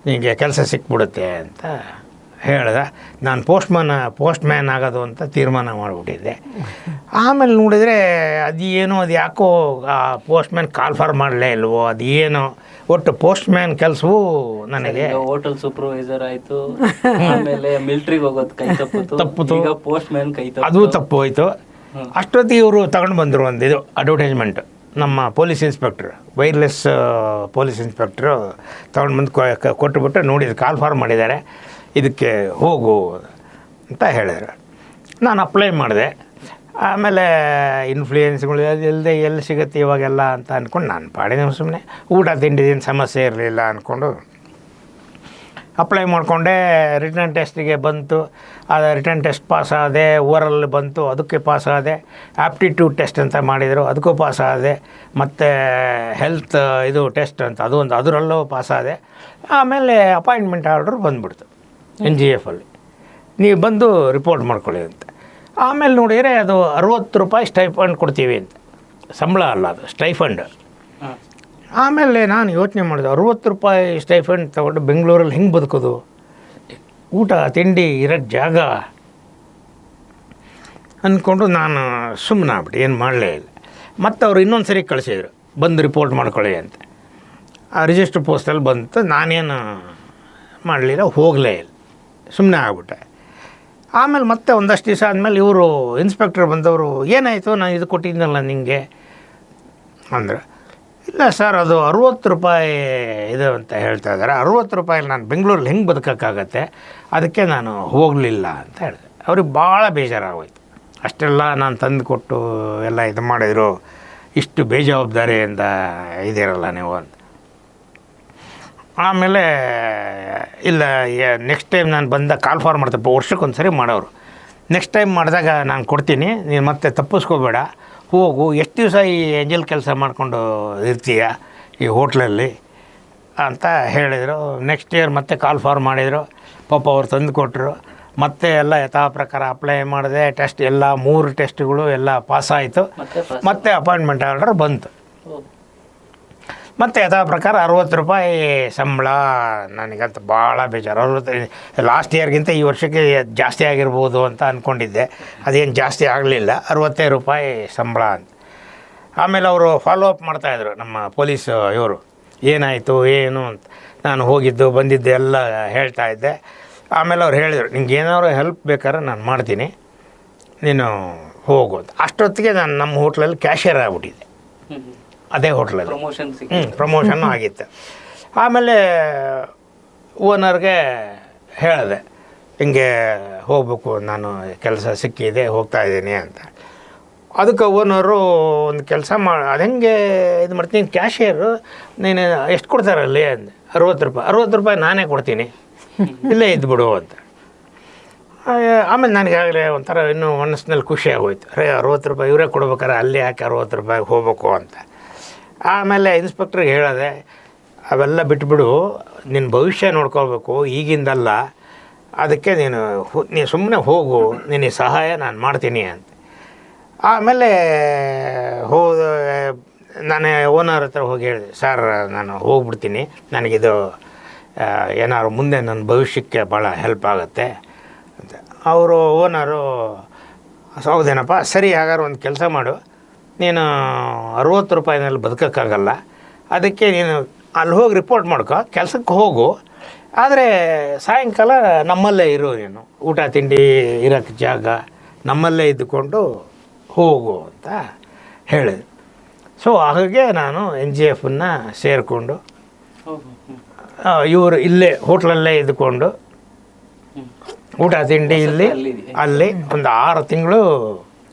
ನಿಮಗೆ ಕೆಲಸ ಸಿಕ್ಬಿಡುತ್ತೆ ಅಂತ ಹೇಳ್ದೆ. ನಾನು ಪೋಸ್ಟ್ ಮ್ಯಾನ್ ಆಗೋದು ಅಂತ ತೀರ್ಮಾನ ಮಾಡಿಬಿಟ್ಟಿದ್ದೆ. ಆಮೇಲೆ ನೋಡಿದರೆ ಅದು ಯಾಕೋ ಪೋಸ್ಟ್ ಮ್ಯಾನ್ ಕಾಲ್ಫರ್ ಮಾಡಲೇ ಇಲ್ವೋ, ಅದು ಏನೋ ಒಟ್ಟು ಪೋಸ್ಟ್ ಮ್ಯಾನ್ ಕೆಲಸವೂ ನನಗೆ ಹೋಟೆಲ್ ಸೂಪರ್ವೈಸರ್ ಆಯ್ತು, ಆಮೇಲೆ ಮಿಲಿಟರಿಗೆ ಹೋಗೋದು ಕೈ ತಪ್ಪಿತು, ಈಗ ಪೋಸ್ಟ್ ಮ್ಯಾನ್ ಕೈ ಅದು ತಪ್ಪು ಹೋಯ್ತು. ಅಷ್ಟೊತ್ತಿಗೆ ಇವರು ತಗೊಂಡು ಬಂದರು ಒಂದು ಇದು ಅಡ್ವರ್ಟೈಸ್ಮೆಂಟ್. ನಮ್ಮ police inspector, wireless police inspector ತಗೊಂಡು ಬಂದು ಕೊಟ್ಟುಬಿಟ್ಟು ನೋಡಿದ್ರು ಕಾಲ್ಫಾರ್ಮ್ ಮಾಡಿದ್ದಾರೆ, ಇದಕ್ಕೆ ಹೋಗು ಅಂತ ಹೇಳಿದ್ರು. ನಾನು ಅಪ್ಲೈ ಮಾಡಿದೆ. ಆಮೇಲೆ ಇನ್ಫ್ಲೂಯೆನ್ಸ್ಗಳು ಇಲ್ಲದೆ ಎಲ್ಲಿ ಸಿಗುತ್ತೆ ಇವಾಗೆಲ್ಲ ಅಂತ ಅಂದ್ಕೊಂಡು ನಾನು ಪಾಡಿನ ಸುಮ್ಮನೆ ಊಟ ತಿಂಡಿದೇನು ಸಮಸ್ಯೆ ಇರಲಿಲ್ಲ ಅಂದ್ಕೊಂಡು ಅಪ್ಲೈ ಮಾಡಿಕೊಂಡೆ. ರಿಟರ್ನ್ ಟೆಸ್ಟಿಗೆ ಬಂತು, ಅದು ರಿಟರ್ನ್ ಟೆಸ್ಟ್ ಪಾಸ್ ಆದೆ. ಓವರಲ್ಲಿ ಬಂತು, ಅದಕ್ಕೆ ಪಾಸ್ ಆದೆ. ಆ್ಯಪ್ಟಿಟ್ಯೂಡ್ ಟೆಸ್ಟ್ ಅಂತ ಮಾಡಿದರು, ಅದಕ್ಕೂ ಪಾಸ್ ಆದೆ. ಮತ್ತು ಹೆಲ್ತ್ ಇದು ಟೆಸ್ಟ್ ಅಂತ ಅದರಲ್ಲೂ ಪಾಸ್ ಆದೆ. ಆಮೇಲೆ ಅಪಾಯಿಂಟ್ಮೆಂಟ್ ಆರ್ಡ್ರ್ ಬಂದುಬಿಡ್ತು NGF ಅಲ್ಲಿ, ನೀವು ಬಂದು ರಿಪೋರ್ಟ್ ಮಾಡ್ಕೊಳ್ಳಿ ಅಂತ. ಆಮೇಲೆ ನೋಡಿದರೆ ಅದು 60 ರೂಪಾಯಿ ಸ್ಟೈಫಂಡ್ ಕೊಡ್ತೀವಿ ಅಂತ, ಸಂಬಳ ಅಲ್ಲ ಅದು ಸ್ಟೈಫಂಡ್. ಆಮೇಲೆ ನಾನು ಯೋಚನೆ ಮಾಡಿದೆ, 60 ರೂಪಾಯಿ ಸ್ಟೈಫಂಡ್ ತಗೊಂಡು ಬೆಂಗಳೂರಲ್ಲಿ ಹೆಂಗೆ ಬದುಕೋದು, ಊಟ ತಿಂಡಿ ಇರೋ ಜಾಗ ಅಂದ್ಕೊಂಡು ನಾನು ಸುಮ್ಮನೆ ಆಗ್ಬಿಟ್ಟು ಏನು ಮಾಡಲೇ ಇಲ್ಲ. ಮತ್ತು ಅವರು ಇನ್ನೊಂದು ಸರಿ ಕಳಿಸಿದ್ರು, ಬಂದು ರಿಪೋರ್ಟ್ ಮಾಡ್ಕೊಳ್ಳಿ ಅಂತ. ಆ ರಿಜಿಸ್ಟರ್ ಪೋಸ್ಟಲ್ಲಿ ಬಂತು. ನಾನೇನು ಮಾಡಲಿಲ್ಲ, ಹೋಗಲೇ ಇಲ್ಲ, ಸುಮ್ಮನೆ ಆಗ್ಬಿಟ್ಟೆ. ಆಮೇಲೆ ಮತ್ತೆ ಒಂದಷ್ಟು ದಿವಸ ಆದಮೇಲೆ ಇವರು ಇನ್ಸ್ಪೆಕ್ಟರ್ ಬಂದವರು, ಏನಾಯಿತು ನಾನು ಇದು ಕೊಟ್ಟಿದ್ದನಲ್ಲ ನಿಮಗೆ ಅಂದ್ರೆ, ಇಲ್ಲ ಸರ್ ಅದು 60 ರೂಪಾಯಿ ಇದು ಅಂತ ಹೇಳ್ತಾ ಇದ್ದಾರೆ, 60 ರೂಪಾಯಲ್ಲಿ ನಾನು ಬೆಂಗಳೂರಲ್ಲಿ ಹೆಂಗೆ ಬದುಕೋಕ್ಕಾಗತ್ತೆ, ಅದಕ್ಕೆ ನಾನು ಹೋಗಲಿಲ್ಲ ಅಂತ ಹೇಳಿದೆ. ಅವ್ರಿಗೆ ಭಾಳ ಬೇಜಾರಾಗೋಯ್ತು. ಅಷ್ಟೆಲ್ಲ ನಾನು ತಂದು ಕೊಟ್ಟು ಎಲ್ಲ ಇದು ಮಾಡಿದ್ರು, ಇಷ್ಟು ಬೇಜವಾಬ್ದಾರಿಯಿಂದ ಇದಿರಲ್ಲ ನೀವು ಅಂತ. ಆಮೇಲೆ ಇಲ್ಲ ನೆಕ್ಸ್ಟ್ ಟೈಮ್ ನಾನು ಬಂದಾಗ ಕಾಲ್ಫಾರ್ ಮಾಡ್ತಪ್ಪ, ವರ್ಷಕ್ಕೊಂದು ಸರಿ ಮಾಡೋರು, ನೆಕ್ಸ್ಟ್ ಟೈಮ್ ಮಾಡಿದಾಗ ನಾನು ಕೊಡ್ತೀನಿ, ನೀನು ಮತ್ತೆ ತಪ್ಪಿಸ್ಕೋಬೇಡ, ಹೋಗು, ಎಷ್ಟು ದಿವಸ ಈ ಏಂಜಲ್ ಕೆಲಸ ಮಾಡಿಕೊಂಡು ಇರ್ತೀಯ ಈ ಹೋಟ್ಲಲ್ಲಿ ಅಂತ ಹೇಳಿದರು. ನೆಕ್ಸ್ಟ್ ಇಯರ್ ಮತ್ತೆ ಕಾಲ್ಫಾರ್ ಮಾಡಿದರು, ಪಾಪ ಅವ್ರು ತಂದು ಕೊಟ್ಟರು. ಮತ್ತೆ ಎಲ್ಲ ಯಥಾ ಪ್ರಕಾರ ಅಪ್ಲೈ ಮಾಡಿದೆ. ಟೆಸ್ಟ್ ಎಲ್ಲ 3 ಟೆಸ್ಟ್ಗಳು ಎಲ್ಲ ಪಾಸಾಯಿತು. ಮತ್ತೆ ಅಪಾಯಿಂಟ್ಮೆಂಟ್ ಆರ್ಡರ್ ಬಂತು. ಮತ್ತು ಯಥಾ ಪ್ರಕಾರ 60 ರೂಪಾಯಿ ಸಂಬಳ. ನನಗಂತ ಭಾಳ ಬೇಜಾರು. 60 ಲಾಸ್ಟ್ ಇಯರ್ಗಿಂತ ಈ ವರ್ಷಕ್ಕೆ ಜಾಸ್ತಿ ಆಗಿರ್ಬೋದು ಅಂತ ಅಂದ್ಕೊಂಡಿದ್ದೆ, ಅದೇನು ಜಾಸ್ತಿ ಆಗಲಿಲ್ಲ, 65 ರೂಪಾಯಿ ಸಂಬಳ ಅಂತ. ಆಮೇಲೆ ಅವರು ಫಾಲೋ ಅಪ್ ಮಾಡ್ತಾಯಿದ್ರು ನಮ್ಮ ಪೊಲೀಸ್ ಇವರು, ಏನಾಯಿತು ಏನು ಅಂತ. ನಾನು ಹೋಗಿದ್ದು ಬಂದಿದ್ದು ಎಲ್ಲ ಹೇಳ್ತಾ ಇದ್ದೆ. ಆಮೇಲೆ ಅವ್ರು ಹೇಳಿದರು, ನಿಂಗೆ ಏನಾದ್ರು ಹೆಲ್ಪ್ ಬೇಕಾದ್ರೆ ನಾನು ಮಾಡ್ತೀನಿ, ನೀನು ಹೋಗು ಅಂತ. ಅಷ್ಟೊತ್ತಿಗೆ ನಾನು ನಮ್ಮ ಹೋಟ್ಲಲ್ಲಿ ಕ್ಯಾಶಿಯರ್ ಆಗಿಬಿಟ್ಟಿದ್ದೆ, ಅದೇ ಹೋಟ್ಲಲ್ಲಿ ಪ್ರಮೋಷನ್ನು ಆಗಿತ್ತು. ಆಮೇಲೆ ಓನರ್ಗೆ ಹೇಳಿದೆ, ಹಿಂಗೆ ಹೋಗಬೇಕು, ನಾನು ಕೆಲಸ ಸಿಕ್ಕಿದೆ, ಹೋಗ್ತಾಯಿದ್ದೀನಿ ಅಂತ. ಅದಕ್ಕೆ ಓನರು ಒಂದು ಕೆಲಸ ಅದು ಹೆಂಗೆ ಇದು ಮಾಡ್ತೀನಿ, ಕ್ಯಾಶಿಯರು ನೀನು ಎಷ್ಟು ಕೊಡ್ತಾರಲ್ಲಿ ಅಂದೆ. 60 ರೂಪಾಯಿ. 60 ರೂಪಾಯಿ ನಾನೇ ಕೊಡ್ತೀನಿ, ಇಲ್ಲೇ ಇದ್ಬಿಡು ಅಂತ. ಆಮೇಲೆ ನನಗಾಗಲೇ ಒಂಥರ ಇನ್ನೂ ಮನಸ್ಸಿನಲ್ಲಿ ಖುಷಿ ಆಗೋಯ್ತು. 60 ರೂಪಾಯಿ ಇವರೇ ಕೊಡ್ಬೇಕಾರೆ ಅಲ್ಲಿ ಯಾಕೆ 60 ರೂಪಾಯಿಗೆ ಹೋಗ್ಬೇಕು ಅಂತ. ಆಮೇಲೆ ಇನ್ಸ್ಪೆಕ್ಟ್ರಿಗೆ ಹೇಳಿದೆ, ಅವೆಲ್ಲ ಬಿಟ್ಬಿಡು, ನಿನ್ನ ಭವಿಷ್ಯ ನೋಡ್ಕೋಬೇಕು, ಈಗಿಂದಲ್ಲ, ಅದಕ್ಕೆ ನೀನು ಸುಮ್ಮನೆ ಹೋಗು, ನಿನಗೆ ಸಹಾಯ ನಾನು ಮಾಡ್ತೀನಿ ಅಂತ. ಆಮೇಲೆ ನಾನು ಓನರ್ ಹತ್ರ ಹೋಗಿ ಹೇಳಿದೆ, ಸರ್ ನಾನು ಹೋಗ್ಬಿಡ್ತೀನಿ, ನನಗಿದು ಏನಾದ್ರು ಮುಂದೆ ನನ್ನ ಭವಿಷ್ಯಕ್ಕೆ ಭಾಳ ಹೆಲ್ಪ್ ಆಗುತ್ತೆ ಅಂತ. ಅವರು ಓನರು, ಹೌದೇನಪ್ಪ, ಸರಿ, ಹಾಗಾದ್ರೆ ಒಂದು ಕೆಲಸ ಮಾಡು, ನೀನು 60 ರೂಪಾಯಿನಲ್ಲಿ ಬದುಕೋಕ್ಕಾಗಲ್ಲ, ಅದಕ್ಕೆ ನೀನು ಅಲ್ಲಿ ಹೋಗಿ ರಿಪೋರ್ಟ್ ಮಾಡ್ಕೊ, ಕೆಲಸಕ್ಕೆ ಹೋಗು, ಆದರೆ ಸಾಯಂಕಾಲ ನಮ್ಮಲ್ಲೇ ಇರು, ನೀನು ಊಟ ತಿಂಡಿ ಇರೋಕ್ಕೆ ಜಾಗ ನಮ್ಮಲ್ಲೇ ಇದ್ದುಕೊಂಡು ಹೋಗು ಅಂತ ಹೇಳಿದೆ. ಸೊ ಹಾಗೆ ನಾನು NGFನ್ನು ಸೇರಿಕೊಂಡು ಇವರು ಇಲ್ಲೇ ಹೋಟ್ಲಲ್ಲೇ ಇದ್ದುಕೊಂಡು ಊಟ ತಿಂಡಿ ಅಲ್ಲಿ ಒಂದು 6 ತಿಂಗಳು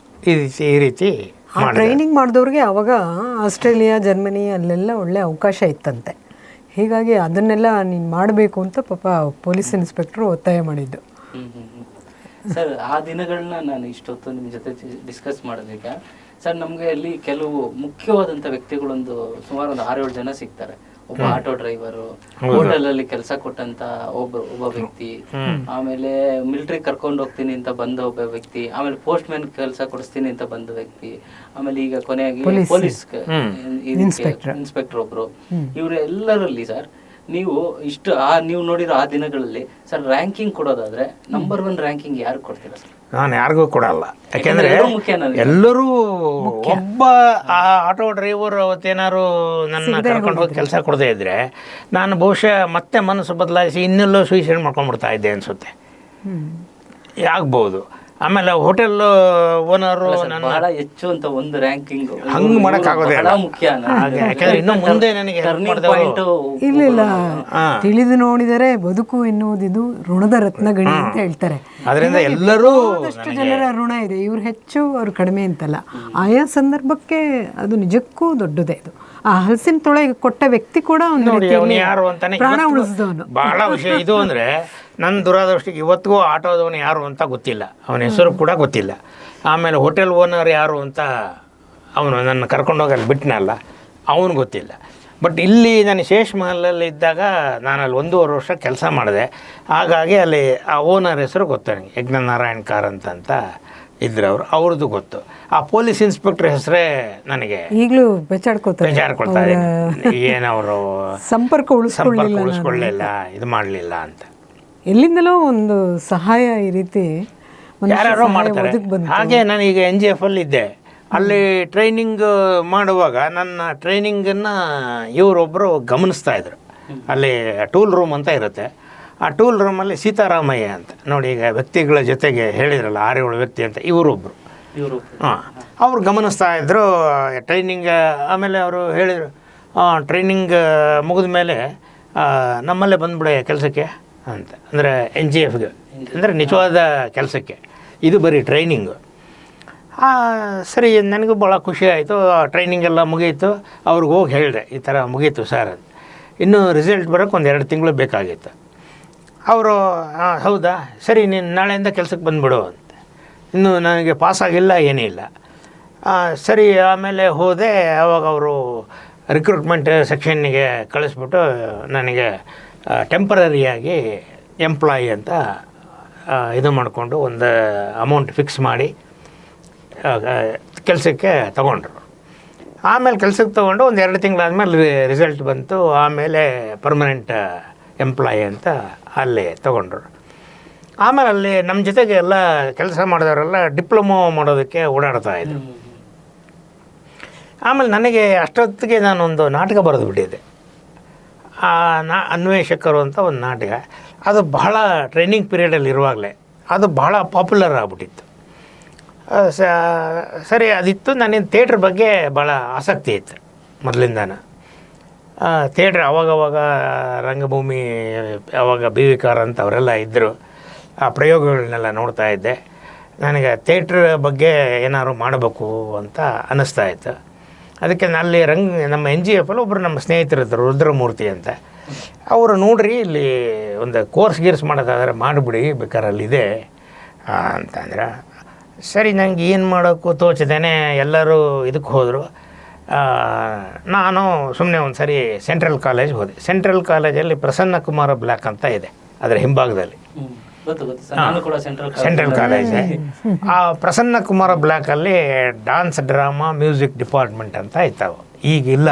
ಈ ರೀತಿ ಟ್ರೈನಿಂಗ್ ಮಾಡಿದವ್ರಿಗೆ ಅವಾಗ ಆಸ್ಟ್ರೇಲಿಯಾ, ಜರ್ಮನಿ ಅಲ್ಲೆಲ್ಲ ಒಳ್ಳೆ ಅವಕಾಶ ಇತ್ತಂತೆ. ಹೀಗಾಗಿ ಅದನ್ನೆಲ್ಲ ನೀನು ಮಾಡಬೇಕು ಅಂತ ಪಾಪ ಪೊಲೀಸ್ ಇನ್ಸ್ಪೆಕ್ಟ್ರು ಒತ್ತಾಯ ಮಾಡಿದ್ದು. ಸರ್, ಆ ದಿನಗಳನ್ನ ನಾನು ಇಷ್ಟೊತ್ತು ನಿಮ್ಮ ಜೊತೆ ಡಿಸ್ಕಸ್ ಮಾಡೋದೀಗ ಸರ್, ನಮಗೆ ಅಲ್ಲಿ ಕೆಲವು ಮುಖ್ಯವಾದಂಥ ವ್ಯಕ್ತಿಗಳೊಂದು ಸುಮಾರು ಒಂದು 6-7 ಜನ ಸಿಗ್ತಾರೆ. ಒಬ್ಬ ಆಟೋ ಡ್ರೈವರು, ಹೋಟೆಲ್ ಅಲ್ಲಿ ಕೆಲಸ ಕೊಟ್ಟಂತ ಒಬ್ಬ ವ್ಯಕ್ತಿ, ಆಮೇಲೆ ಮಿಲಿಟರಿ ಕರ್ಕೊಂಡು ಹೋಗ್ತೀನಿ ಅಂತ ಬಂದ ಒಬ್ಬ ವ್ಯಕ್ತಿ, ಆಮೇಲೆ ಪೋಸ್ಟ್ ಮ್ಯಾನ್ ಕೆಲಸ ಕೊಡಿಸ್ತೀನಿ ಅಂತ ಬಂದ ವ್ಯಕ್ತಿ, ಆಮೇಲೆ ಈಗ ಕೊನೆಯಾಗಿ ಪೊಲೀಸ್ ಇನ್ಸ್ಪೆಕ್ಟರ್ ಒಬ್ರು. ಇವರೆಲ್ಲರಲ್ಲಿ ಸರ್ ನೀವು ಇಷ್ಟು ನೀವು ನೋಡಿರೋ ಆ ದಿನಗಳಲ್ಲಿ ಸರ್ ರ್ಯಾಂಕಿಂಗ್ ಕೊಡೋದಾದ್ರೆ ನಂಬರ್ 1 ರ್ಯಾಂಕಿಂಗ್ ಯಾರು ಕೊಡ್ತೀರಾ ಸರ್? ನಾನು ಯಾರಿಗೂ ಕೊಡಲ್ಲ. ಯಾಕೆಂದರೆ ಎಲ್ಲರೂ ಒಬ್ಬ ಆ ಆಟೋ ಡ್ರೈವರ್ ಅವತ್ತೇನಾದ್ರು ನನ್ನ ಕರ್ಕೊಂಡು ಹೋಗಿ ಕೆಲಸ ಕೊಡದೇ ಇದ್ದರೆ ನಾನು ಬಹುಶಃ ಮತ್ತೆ ಮನಸ್ಸು ಬದಲಾಯಿಸಿ ಇನ್ನೆಲ್ಲೋ ಸೂಸೈಡ್ ಮಾಡ್ಕೊಂಡ್ಬಿಡ್ತಾ ಇದ್ದೆ ಅನಿಸುತ್ತೆ. ಆಗ್ಬೋದು. ಆಮೇಲೆ ಹೋಟೆಲ್ ಓನರು ನನ್ನ ಬಹಳ ಹೆಚ್ಚು ಅಂತ ಒಂದು ರ್ಯಾಂಕಿಂಗ್ ಹಂಗೆ ಮಾಡೋಕ್ಕಾಗೋದೇ ಇಲ್ಲ. ಮುಖ್ಯ. ಯಾಕೆಂದರೆ ಇನ್ನು ಮುಂದೆ ನನಗೆ ಇಲ್ಲ ತಿಳಿದು ನೋಡಿದರೆ ಬದುಕು ಎನ್ನುವುದಿದು ಋಣದ ರತ್ನಗಣಿ ಅಂತ ಹೇಳ್ತಾರೆ. ಅದರಿಂದ ಎಲ್ಲರೂ ಅಷ್ಟು ಜನರ ಋಣ ಇದೆ, ಇವ್ರು ಹೆಚ್ಚು ಅವ್ರು ಕಡಿಮೆ ಅಂತಲ್ಲ. ಆಯಾ ಸಂದರ್ಭಕ್ಕೆ ಅದು ನಿಜಕ್ಕೂ ದೊಡ್ಡದೇ. ಅದು ಆ ಹಲಸಿನ ತೊಳೆ ಕೊಟ್ಟ ವ್ಯಕ್ತಿ ಕೂಡ ಒಂದು ಯಾರು ಅಂತಾನೆ ಪ್ರಾಣ ಉಳಿಸಿದವನು. ಬಹಳ ವಿಷಯ ಇದು ಅಂದರೆ ನನ್ನ ದುರಾದೃಷ್ಟಿಗೆ ಇವತ್ತಿಗೂ ಆಟೋದವನು ಯಾರು ಅಂತ ಗೊತ್ತಿಲ್ಲ, ಅವನ ಹೆಸರು ಕೂಡ ಗೊತ್ತಿಲ್ಲ. ಆಮೇಲೆ ಹೋಟೆಲ್ ಓನರ್ ಯಾರು ಅಂತ ಅವನು ನನ್ನ ಕರ್ಕೊಂಡೋಗಿ ಅಲ್ಲಿ ಬಿಟ್ಟನಲ್ಲ, ಅವನು ಗೊತ್ತಿಲ್ಲ. ಬಟ್ ಇಲ್ಲಿ ನಾನು ಶೇಷ್ ಮಹಲಲ್ಲಿ ಇದ್ದಾಗ ನಾನು ಅಲ್ಲಿ 1.5 ವರ್ಷ ಕೆಲಸ ಮಾಡಿದೆ. ಹಾಗಾಗಿ ಅಲ್ಲಿ ಆ ಓನರ್ ಹೆಸರು ಗೊತ್ತು ನನಗೆ, ಯಜ್ಞನಾರಾಯಣ್ ಕಾರಂತ್ ಅಂತ ಇದ್ರು ಅವರು, ಅವ್ರದ್ದು ಗೊತ್ತು. ಆ ಪೊಲೀಸ್ ಇನ್ಸ್ಪೆಕ್ಟರ್ ಹೆಸರೇ ನನಗೆ ಈಗಲೂ ಬೇಜಾರ್ಕೊಳ್ತಾರೆ, ಏನವರು ಸಂಪರ್ಕ ಉಳಿಸ್ಕೊಳ್ಳಿಲ್ಲ, ಇದು ಮಾಡಲಿಲ್ಲ ಅಂತ. ಎಲ್ಲಿಂದಲೋ ಒಂದು ಸಹಾಯ ಈ ರೀತಿ ಯಾರ್ಯಾರೋ ಮಾಡ್ತಾರೆ. ಹಾಗೆ ನಾನೀಗ NGF ಅಲ್ಲಿ ಇದ್ದೆ. ಅಲ್ಲಿ ಟ್ರೈನಿಂಗ್ ಮಾಡುವಾಗ ನನ್ನ ಟ್ರೈನಿಂಗನ್ನು ಇವರೊಬ್ಬರು ಗಮನಿಸ್ತಾ ಇದ್ರು. ಅಲ್ಲಿ ಟೂಲ್ ರೂಮ್ ಅಂತ ಇರುತ್ತೆ. ಆ ಟೂಲ್ ರೂಮಲ್ಲಿ ಸೀತಾರಾಮಯ್ಯ ಅಂತ ನೋಡಿ, ಈಗ ವ್ಯಕ್ತಿಗಳ ಜೊತೆಗೆ ಹೇಳಿದ್ರಲ್ಲ 6-7 ವ್ಯಕ್ತಿ ಅಂತ, ಇವರೊಬ್ಬರು ಅವ್ರು ಗಮನಿಸ್ತಾ ಇದ್ದರು ಟ್ರೈನಿಂಗ್. ಆಮೇಲೆ ಅವರು ಹೇಳಿದರು, ಟ್ರೈನಿಂಗ್ ಮುಗಿದ ಮೇಲೆ ನಮ್ಮಲ್ಲೇ ಬಂದುಬಿಡೆ ಕೆಲಸಕ್ಕೆ ಅಂತ, ಅಂದರೆ NGFಗೆ, ಅಂದರೆ ನಿಜವಾದ ಕೆಲಸಕ್ಕೆ. ಇದು ಬರೀ ಟ್ರೈನಿಂಗು. ಸರಿ, ನನಗೂ ಭಾಳ ಖುಷಿ ಆಯಿತು. ಟ್ರೈನಿಂಗ್ ಎಲ್ಲ ಮುಗೀತು. ಅವ್ರಿಗೆ ಹೋಗಿ ಹೇಳಿದೆ, ಈ ಥರ ಮುಗೀತು ಸರ್ ಅಂತ. ಇನ್ನೂ ರಿಸಲ್ಟ್ ಬರೋಕ್ಕೆ 1-2 ತಿಂಗಳು ಬೇಕಾಗಿತ್ತು. ಅವರು ಹೌದಾ, ಸರಿ ನೀನು ನಾಳೆಯಿಂದ ಕೆಲಸಕ್ಕೆ ಬಂದುಬಿಡು ಅಂತ. ಇನ್ನೂ ನನಗೆ ಪಾಸಾಗಿಲ್ಲ, ಏನೂ ಇಲ್ಲ. ಸರಿ, ಆಮೇಲೆ ಹೋದೆ. ಆವಾಗ ಅವರು ರಿಕ್ರೂಟ್ಮೆಂಟ್ ಸೆಕ್ಷನ್ನಿಗೆ ಕಳಿಸ್ಬಿಟ್ಟು ನನಗೆ ಟೆಂಪರರಿಯಾಗಿ ಎಂಪ್ಲಾಯಿ ಅಂತ ಇದು ಮಾಡಿಕೊಂಡು ಒಂದು ಅಮೌಂಟ್ ಫಿಕ್ಸ್ ಮಾಡಿ ಕೆಲಸಕ್ಕೆ ತಗೊಂಡ್ರು. ಆಮೇಲೆ ಕೆಲಸಕ್ಕೆ ತೊಗೊಂಡು 1-2 ತಿಂಗಳಾದಮೇಲೆ ರಿಸಲ್ಟ್ ಬಂತು. ಆಮೇಲೆ ಪರ್ಮನೆಂಟ್ ಎಂಪ್ಲಾಯಿ ಅಂತ ಅಲ್ಲಿ ತೊಗೊಂಡ್ರು. ಆಮೇಲೆ ಅಲ್ಲಿ ನಮ್ಮ ಜೊತೆಗೆ ಎಲ್ಲ ಕೆಲಸ ಮಾಡಿದವರೆಲ್ಲ ಡಿಪ್ಲೊಮೊ ಮಾಡೋದಕ್ಕೆ ಓಡಾಡ್ತಾ ಇದ್ರು. ಆಮೇಲೆ ನನಗೆ ಅಷ್ಟೊತ್ತಿಗೆ ನಾನೊಂದು ನಾಟಕ ಬರೆದು ಬಿಟ್ಟಿದ್ದೆ, ಅನ್ವೇಷಕರು ಅಂತ ಒಂದು ನಾಟಕ. ಅದು ಬಹಳ ಟ್ರೈನಿಂಗ್ ಪೀರಿಯಡಲ್ಲಿ ಇರುವಾಗಲೇ ಅದು ಬಹಳ ಪಾಪ್ಯುಲರ್ ಆಗಿಬಿಟ್ಟಿತ್ತು. ಸರಿ, ಅದಿತ್ತು. ನನಗೆ ಥಿಯೇಟ್ರ್ ಬಗ್ಗೆ ಭಾಳ ಆಸಕ್ತಿ ಇತ್ತು ಮೊದಲಿಂದಾನು. ಥಿಯೇಟ್ರ್ ಅವಾಗವಾಗ ರಂಗಭೂಮಿ, ಅವಾಗ BV ಕಾರಂತ್ ಅವರೆಲ್ಲ ಇದ್ದರು. ಆ ಪ್ರಯೋಗಗಳನ್ನೆಲ್ಲ ನೋಡ್ತಾ ಇದ್ದೆ. ನನಗೆ ಥಿಯೇಟ್ರ್ ಬಗ್ಗೆ ಏನಾದ್ರು ಮಾಡಬೇಕು ಅಂತ ಅನ್ನಿಸ್ತಾ ಇತ್ತು. ಅದಕ್ಕೆ ಅಲ್ಲಿ ನಮ್ಮ NGF ಅಲ್ಲಿ ಒಬ್ಬರು ನಮ್ಮ ಸ್ನೇಹಿತರಿದ್ದರು, ರುದ್ರಮೂರ್ತಿ ಅಂತ. ಅವರು ನೋಡ್ರಿ, ಇಲ್ಲಿ ಒಂದು ಕೋರ್ಸ್ ಮಾಡೋದಾದ್ರೆ ಮಾಡಿಬಿಡಿ, ಬೇಕಾದ್ರೆ ಅಲ್ಲಿದೆ ಅಂತಂದ್ರೆ. ಸರಿ, ನನಗೆ ಏನು ಮಾಡೋಕ್ಕೂ ತೋಚದೇನೆ ಎಲ್ಲರೂ ಇದಕ್ಕೆ ಹೋದರು. ನಾನು ಸುಮ್ಮನೆ ಒಂದು ಸರಿ ಸೆಂಟ್ರಲ್ ಕಾಲೇಜ್ ಹೋದೆ. ಸೆಂಟ್ರಲ್ ಕಾಲೇಜಲ್ಲಿ ಪ್ರಸನ್ನ ಕುಮಾರ ಬ್ಲ್ಯಾಕ್ ಅಂತ ಇದೆ, ಅದರ ಹಿಂಭಾಗದಲ್ಲಿ ಸೆಂಟ್ರಲ್ ಕಾಲೇಜ್. ಆ ಪ್ರಸನ್ನ ಕುಮಾರ ಬ್ಲ್ಯಾಕಲ್ಲಿ ಡಾನ್ಸ್, ಡ್ರಾಮಾ, ಮ್ಯೂಸಿಕ್ ಡಿಪಾರ್ಟ್ಮೆಂಟ್ ಅಂತ ಇದ್ದಾವೆ. ಈಗಿಲ್ಲ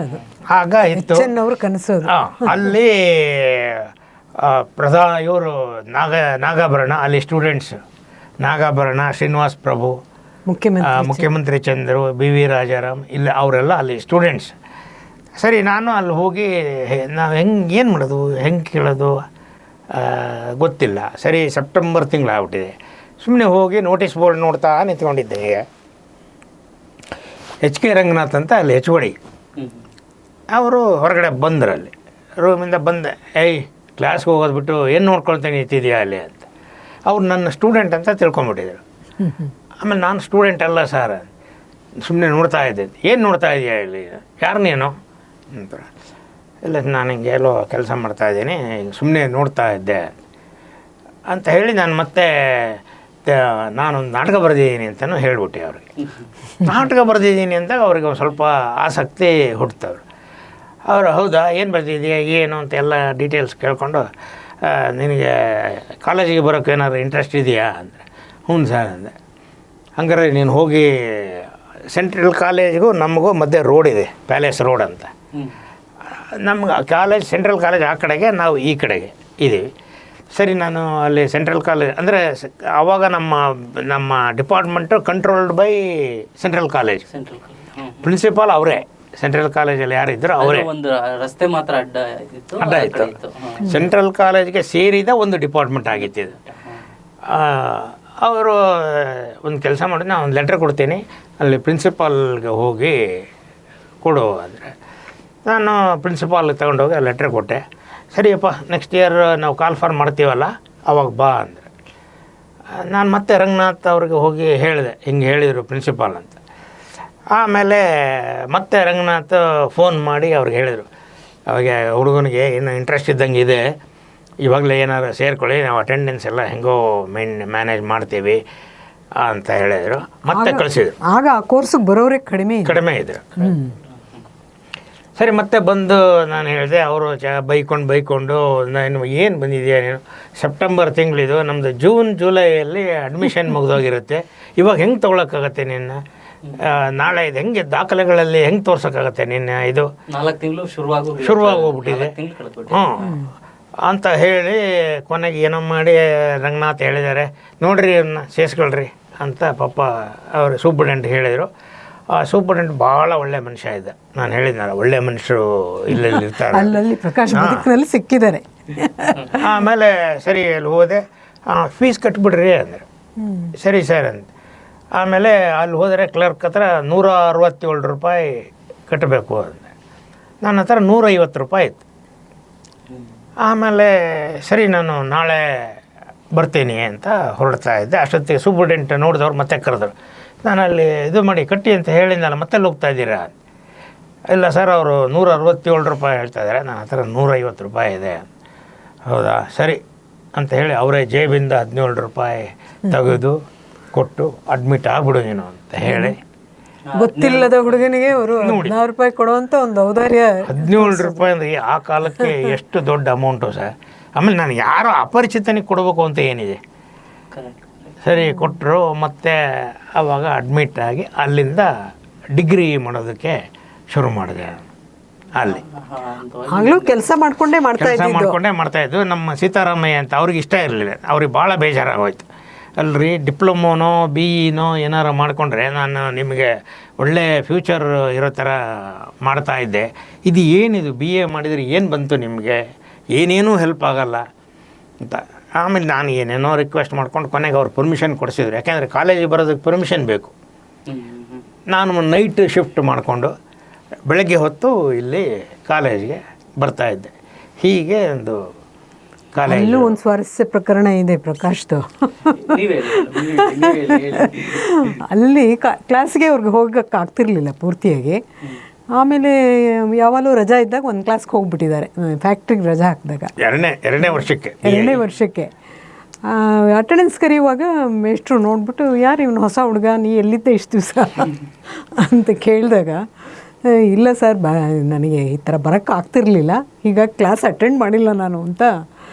ಅದು. ಆಗ ಇತ್ತು ಕನಸೋದು. ಅಲ್ಲಿ ಇವರು ನಾಗಾಭರಣ, ಅಲ್ಲಿ ಸ್ಟೂಡೆಂಟ್ಸ್ ನಾಗಾಭರಣ, ಶ್ರೀನಿವಾಸ್ ಪ್ರಭು, ಮುಖ್ಯಮಂತ್ರಿ ಚಂದ್ರು, BV ರಾಜಾರಾಮ್, ಇಲ್ಲ ಅವರೆಲ್ಲ ಅಲ್ಲಿ ಸ್ಟೂಡೆಂಟ್ಸ್. ಸರಿ, ನಾನು ಅಲ್ಲಿ ಹೋಗಿ ನಾವು ಏನು ಮಾಡೋದು, ಹೆಂಗೆ ಕೇಳೋದು ಗೊತ್ತಿಲ್ಲ. ಸರಿ, ಸೆಪ್ಟೆಂಬರ್ ತಿಂಗಳಾಗ್ಬಿಟ್ಟಿದೆ. ಸುಮ್ಮನೆ ಹೋಗಿ ನೋಟಿಸ್ ಬೋರ್ಡ್ ನೋಡ್ತಾ ನಿಂತ್ಕೊಂಡಿದ್ದೆ. HK ರಂಗನಾಥ್ ಅಂತ ಅಲ್ಲಿ HOD ಅವರು ಹೊರಗಡೆ ಬಂದರಲ್ಲಿ ರೂಮಿಂದ ಬಂದೆ. ಕ್ಲಾಸ್ಗೆ ಹೋಗೋದು ಬಿಟ್ಟು ಏನು ನೋಡ್ಕೊಳ್ತೇನೆ ನಿಂತಿದೆಯಾ ಅಲ್ಲಿ ಅಂತ. ಅವ್ರು ನನ್ನ ಸ್ಟೂಡೆಂಟ್ ಅಂತ ತಿಳ್ಕೊಂಬಿಟ್ಟಿದ್ರು. ಆಮೇಲೆ ನಾನು ಸ್ಟೂಡೆಂಟ್ ಅಲ್ಲ ಸರ್, ಸುಮ್ಮನೆ ನೋಡ್ತಾ ಇದ್ದೆ. ಏನು ನೋಡ್ತಾ ಇದೆಯಾ ಇಲ್ಲಿ, ಯಾರು ನೀನು ಅಂತ. ಇಲ್ಲ, ನಾನು ಹಿಂಗೆ ಎಲ್ಲೋ ಕೆಲಸ ಮಾಡ್ತಾಯಿದ್ದೀನಿ, ಸುಮ್ಮನೆ ನೋಡ್ತಾ ಇದ್ದೆ ಅಂತ ಹೇಳಿ ನಾನು ಮತ್ತೆ ನಾನೊಂದು ನಾಟಕ ಬರೆದಿದ್ದೀನಿ ಅಂತಲೂ ಹೇಳ್ಬಿಟ್ಟೆ ಅವ್ರಿಗೆ. ನಾಟಕ ಬರೆದಿದ್ದೀನಿ ಅಂತ ಅವ್ರಿಗೆ ಒಂದು ಸ್ವಲ್ಪ ಆಸಕ್ತಿ ಹುಡ್ತವ್ರು. ಅವರು ಹೌದಾ, ಏನು ಬರೆದಿದೆಯಾ, ಏನು ಅಂತ ಎಲ್ಲ ಡೀಟೇಲ್ಸ್ ಕೇಳಿಕೊಂಡು, ನಿನಗೆ ಕಾಲೇಜಿಗೆ ಬರೋಕ್ಕೆ ಏನಾದ್ರು ಇಂಟ್ರೆಸ್ಟ್ ಇದೆಯಾ ಅಂದರೆ. ಹ್ಞೂ ಸರ್ ಅಂದೆ. ಹಂಗಾರೆ ನೀನು ಹೋಗಿ ಸೆಂಟ್ರಲ್ ಕಾಲೇಜಿಗೂ ನಮಗೂ ಮಧ್ಯೆ ರೋಡ್ ಇದೆ, ಪ್ಯಾಲೇಸ್ ರೋಡ್ ಅಂತ. ನಮ್ಗೆ ಕಾಲೇಜ್ ಸೆಂಟ್ರಲ್ ಕಾಲೇಜ್ ಆ ಕಡೆಗೆ, ನಾವು ಈ ಕಡೆಗೆ ಇದ್ದೀವಿ. ಸರಿ, ನಾನು ಅಲ್ಲಿ ಸೆಂಟ್ರಲ್ ಕಾಲೇಜ್ ಅಂದರೆ ಆವಾಗ ನಮ್ಮ department controlled by central college. Central college principal ಅವರೇ, ಸೆಂಟ್ರಲ್ ಕಾಲೇಜಲ್ಲಿ ಯಾರಿದ್ರು ಅವರೇ. ಒಂದು ರಸ್ತೆ ಮಾತ್ರ ಅಡ್ಡ ಇತ್ತು. ಅಡ್ಡ ಇತ್ತು. ಸೆಂಟ್ರಲ್ ಕಾಲೇಜ್ಗೆ ಸೇರಿದ ಒಂದು ಡಿಪಾರ್ಟ್ಮೆಂಟ್ ಆಗಿತ್ತು ಇದು. ಅವರು ಒಂದು ಕೆಲಸ ಮಾಡಿ, ನಾನು ಒಂದು ಲೆಟ್ರ್ ಕೊಡ್ತೀನಿ, ಅಲ್ಲಿ ಪ್ರಿನ್ಸಿಪಾಲ್ಗೆ ಹೋಗಿ ಕೊಡು ಅಂದರೆ, ನಾನು ಪ್ರಿನ್ಸಿಪಾಲ್ಗೆ ತಗೊಂಡೋಗಿ ಆ ಲೆಟ್ರ್ ಕೊಟ್ಟೆ. ಸರಿಯಪ್ಪ, ನೆಕ್ಸ್ಟ್ ಇಯರ್ ನಾವು ಕಾಲ್ ಫಾರ್ ಮಾಡ್ತೀವಲ್ಲ ಅವಾಗ ಬಾ ಅಂದರೆ. ನಾನು ಮತ್ತೆ ರಂಗನಾಥ್ ಅವ್ರಿಗೆ ಹೋಗಿ ಹೇಳಿದೆ, ಹಿಂಗೆ ಹೇಳಿದರು ಪ್ರಿನ್ಸಿಪಾಲ್ ಅಂತ. ಆಮೇಲೆ ಮತ್ತೆ ರಂಗನಾಥ್ ಫೋನ್ ಮಾಡಿ ಅವ್ರಿಗೆ ಹೇಳಿದರು, ಅವಾಗ ಹುಡುಗನಿಗೆ ಏನು ಇಂಟ್ರೆಸ್ಟ್ ಇದ್ದಂಗೆ ಇದೆ, ಇವಾಗಲೇ ಏನಾದ್ರು ಸೇರ್ಕೊಳ್ಳಿ, ನಾವು ಅಟೆಂಡೆನ್ಸ್ ಎಲ್ಲ ಹೆಂಗೋ ಮ್ಯಾನೇಜ್ ಮಾಡ್ತೀವಿ ಅಂತ ಹೇಳಿದರು. ಮತ್ತೆ ಕಳಿಸಿದ್ರು. ಆಗ ಆ ಕೋರ್ಸಿಗೆ ಬರೋರೇ ಕಡಿಮೆ ಇದ್ರು. ಸರಿ, ಮತ್ತೆ ಬಂದು ನಾನು ಹೇಳಿದೆ. ಅವರು ಬೈಕೊಂಡು ನಾನು ಏನು ಬಂದಿದೆಯಾ ನೀನು, ಸೆಪ್ಟೆಂಬರ್ ತಿಂಗಳಿದು, ನಮ್ಮದು ಜೂನ್ ಜುಲೈಯಲ್ಲಿ ಅಡ್ಮಿಷನ್ ಮುಗಿದೋಗಿರುತ್ತೆ, ಇವಾಗ ಹೆಂಗೆ ತೊಗೊಳಕ್ಕಾಗತ್ತೆ ನಿನ್ನ, ನಾಳೆ ಇದು ಹೆಂಗೆ ದಾಖಲೆಗಳಲ್ಲಿ ಹೆಂಗೆ ತೋರ್ಸೋಕ್ಕಾಗತ್ತೆ ನಿನ್ನ, ಇದು 4 ತಿಂಗಳು ಶುರುವಾಗೋಗ್ಬಿಟ್ಟಿದೆ ಅಂತ ಹೇಳಿ, ಕೊನೆಗೆ ಏನೋ ಮಾಡಿ ರಂಗನಾಥ್ ಹೇಳಿದ್ದಾರೆ, ನೋಡ್ರಿ ಇವನ್ನ ಸೇರಿಸ್ಕೊಳ್ರಿ ಅಂತ ಪಾಪ ಅವರು ಸೂಪ್ರಿಡೆಂಟ್ ಹೇಳಿದರು. ಆ ಸೂಪ್ರಿಡೆಂಟ್ ಭಾಳ ಒಳ್ಳೆ ಮನುಷ್ಯ ಇದ್ದ. ನಾನು ಹೇಳಿದ್ನಲ್ಲ, ಒಳ್ಳೆ ಮನುಷ್ಯರು ಇಲ್ಲೆಲ್ಲಿ ಇರ್ತಾರೆ, ಅಲ್ಲಲ್ಲಿ ಪ್ರಕಾಶ್ ಬದುಕಿನಲ್ಲಿ ಸಿಕ್ಕಿದ್ದಾರೆ. ಆಮೇಲೆ ಸರಿ ಅಲ್ಲಿ ಹೋದೆ, ಫೀಸ್ ಕಟ್ಬಿಡ್ರಿ ಅಂದರೆ. ಸರಿ ಸರ್ ಅಂತ. ಆಮೇಲೆ ಅಲ್ಲಿ ಹೋದರೆ ಕ್ಲರ್ಕ್ ಹತ್ರ 167 ರೂಪಾಯಿ ಕಟ್ಟಬೇಕು ಅಂದೆ. ನನ್ನ ಹತ್ರ 150 ರೂಪಾಯಿ ಇತ್ತು. ಆಮೇಲೆ ಸರಿ, ನಾನು ನಾಳೆ ಬರ್ತೀನಿ ಅಂತ ಹೊರಡ್ತಾ ಇದ್ದೆ. ಅಷ್ಟೊತ್ತಿಗೆ ಸೂಪ್ರಿಡೆಂಟ್ ನೋಡಿದವ್ರು ಮತ್ತೆ ಕರೆದ್ರು. ನಾನು ಅಲ್ಲಿ ಇದು ಮಾಡಿ ಕಟ್ಟಿ ಅಂತ ಹೇಳಿದ್ನಲ್ಲ, ಮತ್ತೆ ಹೋಗ್ತಾ ಇದ್ದೀರಾ? ಇಲ್ಲ ಸರ್, ಅವರು 167 ರೂಪಾಯಿ ಹೇಳ್ತಾ ಇದ್ದಾರೆ, ನನ್ನ ಹತ್ರ 150 ರೂಪಾಯಿ ಇದೆ. ಹೌದಾ, ಸರಿ ಅಂತ ಹೇಳಿ ಅವರೇ ಜೇಬಿಂದ 17 ರೂಪಾಯಿ ತೆಗೆದು ಕೊಟ್ಟು, ಅಡ್ಮಿಟ್ ಆಗ್ಬಿಡು ನೀನು ಅಂತ ಹೇಳಿ. ಗೊತ್ತಿಲ್ಲದ ಹುಡುಗನಿಗೆ ಅವರು 16 ರೂಪಾಯಿ ಕೊಡುವಂಥ ಒಂದು ಔದಾರ್ಯ. 17 ರೂಪಾಯಿ ಅಂದರೆ ಆ ಕಾಲಕ್ಕೆ ಎಷ್ಟು ದೊಡ್ಡ ಅಮೌಂಟು ಸರ್. ಆಮೇಲೆ ನಾನು ಯಾರೋ ಅಪರಿಚಿತನಿಗೆ ಕೊಡಬೇಕು ಅಂತ ಏನಿದೆ. ಸರಿ ಕೊಟ್ಟರು. ಮತ್ತು ಆವಾಗ ಅಡ್ಮಿಟ್ ಆಗಿ ಅಲ್ಲಿಂದ ಡಿಗ್ರಿ ಮಾಡೋದಕ್ಕೆ ಶುರು ಮಾಡಿದೆ. ಅಲ್ಲಿ ಆಗಲೂ ಕೆಲಸ ಮಾಡ್ಕೊಂಡೇ ಮಾಡ್ತಾಯಿದ್ದು. ನಮ್ಮ ಸೀತಾರಾಮಯ್ಯ ಅಂತ ಅವ್ರಿಗೆ ಇಷ್ಟ ಇರಲಿಲ್ಲ, ಅವ್ರಿಗೆ ಭಾಳ ಬೇಜಾರಾಗೋಯ್ತು. ಅಲ್ರಿ, ಡಿಪ್ಲೊಮೋನೋ BE ಏನಾರು ಮಾಡಿಕೊಂಡ್ರೆ ನಾನು ನಿಮಗೆ ಒಳ್ಳೆ ಫ್ಯೂಚರ್ ಇರೋ ಥರ ಮಾಡ್ತಾಯಿದ್ದೆ, ಇದು ಏನಿದು BA ಮಾಡಿದರೆ ಏನು ಬಂತು ನಿಮಗೆ, ಏನೇನೂ ಹೆಲ್ಪ್ ಆಗೋಲ್ಲ ಅಂತ. ಆಮೇಲೆ ನಾನು ಏನೇನೋ ರಿಕ್ವೆಸ್ಟ್ ಮಾಡ್ಕೊಂಡು ಕೊನೆಗೆ ಅವ್ರು ಪರ್ಮಿಷನ್ ಕೊಡಿಸಿದ್ರು. ಯಾಕೆಂದರೆ ಕಾಲೇಜಿಗೆ ಬರೋದಕ್ಕೆ ಪರ್ಮಿಷನ್ ಬೇಕು. ನಾನು ನೈಟ್ ಶಿಫ್ಟ್ ಮಾಡಿಕೊಂಡು ಬೆಳಗ್ಗೆ ಹೊತ್ತು ಇಲ್ಲಿ ಕಾಲೇಜಿಗೆ ಬರ್ತಾಯಿದ್ದೆ. ಹೀಗೆ ಒಂದು ಅಲ್ಲೂ ಒಂದು ಸ್ವಾರಸ್ಯ ಪ್ರಕರಣ ಇದೆ ಪ್ರಕಾಶ್ದು. ಅಲ್ಲಿ ಕ್ಲಾಸ್ಗೆ ಅವ್ರಿಗೆ ಹೋಗಕ್ಕೆ ಆಗ್ತಿರ್ಲಿಲ್ಲ ಪೂರ್ತಿಯಾಗಿ. ಆಮೇಲೆ ಯಾವಾಗಲೂ ರಜಾ ಇದ್ದಾಗ ಒಂದು ಕ್ಲಾಸ್ಗೆ ಹೋಗ್ಬಿಟ್ಟಿದ್ದಾರೆ, ಫ್ಯಾಕ್ಟ್ರಿಗೆ ರಜಾ ಹಾಕಿದಾಗ ಎರಡನೇ ವರ್ಷಕ್ಕೆ ಅಟೆಂಡೆನ್ಸ್ ಕರೆಯುವಾಗ ಮೇಷ್ಟ್ರು ನೋಡ್ಬಿಟ್ಟು, ಯಾರು ಇವನು ಹೊಸ ಹುಡುಗ, ನೀ ಎಲ್ಲಿದ್ದೆ ಇಷ್ಟು ದಿವಸ ಅಂತ ಕೇಳಿದಾಗ, ಇಲ್ಲ ಸರ್, ನನಗೆ ಈ ಥರ ಬರೋಕ್ಕೆ ಆಗ್ತಿರ್ಲಿಲ್ಲ, ಹೀಗಾಗಿ ಕ್ಲಾಸ್ ಅಟೆಂಡ್ ಮಾಡಿಲ್ಲ ನಾನು ಅಂತ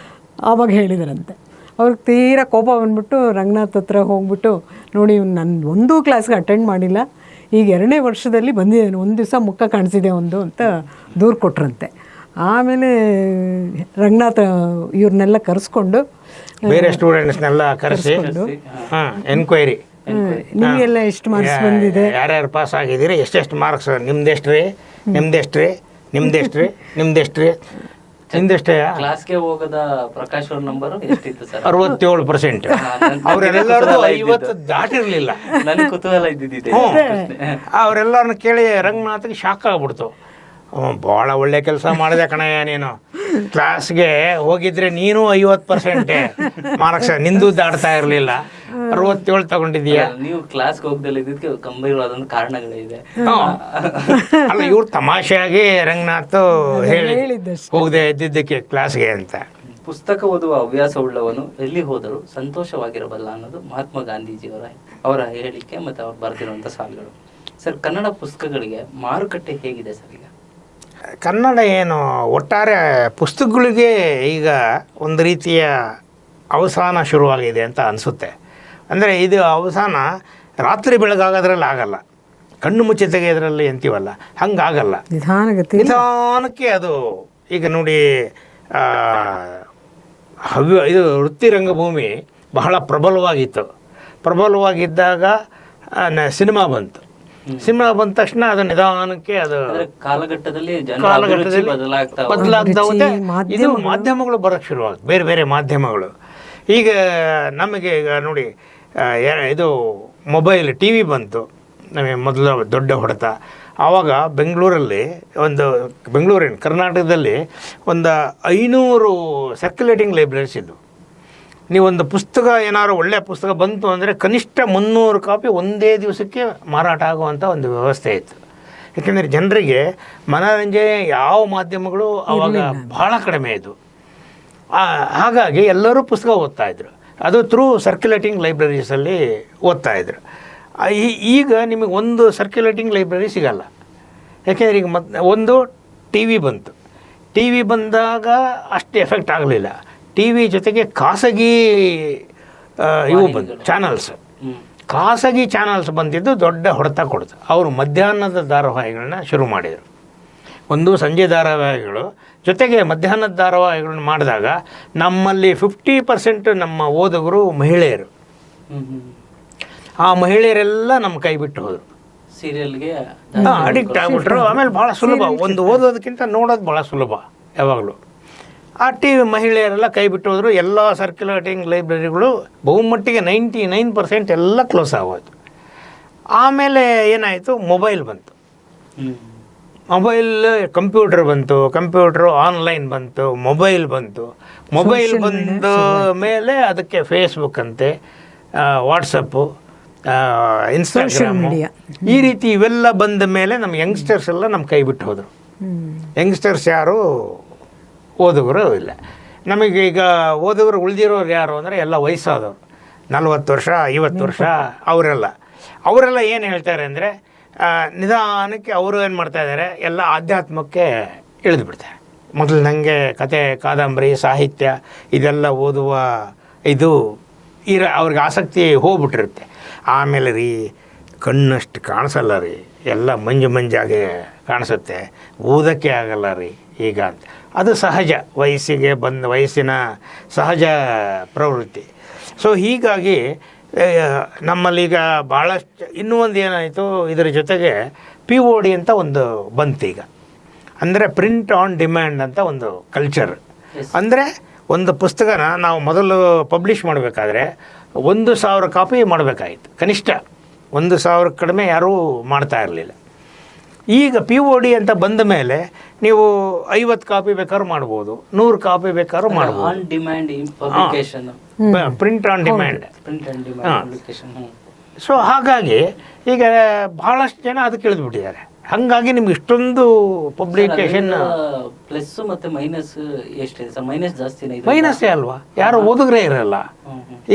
ಆವಾಗ ಹೇಳಿದಾರಂತೆ. ಅವ್ರಿಗೆ ತೀರಾ ಕೋಪ ಬಂದ್ಬಿಟ್ಟು ರಂಗನಾಥ್ ಹತ್ರ ಹೋಗ್ಬಿಟ್ಟು, ನೋಡಿ ಇವ್ನು ನನ್ನ ಒಂದೂ ಕ್ಲಾಸ್ಗೆ ಅಟೆಂಡ್ ಮಾಡಿಲ್ಲ, ಈಗ 2ನೇ ವರ್ಷದಲ್ಲಿ ಬಂದಿದ್ದೇನೆ, ಒಂದು ದಿವಸ ಮುಖ ಕಾಣಿಸಿದೆ ಒಂದು ಅಂತ ದೂರು ಕೊಟ್ರಂತೆ. ಆಮೇಲೆ ರಂಗನಾಥ್ ಇವ್ರನ್ನೆಲ್ಲ ಕರೆಸ್ಕೊಂಡು, ಬೇರೆ ಸ್ಟೂಡೆಂಟ್ಸ್ನೆಲ್ಲ ಕರೆಸಿಕೊಂಡು ಎನ್ಕ್ವೈರಿ, ನಿಮಗೆಲ್ಲ ಎಷ್ಟು ಮಾರ್ಕ್ಸ್ ಬಂದಿದೆ, ಯಾರ್ಯಾರು ಪಾಸ್ ಆಗಿದ್ದೀರಿ, ಎಷ್ಟೆಷ್ಟು ಮಾರ್ಕ್ಸ್, ನಿಮ್ದೆಷ್ಟ್ರಿ, ಹಿಂದೆಷ್ಟೇ ಕ್ಲಾಸ್ಗೆ ಹೋಗದ ಪ್ರಕಾಶ್ ಅವ್ರ ನಂಬರ್ ಎಷ್ಟಿತ್ತು ಸರ್? 67%. ಅವರೆಲ್ಲರೂ 50 ದಾಟಿರ್ಲಿಲ್ಲ. ನನಗೆ ಕುತೂಹಲ ಇದ್ದಿದ್ದೆ. ಅವರೆಲ್ಲರನ್ನ ಕೇಳಿ ರಂಗನಾಥ್ಗೆ ಶಾಕ್ ಆಗ್ಬಿಡ್ತು. ಭಾಳ ಒಳ್ಳೆ ಕೆಲಸ ಮಾಡಿದೆ ಕಣಯ್ಯ ನೀನು, ಕ್ಲಾಸ್ಗೆ ಹೋಗಿದ್ರೆ ನೀನು 50% ಮಾರ್ಕ್ಸ್, ನಿಂದು ದಾಟ್ತಾ ಇರಲಿಲ್ಲ, 67 ತಗೊಂಡಿದ್ದೀಯಾ. ನೀವು ಕ್ಲಾಸ್ಗೆ ಹೋಗ್ದಲ್ಲ ಇದಕ್ಕೆ ಗಂಭೀರವಾದ ಕಾರಣಗಳಿದೆ. ಅಲ್ಲ, ಇವ್ರು ತಮಾಷೆಯಾಗಿ ರಂಗನಾಥ್ ಹೇಳಿದ್ದು ಹೋಗದೆ ಇದ್ದಿದ್ದಕ್ಕೆ ಕ್ಲಾಸ್ಗೆ ಅಂತ. ಪುಸ್ತಕ ಓದುವ ಹವ್ಯಾಸ ಉಳ್ಳವನು ಎಲ್ಲಿ ಹೋದರೂ ಸಂತೋಷವಾಗಿರಬಲ್ಲ ಅನ್ನೋದು ಮಹಾತ್ಮ ಗಾಂಧೀಜಿಯವರ ಹೇಳಿಕೆ ಮತ್ತು ಅವ್ರು ಬರೆದಿರುವಂಥ ಸಾಲುಗಳು. ಸರ್, ಕನ್ನಡ ಪುಸ್ತಕಗಳಿಗೆ ಮಾರುಕಟ್ಟೆ ಹೇಗಿದೆ ಸರ್ ಈಗ? ಕನ್ನಡ ಏನು ಒಟ್ಟಾರೆ ಪುಸ್ತಕಗಳಿಗೆ ಈಗ ಒಂದು ರೀತಿಯ ಅವಸಾನ ಶುರುವಾಗಿದೆ ಅಂತ ಅನಿಸುತ್ತೆ. ಅಂದರೆ ಇದು ಅವಸಾನ ರಾತ್ರಿ ಬೆಳಗಾಗೋದ್ರಲ್ಲಿ ಆಗಲ್ಲ. ಕಣ್ಣು ಮುಚ್ಚಿ ತೆಗೆಯೋದ್ರಲ್ಲಿ ಅಂತೀವಲ್ಲ, ಹಂಗಾಗಲ್ಲ. ನಿಧಾನಕ್ಕೆ ಅದು ಈಗ ನೋಡಿ, ಇದು ವೃತ್ತಿ ರಂಗಭೂಮಿ ಬಹಳ ಪ್ರಬಲವಾಗಿತ್ತು. ಪ್ರಬಲವಾಗಿದ್ದಾಗ ಸಿನಿಮಾ ಬಂತು. ಸಿನಿಮಾ ಬಂದ ತಕ್ಷಣ ಅದು ನಿಧಾನಕ್ಕೆ ಅದು ಕಾಲಘಟ್ಟದಲ್ಲಿ ಬದಲಾಗ್ತಾ ಹೋಗುತ್ತೆ. ಇದು ಮಾಧ್ಯಮಗಳು ಬರೋಕ್ಕೆ ಶುರುವಾಗುತ್ತೆ, ಬೇರೆ ಬೇರೆ ಮಾಧ್ಯಮಗಳು. ಈಗ ನಮಗೆ ಈಗ ನೋಡಿ, ಇದು ಮೊಬೈಲ್ ಟಿ ವಿ ಬಂತು, ನಮಗೆ ಮೊದಲು ದೊಡ್ಡ ಹೊಡೆತ. ಆವಾಗ ಬೆಂಗಳೂರಿನ ಕರ್ನಾಟಕದಲ್ಲಿ ಒಂದು 500 ಸರ್ಕ್ಯುಲೇಟಿಂಗ್ ಲೈಬ್ರರೀಸ್ ಇದ್ದವು. ನೀವೊಂದು ಪುಸ್ತಕ ಏನಾದ್ರು ಒಳ್ಳೆಯ ಪುಸ್ತಕ ಬಂತು ಅಂದರೆ ಕನಿಷ್ಠ 300 ಕಾಪಿ ಒಂದೇ ದಿವಸಕ್ಕೆ ಮಾರಾಟ ಆಗುವಂಥ ಒಂದು ವ್ಯವಸ್ಥೆ ಇತ್ತು. ಯಾಕೆಂದರೆ ಜನರಿಗೆ ಮನೋರಂಜನೆ ಯಾವ ಮಾಧ್ಯಮಗಳು ಆವಾಗ ಭಾಳ ಕಡಿಮೆ ಇದ್ದವು. ಹಾಗಾಗಿ ಎಲ್ಲರೂ ಪುಸ್ತಕ ಓದ್ತಾಯಿದ್ರು. ಅದು ಥ್ರೂ ಸರ್ಕ್ಯುಲೇಟಿಂಗ್ ಲೈಬ್ರರೀಸಲ್ಲಿ ಓದ್ತಾಯಿದ್ರು. ಈಗ ನಿಮಗೆ ಒಂದು ಸರ್ಕ್ಯುಲೇಟಿಂಗ್ ಲೈಬ್ರರಿ ಸಿಗಲ್ಲ. ಯಾಕೆಂದರೆ ಈಗ ಒಂದು ಟಿ ವಿ ಬಂತು. ಟಿ ವಿ ಬಂದಾಗ ಅಷ್ಟು ಎಫೆಕ್ಟ್ ಆಗಲಿಲ್ಲ. ಟಿ ವಿ ಜೊತೆಗೆ ಖಾಸಗಿ ಇವು ಬಂದು ಖಾಸಗಿ ಚಾನಲ್ಸ್ ಬಂದಿದ್ದು ದೊಡ್ಡ ಹೊಡೆತ ಕೊಡ್ತು. ಅವರು ಮಧ್ಯಾಹ್ನದ ಧಾರಾವಾಹಿಗಳನ್ನ ಶುರು ಮಾಡಿದರು. ಒಂದು ಸಂಜೆ ಧಾರಾವಾಹಿಗಳು ಜೊತೆಗೆ ಮಧ್ಯಾಹ್ನದ ಧಾರಾವಾಹಿಗಳನ್ನ ಮಾಡಿದಾಗ ನಮ್ಮಲ್ಲಿ 50% ನಮ್ಮ ಓದುಗರು ಮಹಿಳೆಯರು. ಆ ಮಹಿಳೆಯರೆಲ್ಲ ನಮ್ಮ ಕೈ ಬಿಟ್ಟು ಹೋದರು, ಸೀರಿಯಲ್ಗೆ ಅಡಿಕ್ಟ್ ಆಗಿಬಿಟ್ರು. ಆಮೇಲೆ ಭಾಳ ಸುಲಭ, ಒಂದು ಓದೋದಕ್ಕಿಂತ ನೋಡೋದು ಭಾಳ ಸುಲಭ ಯಾವಾಗಲೂ. ಆ ಟಿ ವಿ ಮಹಿಳೆಯರೆಲ್ಲ ಕೈ ಬಿಟ್ಟು ಹೋದರು. ಎಲ್ಲ ಸರ್ಕ್ಯುಲೇಟಿಂಗ್ ಲೈಬ್ರರಿಗಳು ಬಹುಮಟ್ಟಿಗೆ 99% ಎಲ್ಲ ಕ್ಲೋಸ್ ಆಗೋಯ್ತು. ಆಮೇಲೆ ಏನಾಯಿತು, ಮೊಬೈಲ್ ಬಂತು. ಮೊಬೈಲ್ ಕಂಪ್ಯೂಟರ್ ಬಂತು, ಕಂಪ್ಯೂಟ್ರು ಆನ್ಲೈನ್ ಬಂತು, ಮೊಬೈಲ್ ಬಂತು. ಮೊಬೈಲ್ ಬಂದ ಮೇಲೆ ಅದಕ್ಕೆ ಫೇಸ್ಬುಕ್ ಅಂತೆ, ವಾಟ್ಸಪ್ಪು, ಇನ್ಸ್ಟಾಗ್ರಾಮು, ಈ ರೀತಿ ಇವೆಲ್ಲ ಬಂದ ಮೇಲೆ ನಮ್ಮ ಯಂಗ್ಸ್ಟರ್ಸ್ ಎಲ್ಲ ನಮ್ಮ ಕೈ ಬಿಟ್ಟು ಹೋದರು. ಯಂಗ್ಸ್ಟರ್ಸ್ ಯಾರು ಓದುಗರು ಇಲ್ಲ. ನಮಗೆ ಈಗ ಓದುಗರು ಉಳಿದಿರೋರು ಯಾರು ಅಂದರೆ ಎಲ್ಲ ವಯಸ್ಸಾದವರು, 40 ವರ್ಷ 50 ವರ್ಷ ಅವರೆಲ್ಲ ಏನು ಹೇಳ್ತಾರೆ ಅಂದರೆ, ನಿಧಾನಕ್ಕೆ ಅವರು ಏನು ಮಾಡ್ತಾಯಿದ್ದಾರೆ, ಎಲ್ಲ ಆಧ್ಯಾತ್ಮಕ್ಕೆ ಇಳಿದು ಬಿಡ್ತಾರೆ. ಮೊದಲು ನನಗೆ ಕತೆ, ಕಾದಂಬರಿ, ಸಾಹಿತ್ಯ ಇದೆಲ್ಲ ಓದುವ ಅವ್ರಿಗೆ ಆಸಕ್ತಿ ಹೋಗ್ಬಿಟ್ಟಿರುತ್ತೆ. ಆಮೇಲೆ ರೀ ಕಣ್ಣಷ್ಟು ಕಾಣಿಸಲ್ಲ ರೀ, ಎಲ್ಲ ಮಂಜಾಗೆ ಕಾಣಿಸುತ್ತೆ, ಓದೋಕ್ಕೆ ಆಗಲ್ಲ ರೀ ಈಗ ಅಂತ. ಅದು ಸಹಜ, ವಯಸ್ಸಿನ ಸಹಜ ಪ್ರವೃತ್ತಿ. ಸೊ ಹೀಗಾಗಿ ನಮ್ಮಲ್ಲೀಗ ಭಾಳಷ್ಟು ಇನ್ನೂ ಒಂದು ಏನಾಯಿತು, ಇದರ ಜೊತೆಗೆ POD ಅಂತ ಒಂದು ಬಂತೀಗ, ಅಂದರೆ ಪ್ರಿಂಟ್ ಆನ್ ಡಿಮ್ಯಾಂಡ್ ಅಂತ ಒಂದು ಕಲ್ಚರ್. ಅಂದರೆ ಒಂದು ಪುಸ್ತಕನ ನಾವು ಮೊದಲು ಪಬ್ಲಿಷ್ ಮಾಡಬೇಕಾದ್ರೆ 1,000 ಕಾಪಿ ಮಾಡಬೇಕಾಯಿತು, ಕನಿಷ್ಠ 1,000 ಕಡಿಮೆ ಯಾರೂ ಮಾಡ್ತಾ ಇರಲಿಲ್ಲ. ಈಗ POD ಅಂತ ಬಂದ ಮೇಲೆ ನೀವು 50 ಕಾಪಿ ಬೇಕಾದ್ರೂ ಮಾಡ್ಬೋದು, 100 ಕಾಪಿ ಬೇಕಾದ್ರೂ ಮಾಡ್ಬೋದು. Print on demand. ಸೊ ಹಾಗಾಗಿ ಈಗ ಭಾಳಷ್ಟು ಜನ ಅದಕ್ಕೆ ಇಳಿದ್ಬಿಟ್ಟಿದ್ದಾರೆ. ಹಾಗಾಗಿ ನಿಮ್ಗೆ ಇಷ್ಟೊಂದು ಪಬ್ಲಿಕೇಶನ್ ಪ್ಲಸ್ ಮತ್ತೆ ಮೈನಸ್ ಎಷ್ಟಿದೆ ಸರ್? ಮೈನಸ್ ಜಾಸ್ತಿನೇ ಇದೆ. ಮೈನಸ್ಸೇ ಅಲ್ವಾ, ಯಾರು ಓದುಗರೇ ಇರಲ್ಲ.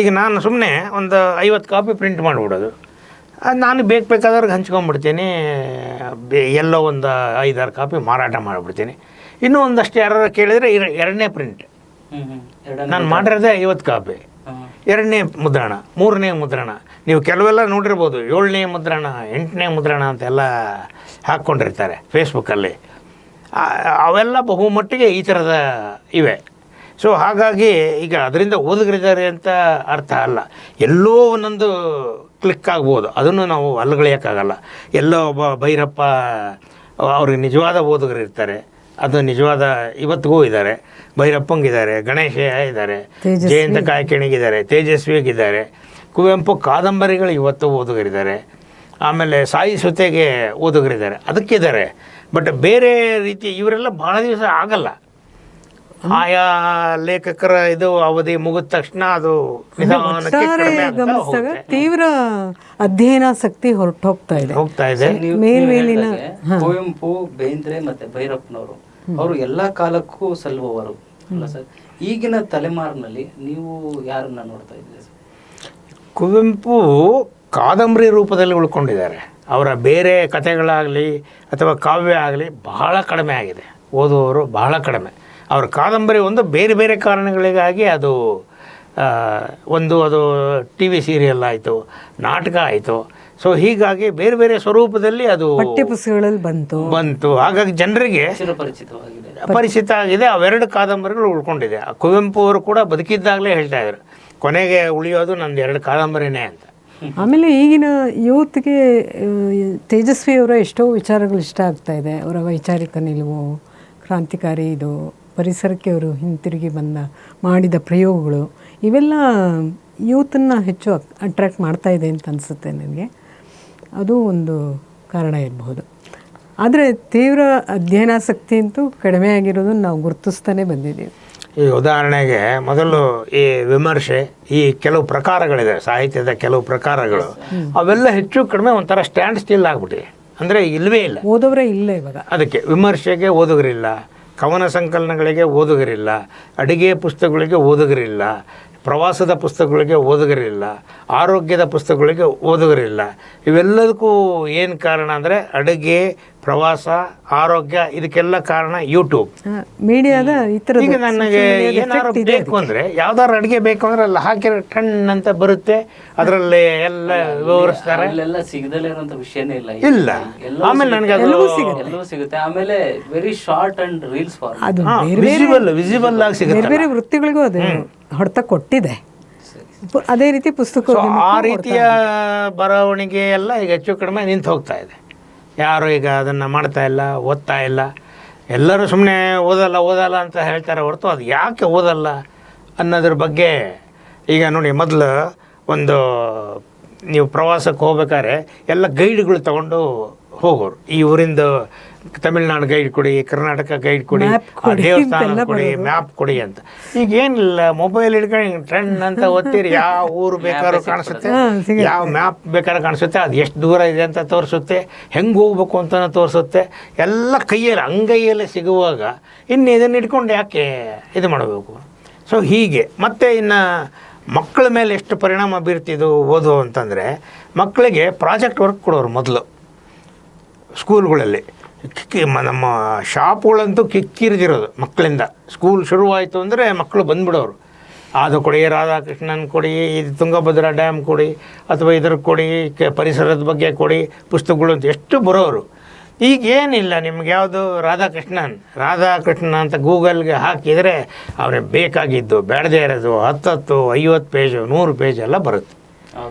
ಈಗ ನಾನು ಸುಮ್ಮನೆ ಒಂದು 50 ಕಾಪಿ ಪ್ರಿಂಟ್ ಮಾಡಿಬಿಡೋದು, ನಾನು ಬೇಕಾದವ್ರಿಗೆ ಹಂಚ್ಕೊಂಡ್ಬಿಡ್ತೀನಿ, ಎಲ್ಲೋ ಒಂದು 5-6 ಕಾಪಿ ಮಾರಾಟ ಮಾಡಿಬಿಡ್ತೀನಿ. ಇನ್ನೂ ಒಂದಷ್ಟು ಯಾರು ಕೇಳಿದರೆ ಎರಡನೇ ಪ್ರಿಂಟ್, ನಾನು ಮಾಡಿರೋದೇ 50 ಕಾಪಿ, 2ನೇ ಮುದ್ರಣ, 3ನೇ ಮುದ್ರಣ. ನೀವು ಕೆಲವೆಲ್ಲ ನೋಡಿರ್ಬೋದು, 7ನೇ ಮುದ್ರಣ, 8ನೇ ಮುದ್ರಣ ಅಂತೆಲ್ಲ ಹಾಕ್ಕೊಂಡಿರ್ತಾರೆ ಫೇಸ್ಬುಕ್ಕಲ್ಲಿ. ಅವೆಲ್ಲ ಬಹುಮಟ್ಟಿಗೆ ಈ ಥರದ ಇವೆ. ಸೊ ಹಾಗಾಗಿ ಈಗ ಅದರಿಂದ ಓದುಗರಿದ್ದಾರೆ ಅಂತ ಅರ್ಥ ಅಲ್ಲ. ಎಲ್ಲೋ ಒಂದೊಂದು ಕ್ಲಿಕ್ ಆಗ್ಬೋದು, ಅದನ್ನು ನಾವು ಅಲ್ಲಗಳೆಯೋಕ್ಕಾಗಲ್ಲ. ಎಲ್ಲೋ ಒಬ್ಬ ಭೈರಪ್ಪ ಅವ್ರಿಗೆ ನಿಜವಾದ ಓದುಗರು ಇರ್ತಾರೆ, ಅದು ನಿಜವಾದ ಇವತ್ತಿಗೂ ಇದ್ದಾರೆ. ಭೈರಪ್ಪಂಗಿದ್ದಾರೆ, ಗಣೇಶಯ್ಯ ಇದ್ದಾರೆ, ಜಯಂತ ಕಾಯ್ಕಿಣಿಗಿದ್ದಾರೆ, ತೇಜಸ್ವಿಗಿದ್ದಾರೆ, ಕುವೆಂಪು ಕಾದಂಬರಿಗಳು ಇವತ್ತು ಓದುಗರಿದ್ದಾರೆ, ಆಮೇಲೆ ಸಾಯಿ ಸುತೆಗೆ ಓದುಗರಿದ್ದಾರೆ, ಅದಕ್ಕಿದ್ದಾರೆ. ಬಟ್ ಬೇರೆ ರೀತಿ ಇವರೆಲ್ಲ ಭಾಳ ದಿವಸ ಆಗಲ್ಲ. ಆಯಾ ಲೇಖಕರ ಇದು ಅವಧಿ ಮುಗಿದ ತಕ್ಷಣ ಅದು ಗಮನಿಸಿದಾಗ ತೀವ್ರ ಅಧ್ಯಯನಾಸಕ್ತಿ ಹೋಗ್ತಾ ಇದೆ. ಕುವೆಂಪು, ಬೇಂದ್ರೆ ಮತ್ತೆ ಭೈರಪ್ಪನವರು ಅವರು ಎಲ್ಲಾ ಕಾಲಕ್ಕೂ ಸಲ್ಲುವವರು ಅಲ್ಲ ಸರ್? ಈಗಿನ ತಲೆಮಾರಿನಲ್ಲಿ ನೀವು ಯಾರನ್ನ ನೋಡ್ತಾ ಇದ್ದೀರಿ ಸರ್? ಕುವೆಂಪು ಕಾದಂಬರಿ ರೂಪದಲ್ಲಿ ಉಳ್ಕೊಂಡಿದ್ದಾರೆ. ಅವರ ಬೇರೆ ಕಥೆಗಳಾಗಲಿ ಅಥವಾ ಕಾವ್ಯ ಆಗಲಿ ಬಹಳ ಕಡಿಮೆ ಆಗಿದೆ, ಓದುವವರು ಬಹಳ ಕಡಿಮೆ. ಅವರ ಕಾದಂಬರಿ ಒಂದು ಬೇರೆ ಬೇರೆ ಕಾರಣಗಳಿಗಾಗಿ ಅದು ಅದು TV ಸೀರಿಯಲ್ ಆಯಿತು, ನಾಟಕ ಆಯಿತು, ಸೊ ಹೀಗಾಗಿ ಬೇರೆ ಬೇರೆ ಸ್ವರೂಪದಲ್ಲಿ ಅದು ಪಠ್ಯಪುಸ್ತಕಗಳಲ್ಲಿ ಬಂತು. ಹಾಗಾಗಿ ಜನರಿಗೆ ಚಿರಪರಿಚಿತವಾಗಿದೆ, ಪರಿಚಿತ ಆಗಿದೆ. ಅವೆರಡು ಕಾದಂಬರಿಗಳು ಉಳ್ಕೊಂಡಿದೆ. ಕುವೆಂಪು ಅವರು ಕೂಡ ಬದುಕಿದ್ದಾಗಲೇ ಹೇಳ್ತಾ ಇದ್ರು, ಕೊನೆಗೆ ಉಳಿಯೋದು ನಂದು 2 ಕಾದಂಬರಿನೇ ಅಂತ. ಆಮೇಲೆ ಈಗಿನ ಯೂತ್ಗೆ ತೇಜಸ್ವಿಯವರ ಎಷ್ಟೋ ವಿಚಾರಗಳು ಇಷ್ಟ ಆಗ್ತಾ ಇದೆ. ಅವರ ವೈಚಾರಿಕ ನಿಲುವು, ಕ್ರಾಂತಿಕಾರಿ ಇದು, ಪರಿಸರಕ್ಕೆ ಅವರು ಹಿಂತಿರುಗಿ ಮಾಡಿದ ಪ್ರಯೋಗಗಳು, ಇವೆಲ್ಲ ಯೂತನ್ನು ಹೆಚ್ಚು ಅಟ್ರ್ಯಾಕ್ಟ್ ಮಾಡ್ತಾ ಇದೆ ಅಂತ ಅನಿಸುತ್ತೆ ನನಗೆ. ಅದು ಒಂದು ಕಾರಣ ಇರಬಹುದು. ಆದರೆ ತೀವ್ರ ಅಧ್ಯಯನಾಸಕ್ತಿ ಅಂತೂ ಕಡಿಮೆ ಆಗಿರೋದನ್ನು ನಾವು ಗುರುತಿಸ್ತಾನೆ ಬಂದಿದ್ದೀವಿ. ಈ ಉದಾಹರಣೆಗೆ ಮೊದಲು ಈ ವಿಮರ್ಶೆ, ಈ ಕೆಲವು ಪ್ರಕಾರಗಳಿದೆ, ಸಾಹಿತ್ಯದ ಕೆಲವು ಪ್ರಕಾರಗಳು, ಅವೆಲ್ಲ ಹೆಚ್ಚು ಕಡಿಮೆ ಒಂಥರ ಸ್ಟ್ಯಾಂಡ್ ಸ್ಟಿಲ್ ಆಗಿಬಿಟ್ಟಿದೆ. ಅಂದರೆ ಇಲ್ಲವೇ ಇಲ್ಲ, ಓದೋರೇ ಇಲ್ಲ ಇವಾಗ. ಅದಕ್ಕೆ ವಿಮರ್ಶೆಗೆ ಓದುಗರಿಲ್ಲ, ಕವನ ಸಂಕಲನಗಳಿಗೆ ಓದುಗರಿಲ್ಲ, ಅಡುಗೆ ಪುಸ್ತಕಗಳಿಗೆ ಓದುಗರಿಲ್ಲ, ಪ್ರವಾಸದ ಪುಸ್ತಕಗಳಿಗೆ ಓದುಗರಿಲ್ಲ, ಆರೋಗ್ಯದ ಪುಸ್ತಕಗಳಿಗೆ ಓದುಗರಿಲ್ಲ. ಇವೆಲ್ಲದಕ್ಕೂ ಏನು ಕಾರಣ ಅಂದರೆ ಅಡುಗೆ, ಪ್ರವಾಸ, ಆರೋಗ್ಯ, ಇದಕ್ಕೆಲ್ಲ ಕಾರಣ ಯೂಟ್ಯೂಬ್, ಮೀಡಿಯಾದ ಈಗ ನನಗೆ ಏನಾದ್ರು ಬೇಕು ಅಂದರೆ, ಯಾವ್ದಾದ್ರು ಅಡುಗೆ ಬೇಕು ಅಂದರೆ ಅಲ್ಲಿ ಹಾಕಿರೋ ಟಣ್ ಅಂತ ಬರುತ್ತೆ, ಅದರಲ್ಲಿ ಎಲ್ಲ ವಿವರಿಸ್ತಾರೆ. ಅಲ್ಲೆಲ್ಲ ಸಿಗದಲ್ಲೇ ಇರುವಂತ ವಿಷಯನೇ ಇಲ್ಲ. ಆಮೇಲೆ ನನಗೆ ಎಲ್ಲವೂ ಸಿಗುತ್ತೆ. ಆಮೇಲೆ very short and reels form, ಅದು ವಿಸಿಬಲ್ ಆಗಿ ಸಿಗುತ್ತೆ. ಬೇರೆ ಬೇರೆ ವೃತ್ತಿಗಳಿಗೂ ಅದು ಹೊಡೆತ ಕೊಟ್ಟಿದೆ. ಅದೇ ರೀತಿ ಪುಸ್ತಕ ಆ ರೀತಿಯ ಬರವಣಿಗೆ ಎಲ್ಲ ಈಗ ಹೆಚ್ಚು ಕಡಿಮೆ ನಿಂತು ಹೋಗ್ತಾ ಇದೆ. ಯಾರು ಈಗ ಅದನ್ನು ಮಾಡ್ತಾ ಇಲ್ಲ, ಓದ್ತಾ ಇಲ್ಲ. ಎಲ್ಲರೂ ಸುಮ್ಮನೆ ಓದಲ್ಲ ಅಂತ ಹೇಳ್ತಾರೆ ಹೊರತು ಅದು ಯಾಕೆ ಓದಲ್ಲ ಅನ್ನೋದ್ರ ಬಗ್ಗೆ. ಈಗ ನೋಡಿ, ಮೊದಲು ಒಂದು ನೀವು ಪ್ರವಾಸಕ್ಕೆ ಹೋಗ್ಬೇಕಾದ್ರೆ ಎಲ್ಲ ಗೈಡ್ಗಳು ತಗೊಂಡು ಹೋಗೋರು. ಈ ಊರಿಂದ ತಮಿಳ್ನಾಡು ಗೈಡ್ ಕೊಡಿ, ಕರ್ನಾಟಕ ಗೈಡ್ ಕೊಡಿ, ದೇವಸ್ಥಾನ ಕೊಡಿ, ಮ್ಯಾಪ್ ಕೊಡಿ ಅಂತ. ಈಗ ಏನಿಲ್ಲ, ಮೊಬೈಲ್ ಹಿಡ್ಕೊಂಡು ಟ್ರೆಂಡ್ ಅಂತ ಓದ್ತೀರಿ, ಯಾವ ಊರು ಬೇಕಾದ್ರೂ ಕಾಣಿಸುತ್ತೆ, ಯಾವ ಮ್ಯಾಪ್ ಬೇಕಾದ್ರೂ ಕಾಣಿಸುತ್ತೆ, ಅದು ಎಷ್ಟು ದೂರ ಇದೆ ಅಂತ ತೋರಿಸುತ್ತೆ, ಹೆಂಗೆ ಹೋಗ್ಬೇಕು ಅಂತ ತೋರಿಸುತ್ತೆ, ಎಲ್ಲ ಕೈಯಲ್ಲಿ ಅಂಗೈಯಲ್ಲೇ ಸಿಗುವಾಗ ಇನ್ನು ಇದನ್ನು ಹಿಡ್ಕೊಂಡು ಯಾಕೆ ಇದು ಮಾಡಬೇಕು? ಸೊ ಹೀಗೆ. ಮತ್ತು ಇನ್ನು ಮಕ್ಕಳ ಮೇಲೆ ಎಷ್ಟು ಪರಿಣಾಮ ಬೀರ್ತಿದ್ದು ಓದು ಅಂತಂದರೆ, ಮಕ್ಕಳಿಗೆ ಪ್ರಾಜೆಕ್ಟ್ ವರ್ಕ್ ಕೊಡೋರು ಮೊದಲು ಸ್ಕೂಲ್ಗಳಲ್ಲಿ. ನಮ್ಮ ಶಾಪ್ಗಳಂತೂ ಕಿಕ್ಕಿರಿದಿರೋದು ಮಕ್ಕಳಿಂದ. ಸ್ಕೂಲ್ ಶುರುವಾಯಿತು ಅಂದರೆ ಮಕ್ಕಳು ಬಂದ್ಬಿಡೋರು. ಅದು ಕೊಡಿ, ರಾಧಾಕೃಷ್ಣನ್ ಕೊಡಿ, ಇದು ತುಂಗಭದ್ರಾ ಡ್ಯಾಮ್ ಕೊಡಿ, ಅಥವಾ ಇದ್ರ ಕೊಡಿ, ಪರಿಸರದ ಬಗ್ಗೆ ಕೊಡಿ ಪುಸ್ತಕಗಳು ಅಂತ ಎಷ್ಟು ಬರೋರು. ಈಗೇನಿಲ್ಲ, ನಿಮ್ಗೆ ಯಾವುದು ರಾಧಾಕೃಷ್ಣನ್ ಅಂತ ಗೂಗಲ್ಗೆ ಹಾಕಿದರೆ ಅವ್ರಿಗೆ ಬೇಕಾಗಿದ್ದು ಬೇಡದೇ ಇರೋದು 10, 50 ಪೇಜು, 100 ಪೇಜ್ ಎಲ್ಲ ಬರುತ್ತೆ.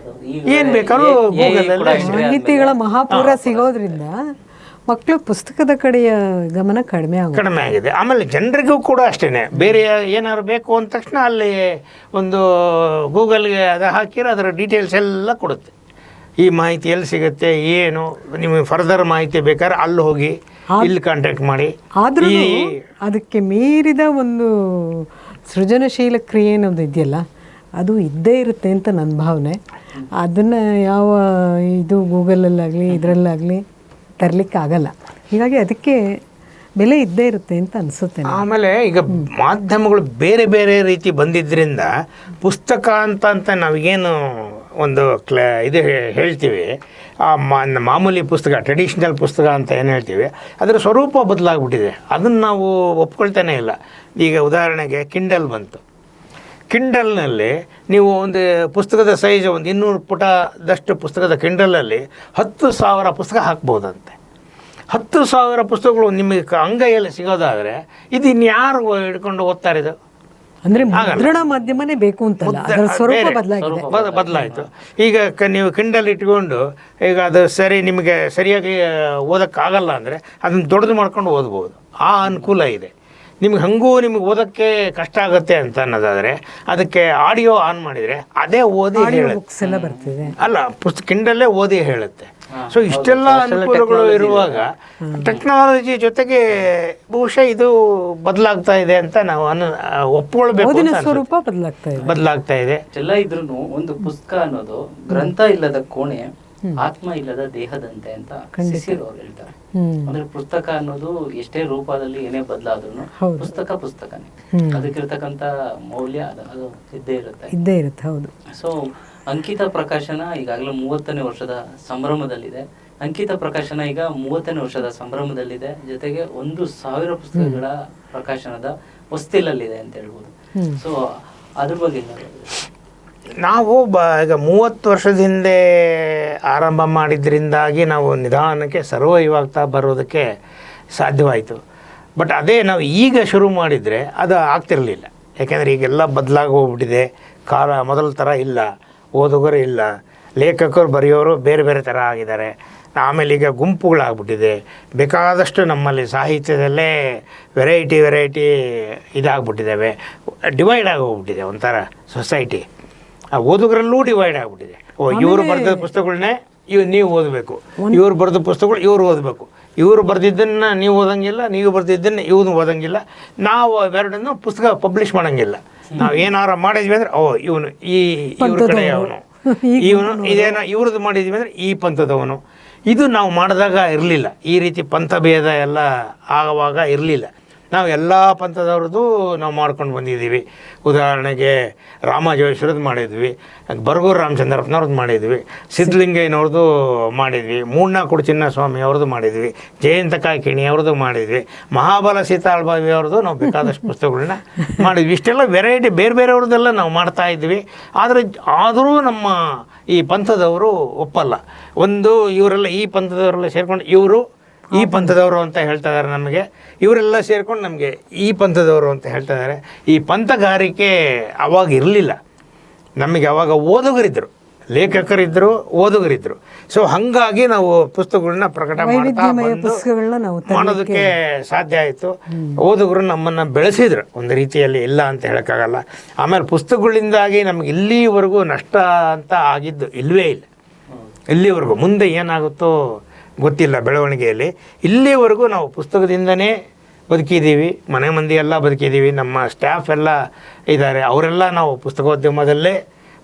ಏನು ಬೇಕಾದ್ರೂ ಗೂಗಲಲ್ಲಿ ಮಾಹಿತಿಗಳ ಮಹಾಪೂರ ಸಿಗೋದ್ರಿಂದ ಮಕ್ಕಳು ಪುಸ್ತಕದ ಕಡೆಯ ಗಮನ ಕಡಿಮೆ ಆಗಿದೆ. ಆಮೇಲೆ ಜನರಿಗೂ ಕೂಡ ಅಷ್ಟೇ, ಬೇರೆ ಏನಾದ್ರು ಬೇಕು ಅಂದ ತಕ್ಷಣ ಅಲ್ಲಿ ಒಂದು ಗೂಗಲ್ಗೆ ಅದು ಹಾಕಿರೋ ಅದರ ಡೀಟೇಲ್ಸ್ ಎಲ್ಲ ಕೊಡುತ್ತೆ. ಈ ಮಾಹಿತಿ ಎಲ್ಲಿ ಸಿಗುತ್ತೆ, ಏನು ನಿಮಗೆ ಫರ್ದರ್ ಮಾಹಿತಿ ಬೇಕಾದ್ರೆ ಅಲ್ಲಿ ಹೋಗಿ, ಇಲ್ಲಿ ಕಾಂಟ್ಯಾಕ್ಟ್ ಮಾಡಿ. ಆದರೂ ಅದಕ್ಕೆ ಮೀರಿದ ಒಂದು ಸೃಜನಶೀಲ ಕ್ರಿಯೆ ಅನ್ನೋದು ಇದೆಯಲ್ಲ, ಅದು ಇದ್ದೇ ಇರುತ್ತೆ ಅಂತ ನನ್ನ ಭಾವನೆ. ಅದನ್ನು ಯಾವ ಇದು ಗೂಗಲಲ್ಲಾಗಲಿ ಇದರಲ್ಲಾಗಲಿ ತರಲಿಕ್ಕೆ ಆಗಲ್ಲ. ಹೀಗಾಗಿ ಅದಕ್ಕೆ ಬೆಲೆ ಇದ್ದೇ ಇರುತ್ತೆ ಅಂತ ಅನಿಸುತ್ತೆ. ಆಮೇಲೆ ಈಗ ಮಾಧ್ಯಮಗಳು ಬೇರೆ ಬೇರೆ ರೀತಿ ಬಂದಿದ್ದರಿಂದ ಪುಸ್ತಕ ಅಂತ ನಾವಿಗೇನು ಒಂದು ಇದು ಹೇಳ್ತೀವಿ, ಆ ಮಾಮೂಲಿ ಪುಸ್ತಕ, ಟ್ರೆಡಿಷ್ನಲ್ ಪುಸ್ತಕ ಅಂತ ಏನು ಹೇಳ್ತೀವಿ, ಅದರ ಸ್ವರೂಪ ಬದಲಾಗ್ಬಿಟ್ಟಿದೆ. ಅದನ್ನು ನಾವು ಒಪ್ಕೊಳ್ತಾನೆ ಇಲ್ಲ. ಈಗ ಉದಾಹರಣೆಗೆ ಕಿಂಡಲ್ ಬಂತು. ಕಿಂಡಲ್ನಲ್ಲಿ ನೀವು ಒಂದು ಪುಸ್ತಕದ ಸೈಜ್ ಒಂದು 200 ಪುಟದಷ್ಟು ಪುಸ್ತಕದ ಕಿಂಡಲಲ್ಲಿ 10,000 ಪುಸ್ತಕ ಹಾಕ್ಬೋದಂತೆ. 10,000 ಪುಸ್ತಕಗಳು ನಿಮಗೆ ಅಂಗೈಯಲ್ಲಿ ಸಿಗೋದಾದರೆ ಇದು ಇನ್ಯಾರು ಹಿಡ್ಕೊಂಡು ಓದ್ತಾರೆ? ಇದು ಅಂದರೆ ಮುದ್ರಣ ಮಾಧ್ಯಮನೇ ಬೇಕು ಅಂತಲ್ಲ, ಅದರ ಸ್ವರೂಪ ಬದಲಾಯಿತು. ಈಗ ನೀವು ಕಿಂಡಲ್ ಇಟ್ಕೊಂಡು ಈಗ ಅದು ನಿಮಗೆ ಸರಿಯಾಗಿ ಓದೋಕ್ಕಾಗಲ್ಲ ಅಂದರೆ ಅದನ್ನು ದೊಡ್ಡದು ಮಾಡ್ಕೊಂಡು ಓದ್ಬೋದು. ಆ ಅನುಕೂಲ ಇದೆ. ನಿಮ್ಗೆ ನಿಮಗೆ ಓದೋಕ್ಕೆ ಕಷ್ಟ ಆಗುತ್ತೆ ಅಂತ ಅನ್ನೋದಾದರೆ ಅದಕ್ಕೆ ಆಡಿಯೋ ಆನ್ ಮಾಡಿದರೆ ಅದೇ ಓದಿ ಬರ್ತದೆ. ಅಲ್ಲ, ಕಿಂಡಲ್ಲೇ ಓದಿ ಹೇಳುತ್ತೆ. ಸೊ ಇಷ್ಟೆಲ್ಲ ಅನುಕೂಲಗಳು ಇರುವಾಗ ಟೆಕ್ನಾಲಜಿ ಜೊತೆಗೆ ಬಹುಶಃ ಇದು ಬದಲಾಗ್ತಾ ಇದೆ ಅಂತ ನಾವು ಒಪ್ಕೊಳ್ಬೇಕು. ಸ್ವರೂಪ ಬದಲಾಗ್ತಾ ಇದೆ. ಎಲ್ಲ ಇದ್ರೂ ಒಂದು ಪುಸ್ತಕ ಅನ್ನೋದು ಗ್ರಂಥ ಇಲ್ಲದ ಕೋಣೆ, ಆತ್ಮ ಇಲ್ಲದ ದೇಹದಂತೆ ಅಂತ ಅವ್ರು ಹೇಳ್ತಾರೆ. ಅಂದ್ರೆ ಪುಸ್ತಕ ಅನ್ನೋದು ಎಷ್ಟೇ ರೂಪದಲ್ಲಿ ಏನೇ ಬದಲಾದ್ರೂ ಪುಸ್ತಕನೇ. ಅದಕ್ಕಿರ್ತಕ್ಕಂತ ಮೌಲ್ಯ ಅದು ಇದ್ದೇ ಇರುತ್ತೆ. ಹೌದು. ಸೊ ಅಂಕಿತ ಪ್ರಕಾಶನ ಈಗಾಗಲೇ 30ನೇ ವರ್ಷದ ಸಂಭ್ರಮದಲ್ಲಿದೆ. ಅಂಕಿತ ಪ್ರಕಾಶನ ಈಗ 30ನೇ ವರ್ಷದ ಸಂಭ್ರಮದಲ್ಲಿದೆ. ಜೊತೆಗೆ 1,000 ಪುಸ್ತಕಗಳ ಪ್ರಕಾಶನದ ಹೊಸ್ತಿಲಲ್ಲಿದೆ ಅಂತ ಹೇಳ್ಬೋದು. ಸೊ ಅದ್ರ ಬಗ್ಗೆ ನಾವು ಈಗ 30 ವರ್ಷದ ಹಿಂದೆ ಆರಂಭ ಮಾಡಿದ್ರಿಂದಾಗಿ ನಾವು ನಿಧಾನಕ್ಕೆ ಸರ್ವೈವಾಗ್ತಾ ಬರೋದಕ್ಕೆ ಸಾಧ್ಯವಾಯಿತು. ಬಟ್ ಅದೇ ನಾವು ಈಗ ಶುರು ಮಾಡಿದರೆ ಅದು ಆಗ್ತಿರಲಿಲ್ಲ. ಯಾಕೆಂದರೆ ಈಗೆಲ್ಲ ಬದಲಾಗಿ ಹೋಗ್ಬಿಟ್ಟಿದೆ. ಕಾಲ ಮೊದಲ ಥರ ಇಲ್ಲ, ಓದುಗರು ಇಲ್ಲ, ಲೇಖಕರು ಬರೆಯೋರು ಬೇರೆ ಬೇರೆ ಥರ ಆಗಿದ್ದಾರೆ. ಆಮೇಲೆ ಈಗ ಗುಂಪುಗಳಾಗ್ಬಿಟ್ಟಿದೆ. ಬೇಕಾದಷ್ಟು ನಮ್ಮಲ್ಲಿ ಸಾಹಿತ್ಯದಲ್ಲೇ ವೆರೈಟಿ ಇದಾಗ್ಬಿಟ್ಟಿದ್ದಾವೆ. ಡಿವೈಡ್ ಆಗೋಗ್ಬಿಟ್ಟಿದೆ ಒಂಥರ ಸೊಸೈಟಿ. ಆ ಓದುಗರಲ್ಲೂ ಡಿವೈಡ್ ಆಗಿಬಿಟ್ಟಿದೆ. ಇವರು ಬರೆದ ಪುಸ್ತಕಗಳನ್ನೇ ನೀವು ಓದಬೇಕು, ಇವ್ರು ಬರೆದ ಪುಸ್ತಕಗಳು ಇವ್ರು ಓದಬೇಕು, ಇವರು ಬರೆದಿದ್ದನ್ನು ನೀವು ಓದಂಗಿಲ್ಲ, ನೀವು ಬರೆದಿದ್ದನ್ನು ಇವ್ನು ಓದಂಗಿಲ್ಲ. ನಾವು ಎರಡನ್ನು ಪುಸ್ತಕ ಪಬ್ಲಿಷ್ ಮಾಡೋಂಗಿಲ್ಲ. ನಾವು ಏನಾರು ಮಾಡಿದ್ವಿ ಅಂದರೆ ಇವನು ಇವ್ರ ಕಡೆ ಅವನು, ಇವನು ಇದೇನೋ ಇವ್ರದ್ದು ಮಾಡಿದ್ವಿ ಅಂದರೆ ಈ ಪಂಥದವನು. ಇದು ನಾವು ಮಾಡಿದಾಗ ಇರಲಿಲ್ಲ. ಈ ರೀತಿ ಪಂಥಭೇದ ಎಲ್ಲ ಆಗುವಾಗ ಇರಲಿಲ್ಲ. ನಾವು ಎಲ್ಲ ಪಂಥದವ್ರದ್ದು ನಾವು ಮಾಡ್ಕೊಂಡು ಬಂದಿದ್ದೀವಿ. ಉದಾಹರಣೆಗೆ ರಾಮಾಜೋಯಿಸ್ರದ್ದು ಮಾಡಿದ್ವಿ, ಬರಗೂರು ರಾಮಚಂದ್ರಪ್ಪನವ್ರದ್ದು ಮಾಡಿದ್ವಿ, ಸಿದ್ಧಲಿಂಗಯ್ಯನವ್ರದ್ದು ಮಾಡಿದ್ವಿ, ಮೂಡ್ನಾಕುಡು ಚಿನ್ನಸ್ವಾಮಿ ಅವ್ರದ್ದು ಮಾಡಿದ್ವಿ, ಜಯಂತ ಕಾಯ್ಕಿಣಿ ಅವ್ರದ್ದು ಮಾಡಿದ್ವಿ, ಮಹಾಬಲ ಸೀತಾಳ್ಬಾವಿ ಅವ್ರದ್ದು ನಾವು ಬೇಕಾದಷ್ಟು ಪುಸ್ತಕಗಳನ್ನ ಮಾಡಿದ್ವಿ. ಇಷ್ಟೆಲ್ಲ ವೆರೈಟಿ ಬೇರೆ ಬೇರೆಯವ್ರದ್ದೆಲ್ಲ ನಾವು ಮಾಡ್ತಾಯಿದ್ವಿ. ಆದರೂ ನಮ್ಮ ಈ ಪಂಥದವರು ಒಪ್ಪಲ್ಲ. ಒಂದು ಇವರೆಲ್ಲ ಈ ಪಂಥದವರೆಲ್ಲ ಸೇರ್ಕೊಂಡು ಇವರು ಈ ಪಂಥದವರು ಅಂತ ಹೇಳ್ತಾ ಇದ್ದಾರೆ ನಮಗೆ, ಇವರೆಲ್ಲ ಸೇರ್ಕೊಂಡು ನಮಗೆ ಈ ಪಂಥದವರು ಅಂತ ಹೇಳ್ತಾ ಇದ್ದಾರೆ. ಈ ಪಂಥಗಾರಿಕೆ ಅವಾಗ ಇರಲಿಲ್ಲ ನಮಗೆ. ಅವಾಗ ಓದುಗರಿದ್ದರು, ಲೇಖಕರಿದ್ದರು, ಓದುಗರಿದ್ದರು. ಸೊ ಹಾಗಾಗಿ ನಾವು ಪುಸ್ತಕಗಳನ್ನ ಪ್ರಕಟ ಮಾಡ್ತಾ ಮಾಡೋದಕ್ಕೆ ಸಾಧ್ಯ ಆಯಿತು. ಓದುಗರು ನಮ್ಮನ್ನು ಬೆಳೆಸಿದ್ರು ಒಂದು ರೀತಿಯಲ್ಲಿ, ಇಲ್ಲ ಅಂತ ಹೇಳೋಕ್ಕಾಗಲ್ಲ. ಆಮೇಲೆ ಪುಸ್ತಕಗಳಿಂದಾಗಿ ನಮ್ಗೆ ಇಲ್ಲಿವರೆಗೂ ನಷ್ಟ ಅಂತ ಆಗಿದ್ದು ಇಲ್ಲವೇ ಇಲ್ಲ. ಇಲ್ಲಿವರೆಗೂ ಮುಂದೆ ಏನಾಗುತ್ತೋ ಗೊತ್ತಿಲ್ಲ ಬೆಳವಣಿಗೆಯಲ್ಲಿ. ಇಲ್ಲಿವರೆಗೂ ನಾವು ಪುಸ್ತಕದಿಂದನೇ ಬದುಕಿದ್ದೀವಿ. ಮನೆ ಮಂದಿ ಎಲ್ಲ ಬದುಕಿದ್ದೀವಿ, ನಮ್ಮ ಸ್ಟಾಫ್ ಎಲ್ಲ ಇದ್ದಾರೆ, ಅವರೆಲ್ಲ ನಾವು ಪುಸ್ತಕೋದ್ಯಮದಲ್ಲೇ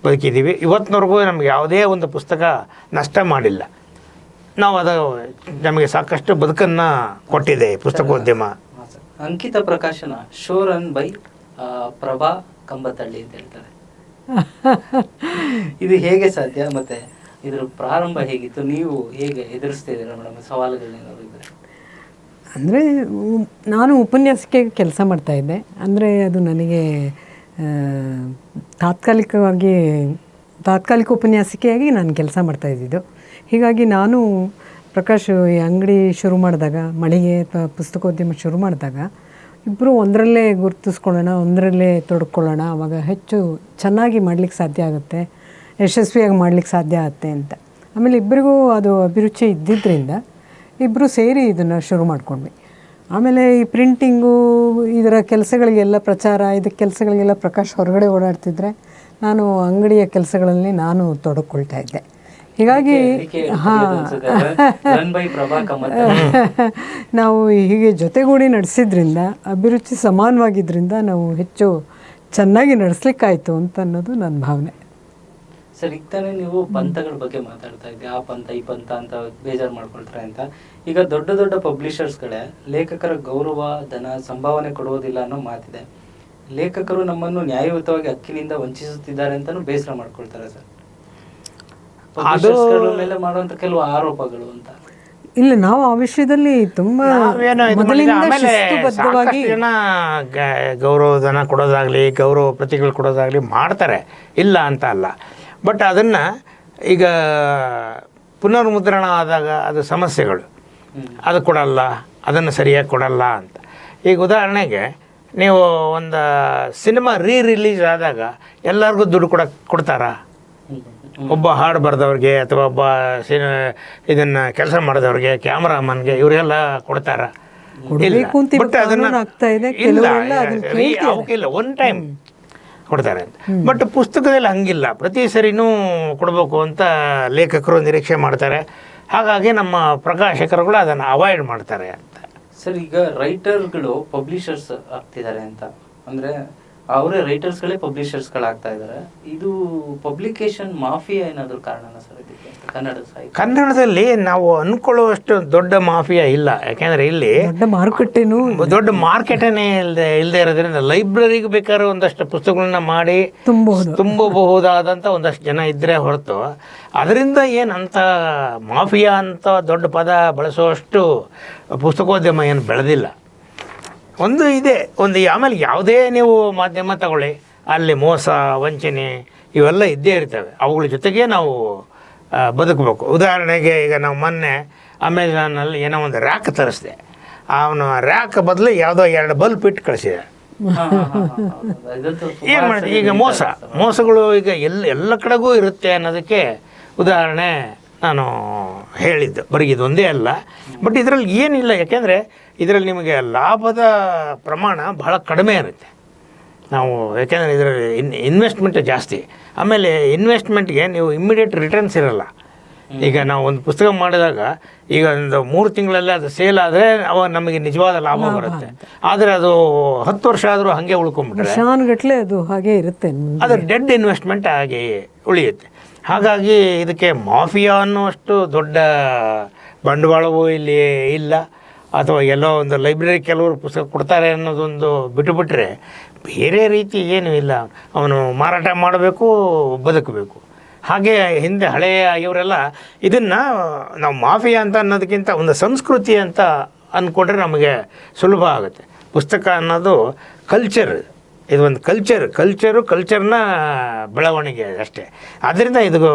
ಬದುಕಿದ್ದೀವಿ. ಇವತ್ತಿನವರೆಗೂ ನಮಗೆ ಯಾವುದೇ ಒಂದು ಪುಸ್ತಕ ನಷ್ಟ ಮಾಡಿಲ್ಲ. ನಾವು ಅದು ನಮಗೆ ಸಾಕಷ್ಟು ಬದುಕನ್ನು ಕೊಟ್ಟಿದೆ ಪುಸ್ತಕೋದ್ಯಮ. ಅಂಕಿತ ಪ್ರಕಾಶನ ಶೋ ರನ್ ಬೈ ಪ್ರಭಾ ಕಂಬತಳ್ಳಿ ಅಂತ ಹೇಳ್ತಾರೆ. ಇದು ಹೇಗೆ ಸಾಧ್ಯ, ಮತ್ತು ಇದ್ರ ಪ್ರಾರಂಭ ಹೇಗಿತ್ತು, ನೀವು ಹೇಗೆ ಎದುರಿಸ್ತಿದ್ದೀರಾ ಮೇಡಮ್ ಸವಾಲುಗಳೇನಾದ್ರು ಇದ್ದರೆ? ಅಂದರೆ ನಾನು ಉಪನ್ಯಾಸಕ್ಕೆ ಕೆಲಸ ಮಾಡ್ತಾಯಿದ್ದೆ. ಅಂದರೆ ಅದು ನನಗೆ ತಾತ್ಕಾಲಿಕ ಉಪನ್ಯಾಸಕಿಯಾಗಿ ನಾನು ಕೆಲಸ ಮಾಡ್ತಾಯಿದ್ದಿದ್ದು. ಹೀಗಾಗಿ ನಾನು ಪ್ರಕಾಶ್ ಈ ಅಂಗಡಿ ಶುರು ಮಾಡಿದಾಗ, ಮಳಿಗೆ ಪುಸ್ತಕೋದ್ಯಮ ಶುರು ಮಾಡಿದಾಗ ಇಬ್ಬರು ಒಂದರಲ್ಲೇ ಗುರುತಿಸ್ಕೊಳ್ಳೋಣ, ಒಂದರಲ್ಲೇ ತೊಡ್ಕೊಳ್ಳೋಣ, ಆವಾಗ ಹೆಚ್ಚು ಚೆನ್ನಾಗಿ ಮಾಡಲಿಕ್ಕೆ ಸಾಧ್ಯ ಆಗುತ್ತೆ, ಯಶಸ್ವಿಯಾಗಿ ಮಾಡಲಿಕ್ಕೆ ಸಾಧ್ಯ ಆಗುತ್ತೆ ಅಂತ. ಆಮೇಲೆ ಇಬ್ಬರಿಗೂ ಅದು ಅಭಿರುಚಿ ಇದ್ದಿದ್ದರಿಂದ ಇಬ್ಬರು ಸೇರಿ ಇದನ್ನು ಶುರು ಮಾಡ್ಕೊಂಡ್ವಿ. ಆಮೇಲೆ ಈ ಪ್ರಿಂಟಿಂಗು ಇದರ ಕೆಲಸಗಳಿಗೆಲ್ಲ ಇದಕ್ಕೆ ಕೆಲಸಗಳಿಗೆಲ್ಲ ಪ್ರಕಾಶ್ ಹೊರಗಡೆ ಓಡಾಡ್ತಿದ್ರೆ ನಾನು ಅಂಗಡಿಯ ಕೆಲಸಗಳಲ್ಲಿ ನಾನು ತೊಡಕೊಳ್ತಾ ಇದ್ದೆ. ಹೀಗಾಗಿ ನಾವು ಹೀಗೆ ಜೊತೆಗೂಡಿ ನಡೆಸಿದ್ರಿಂದ, ಅಭಿರುಚಿ ಸಮಾನವಾಗಿದ್ದರಿಂದ ನಾವು ಹೆಚ್ಚು ಚೆನ್ನಾಗಿ ನಡೆಸ್ಲಿಕ್ಕಾಯ್ತು ಅಂತ ಅನ್ನೋದು ನನ್ನ ಭಾವನೆ. ಸರ್, ಈಗ ತಾನೇ ನೀವು ಪಂಥಗಳ ಬಗ್ಗೆ ಮಾತಾಡ್ತಾ ಇದ್ದೆ, ಆ ಪಂಥ ಈ ಪಂಥ ಅಂತ ಬೇಜಾರು ಮಾಡ್ಕೊಳ್ತಾರೆ ಅಂತ. ಈಗ ದೊಡ್ಡ ದೊಡ್ಡ ಪಬ್ಲಿಷರ್ಸ್ಗಳೇ ಲೇಖಕರ ಗೌರವ, ಧನ, ಸಂಭಾವನೆ ಕೊಡುವುದಿಲ್ಲ ಅನ್ನೋ ಮಾತಿದೆ. ಲೇಖಕರು ನಮ್ಮನ್ನು ನ್ಯಾಯಯುತವಾಗಿ ಹಕ್ಕಿನಿಂದ ವಂಚಿಸುತ್ತಿದ್ದಾರೆ ಅಂತಾನು ಬೇಸರ ಮಾಡ್ಕೊಳ್ತಾರೆ ಸರ್. ಪಬ್ಲಿಷರ್ಸ್ಗಳ ಮೇಲೆ ಮಾಡುವಂತ ಕೆಲವು ಆರೋಪಗಳು ಅಂತ. ಇಲ್ಲ, ನಾವು ಆ ವಿಷಯದಲ್ಲಿ ತುಂಬಾ ಗೌರವಧನ ಕೊಡೋದಾಗ್ಲಿ, ಗೌರವ ಪ್ರತಿಗಳು ಕೊಡೋದಾಗ್ಲಿ ಮಾಡ್ತಾರೆ, ಇಲ್ಲ ಅಂತ ಅಲ್ಲ. ಬಟ್ ಅದನ್ನು ಈಗ ಪುನರ್ಮುದ್ರಣ ಆದಾಗ ಅದು ಸಮಸ್ಯೆಗಳು, ಅದು ಕೊಡಲ್ಲ, ಅದನ್ನು ಸರಿಯಾಗಿ ಕೊಡಲ್ಲ ಅಂತ. ಈಗ ಉದಾಹರಣೆಗೆ ನೀವು ಒಂದು ಸಿನಿಮಾ ರಿಲೀಸ್ ಆದಾಗ ಎಲ್ಲರಿಗೂ ದುಡ್ಡು ಕೊಡ್ತಾರಾ? ಒಬ್ಬ ಹಾಡು ಬರೆದವ್ರಿಗೆ ಅಥವಾ ಒಬ್ಬ ಇದನ್ನು ಕೆಲಸ ಮಾಡಿದವ್ರಿಗೆ, ಕ್ಯಾಮ್ರಾಮನ್ಗೆ, ಇವರೆಲ್ಲ ಕೊಡ್ತಾರ? ಬಟ್ ಅದನ್ನು ಇಲ್ಲ, ಒನ್ ಟೈಮ್ ಕೊಡ್ತಾರೆ ಅಂತ. ಬಟ್ ಪುಸ್ತಕದಲ್ಲಿ ಹಂಗಿಲ್ಲ, ಪ್ರತಿ ಸರಿನೂ ಕೊಡಬೇಕು ಅಂತ ಲೇಖಕರು ನಿರೀಕ್ಷೆ ಮಾಡ್ತಾರೆ. ಹಾಗಾಗಿ ನಮ್ಮ ಪ್ರಕಾಶಕರುಗಳು ಅದನ್ನು ಅವಾಯ್ಡ್ ಮಾಡ್ತಾರೆ ಅಂತ. ಸರ್, ಈಗ ರೈಟರ್ಗಳು ಪಬ್ಲಿಷರ್ಸ್ ಆಗ್ತಿದ್ದಾರೆ ಅಂತ ಅಂದರೆ ಅವರೇ ರೈಟರ್ಸ್ಗಳೇ ಪಬ್ಲಿಷರ್ಸ್ಗಳಾಗ್ತಾ ಇದ್ದಾರೆ. ಇದು ಪಬ್ಲಿಕೇಶನ್ ಮಾಫಿಯಾ ಏನಾದರೂ ಕಾರಣನ ಸರ್ ಇದಕ್ಕೆ? ಕನ್ನಡದಲ್ಲಿ ನಾವು ಅಂದ್ಕೊಳ್ಳುವಷ್ಟು ದೊಡ್ಡ ಮಾಫಿಯಾ ಇಲ್ಲ. ಯಾಕೆಂದರೆ ಇಲ್ಲಿ ದೊಡ್ಡ ಮಾರ್ಕೆಟೇ ಇಲ್ಲದೆ ಇರೋದ್ರಿಂದ ಲೈಬ್ರರಿಗೆ ಬೇಕಾದ್ರೆ ಒಂದಷ್ಟು ಪುಸ್ತಕಗಳನ್ನ ಮಾಡಿ ತುಂಬಬಹುದಾದಂಥ ಒಂದಷ್ಟು ಜನ ಇದ್ದರೆ ಹೊರತು ಅದರಿಂದ ಏನಂತ ಮಾಫಿಯಾ ಅಂತ ದೊಡ್ಡ ಪದ ಬಳಸುವಷ್ಟು ಪುಸ್ತಕೋದ್ಯಮ ಏನು ಬೆಳೆದಿಲ್ಲ. ಒಂದು ಇದೆ, ಆಮೇಲೆ ಯಾವುದೇ ನೀವು ಮಾಧ್ಯಮ ತಗೊಳ್ಳಿ, ಅಲ್ಲಿ ಮೋಸ, ವಂಚನೆ ಇವೆಲ್ಲ ಇದ್ದೇ ಇರ್ತವೆ. ಅವುಗಳ ಜೊತೆಗೆ ನಾವು ಬದುಕಬೇಕು. ಉದಾಹರಣೆಗೆ ಈಗ ನಾವು ಮೊನ್ನೆ ಅಮೆಝಾನಲ್ಲಿ ಏನೋ ಒಂದು ರ್ಯಾಕ್ ತರಿಸಿದೆ. ಅವನು ರ್ಯಾಕ್ ಬದಲು ಯಾವುದೋ 2 ಬಲ್ಪ್ ಇಟ್ಟು ಕಳಿಸಿದೆ. ಏನು ಮಾಡಿದೆ? ಈಗ ಮೋಸಗಳು ಈಗ ಎಲ್ಲ ಕಡೆಗೂ ಇರುತ್ತೆ ಅನ್ನೋದಕ್ಕೆ ಉದಾಹರಣೆ ನಾನು ಹೇಳಿದ್ದು. ಬರೀ ಇದೊಂದೇ ಅಲ್ಲ, ಬಟ್ ಇದರಲ್ಲಿ ಏನಿಲ್ಲ. ಯಾಕೆಂದರೆ ಇದರಲ್ಲಿ ನಿಮಗೆ ಲಾಭದ ಪ್ರಮಾಣ ಬಹಳ ಕಡಿಮೆ ಇರುತ್ತೆ. ನಾವು ಯಾಕೆಂದರೆ ಇದರಲ್ಲಿ ಇನ್ವೆಸ್ಟ್ಮೆಂಟ್ ಜಾಸ್ತಿ. ಆಮೇಲೆ ಇನ್ವೆಸ್ಟ್ಮೆಂಟ್ಗೆ ನೀವು ಇಮ್ಮಿಡಿಯೇಟ್ ರಿಟರ್ನ್ಸ್ ಇರೋಲ್ಲ. ಈಗ ನಾವು ಒಂದು ಪುಸ್ತಕ ಮಾಡಿದಾಗ ಈಗ ಒಂದು 3 ತಿಂಗಳಲ್ಲೇ ಅದು ಸೇಲ್ ಆದರೆ ಅವಾಗ ನಮಗೆ ನಿಜವಾದ ಲಾಭ ಬರುತ್ತೆ. ಆದರೆ ಅದು 10 ವರ್ಷ ಆದರೂ ಹಾಗೆ ಉಳ್ಕೊಂಡ್ಬಿಟ್ರೆ ಅದು ಹಾಗೆ ಇರುತ್ತೆ, ಅದು ಡೆಡ್ ಇನ್ವೆಸ್ಟ್ಮೆಂಟ್ ಆಗಿ ಉಳಿಯುತ್ತೆ. ಹಾಗಾಗಿ ಇದಕ್ಕೆ ಮಾಫಿಯಾ ಅನ್ನುವಷ್ಟು ದೊಡ್ಡ ಬಂಡವಾಳವೂ ಇಲ್ಲಿ ಇಲ್ಲ. ಅಥವಾ ಎಲ್ಲೋ ಒಂದು ಲೈಬ್ರರಿ ಕೆಲವರು ಪುಸ್ತಕ ಕೊಡ್ತಾರೆ ಅನ್ನೋದೊಂದು ಬಿಟ್ಟುಬಿಟ್ರೆ ಬೇರೆ ರೀತಿ ಏನೂ ಇಲ್ಲ. ಅವನು ಮಾರಾಟ ಮಾಡಬೇಕು, ಬದುಕಬೇಕು. ಹಾಗೆ ಹಿಂದೆ ಹಳೆಯ ಇವರೆಲ್ಲ ಇದನ್ನು ನಾವು ಮಾಫಿಯಾ ಅಂತ ಅನ್ನೋದಕ್ಕಿಂತ ಒಂದು ಸಂಸ್ಕೃತಿ ಅಂತ ಅಂದ್ಕೊಂಡ್ರೆ ನಮಗೆ ಸುಲಭ ಆಗುತ್ತೆ. ಪುಸ್ತಕ ಅನ್ನೋದು ಕಲ್ಚರ್, ಇದು ಒಂದು ಕಲ್ಚರ್ನ ಬೆಳವಣಿಗೆ ಅಷ್ಟೇ. ಆದ್ದರಿಂದ ಇದು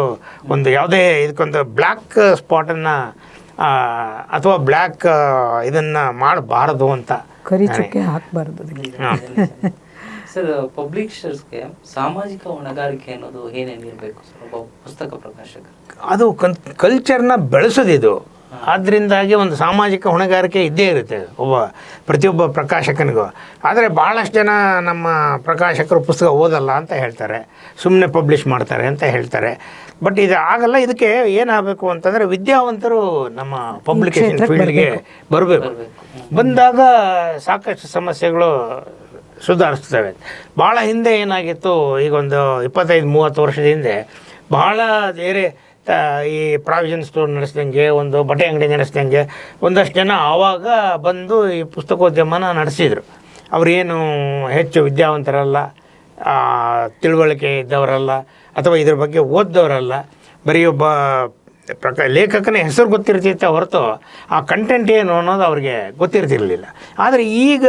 ಒಂದು ಯಾವುದೇ ಇದಕ್ಕೊಂದು ಬ್ಲ್ಯಾಕ್ ಸ್ಪಾಟನ್ನು ಅಥವಾ ಬ್ಲ್ಯಾಕ್ ಇದನ್ನು ಮಾಡಬಾರದು ಅಂತ, ಕರಿಚುಕ್ಕೆ ಹಾಕಬಾರ್ದು. ಸರ್, ಪಬ್ಲಿಷರ್ಸ್ಗೆ ಸಾಮಾಜಿಕ ಹೊಣೆಗಾರಿಕೆ ಅನ್ನೋದು ಏನೇನಿರಬೇಕು ಸರ್ ಒಬ್ಬ ಪುಸ್ತಕ ಪ್ರಕಾಶಕ? ಅದು ಕಲ್ಚರ್ನ ಬೆಳೆಸೋದಿದು. ಆದ್ದರಿಂದಾಗಿ ಒಂದು ಸಾಮಾಜಿಕ ಹೊಣೆಗಾರಿಕೆ ಇದ್ದೇ ಇರುತ್ತೆ ಪ್ರತಿಯೊಬ್ಬ ಪ್ರಕಾಶಕನಿಗೂ. ಆದರೆ ಭಾಳಷ್ಟು ಜನ ನಮ್ಮ ಪ್ರಕಾಶಕರು ಪುಸ್ತಕ ಓದಲ್ಲ ಅಂತ ಹೇಳ್ತಾರೆ, ಸುಮ್ಮನೆ ಪಬ್ಲಿಷ್ ಮಾಡ್ತಾರೆ ಅಂತ ಹೇಳ್ತಾರೆ. ಬಟ್ ಇದು ಆಗಲ್ಲ. ಇದಕ್ಕೆ ಏನಾಗಬೇಕು ಅಂತಂದರೆ ವಿದ್ಯಾವಂತರು ನಮ್ಮ ಪಬ್ಲಿಕೇಶನ್ ಫೀಲ್ಡ್ಗೆ ಬರಬೇಕು. ಬಂದಾಗ ಸಾಕಷ್ಟು ಸಮಸ್ಯೆಗಳು ಸುಧಾರಿಸ್ತವೆ. ಭಾಳ ಹಿಂದೆ ಏನಾಗಿತ್ತು, ಈಗ ಒಂದು 25-30 ವರ್ಷದ ಹಿಂದೆ ಭಾಳ ಬೇರೆ ಈ ಪ್ರಾವಿಷನ್ ಸ್ಟೋರ್ ನಡೆಸ್ದಂಗೆ, ಒಂದು ಬಟ್ಟೆ ಅಂಗಡಿ ನಡೆಸ್ದಂಗೆ ಒಂದಷ್ಟು ಜನ ಆವಾಗ ಬಂದು ಈ ಪುಸ್ತಕೋದ್ಯಮನ ನಡೆಸಿದರು. ಅವರೇನು ಹೆಚ್ಚು ವಿದ್ಯಾವಂತರಲ್ಲ, ತಿಳುವಳಿಕೆ ಇದ್ದವರಲ್ಲ, ಅಥವಾ ಇದ್ರ ಬಗ್ಗೆ ಓದ್ದವರಲ್ಲ. ಬರೀ ಒಬ್ಬ ಲೇಖಕನ ಹೆಸರು ಗೊತ್ತಿರ್ತಿತ್ತೆ ಹೊರತು ಆ ಕಂಟೆಂಟ್ ಏನು ಅನ್ನೋದು ಅವ್ರಿಗೆ ಗೊತ್ತಿರ್ತಿರಲಿಲ್ಲ. ಆದರೆ ಈಗ